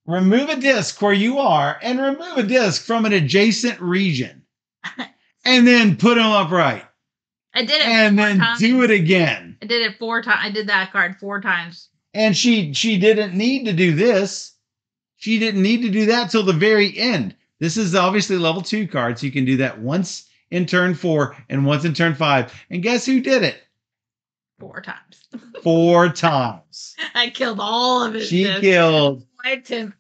Remove a disc where you are and remove a disc from an adjacent region. And then put them upright. I did it. And then do it again. I did it 4 times. I did that card 4 times. And she didn't need to do this. She didn't need to do that till the very end. This is obviously level 2 card, so you can do that once in turn 4 and once in turn 5. And guess who did it? 4 times. 4 times. I killed all of his discs.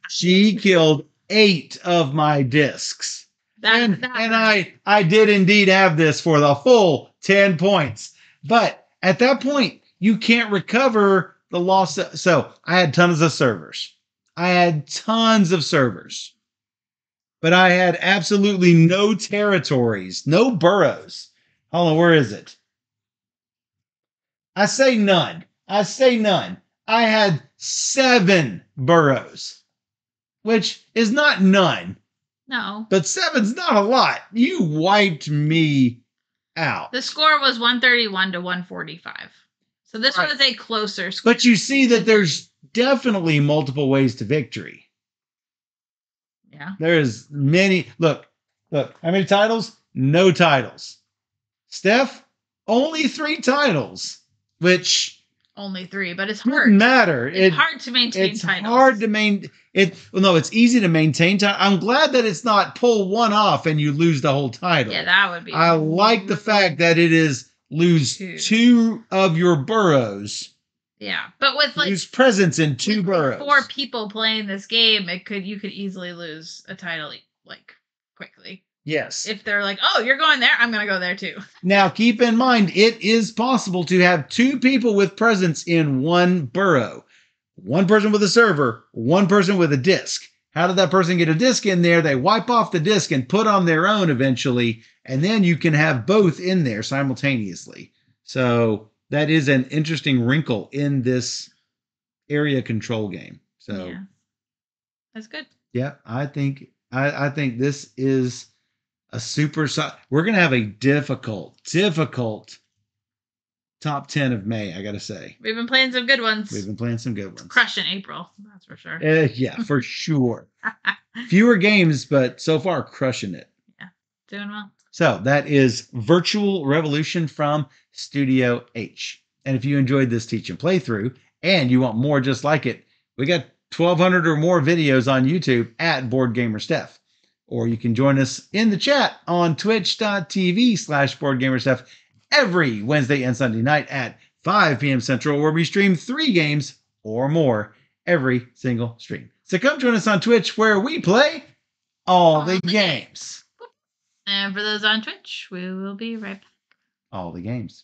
She killed 8 of my discs. And I did indeed have this for the full 10 points. But at that point, you can't recover the loss. So I had tons of servers. But I had absolutely no territories, no boroughs. Hold on, where is it? I say none. I had 7 boroughs, which is not none. No. But 7's not a lot. You wiped me out. The score was 131 to 145. So this was a closer score. But you see that there's definitely multiple ways to victory. Yeah. There's many. Look. How many titles? No titles. Steph, only 3 titles, which... Only 3, but it's hard. Doesn't matter. It's hard to maintain titles. It's hard to maintain. It's easy to maintain. I'm glad that it's not pull one off and you lose the whole title. Yeah, that would be. I like the fact that it is lose 2 of your boroughs. Yeah, but with lose presence in 2 boroughs. 4 people playing this game, you could easily lose a title quickly. Yes. If they're like, oh, you're going there, I'm going to go there too. Now, keep in mind, it is possible to have 2 people with presence in 1 borough. 1 person with a server, 1 person with a disc. How did that person get a disc in there? They wipe off the disc and put on their own eventually, and then you can have both in there simultaneously. So that is an interesting wrinkle in this area control game. So yeah. That's good. Yeah, I think this is a super. We're gonna have a difficult top 10 of May. I gotta say, we've been playing some good ones. Crushing April, that's for sure. Yeah, for sure. Fewer games, but so far crushing it. Yeah, doing well. So that is Virtual Revolution from Studio H. And if you enjoyed this teach and playthrough, and you want more just like it, we got 1,200 or more videos on YouTube at BoardGamerSteph. Or you can join us in the chat on twitch.tv/BoardGamerSteph every Wednesday and Sunday night at 5 p.m. Central, where we stream 3 games or more every single stream. So come join us on Twitch, where we play all the games. And for those on Twitch, we will be right back. All the games.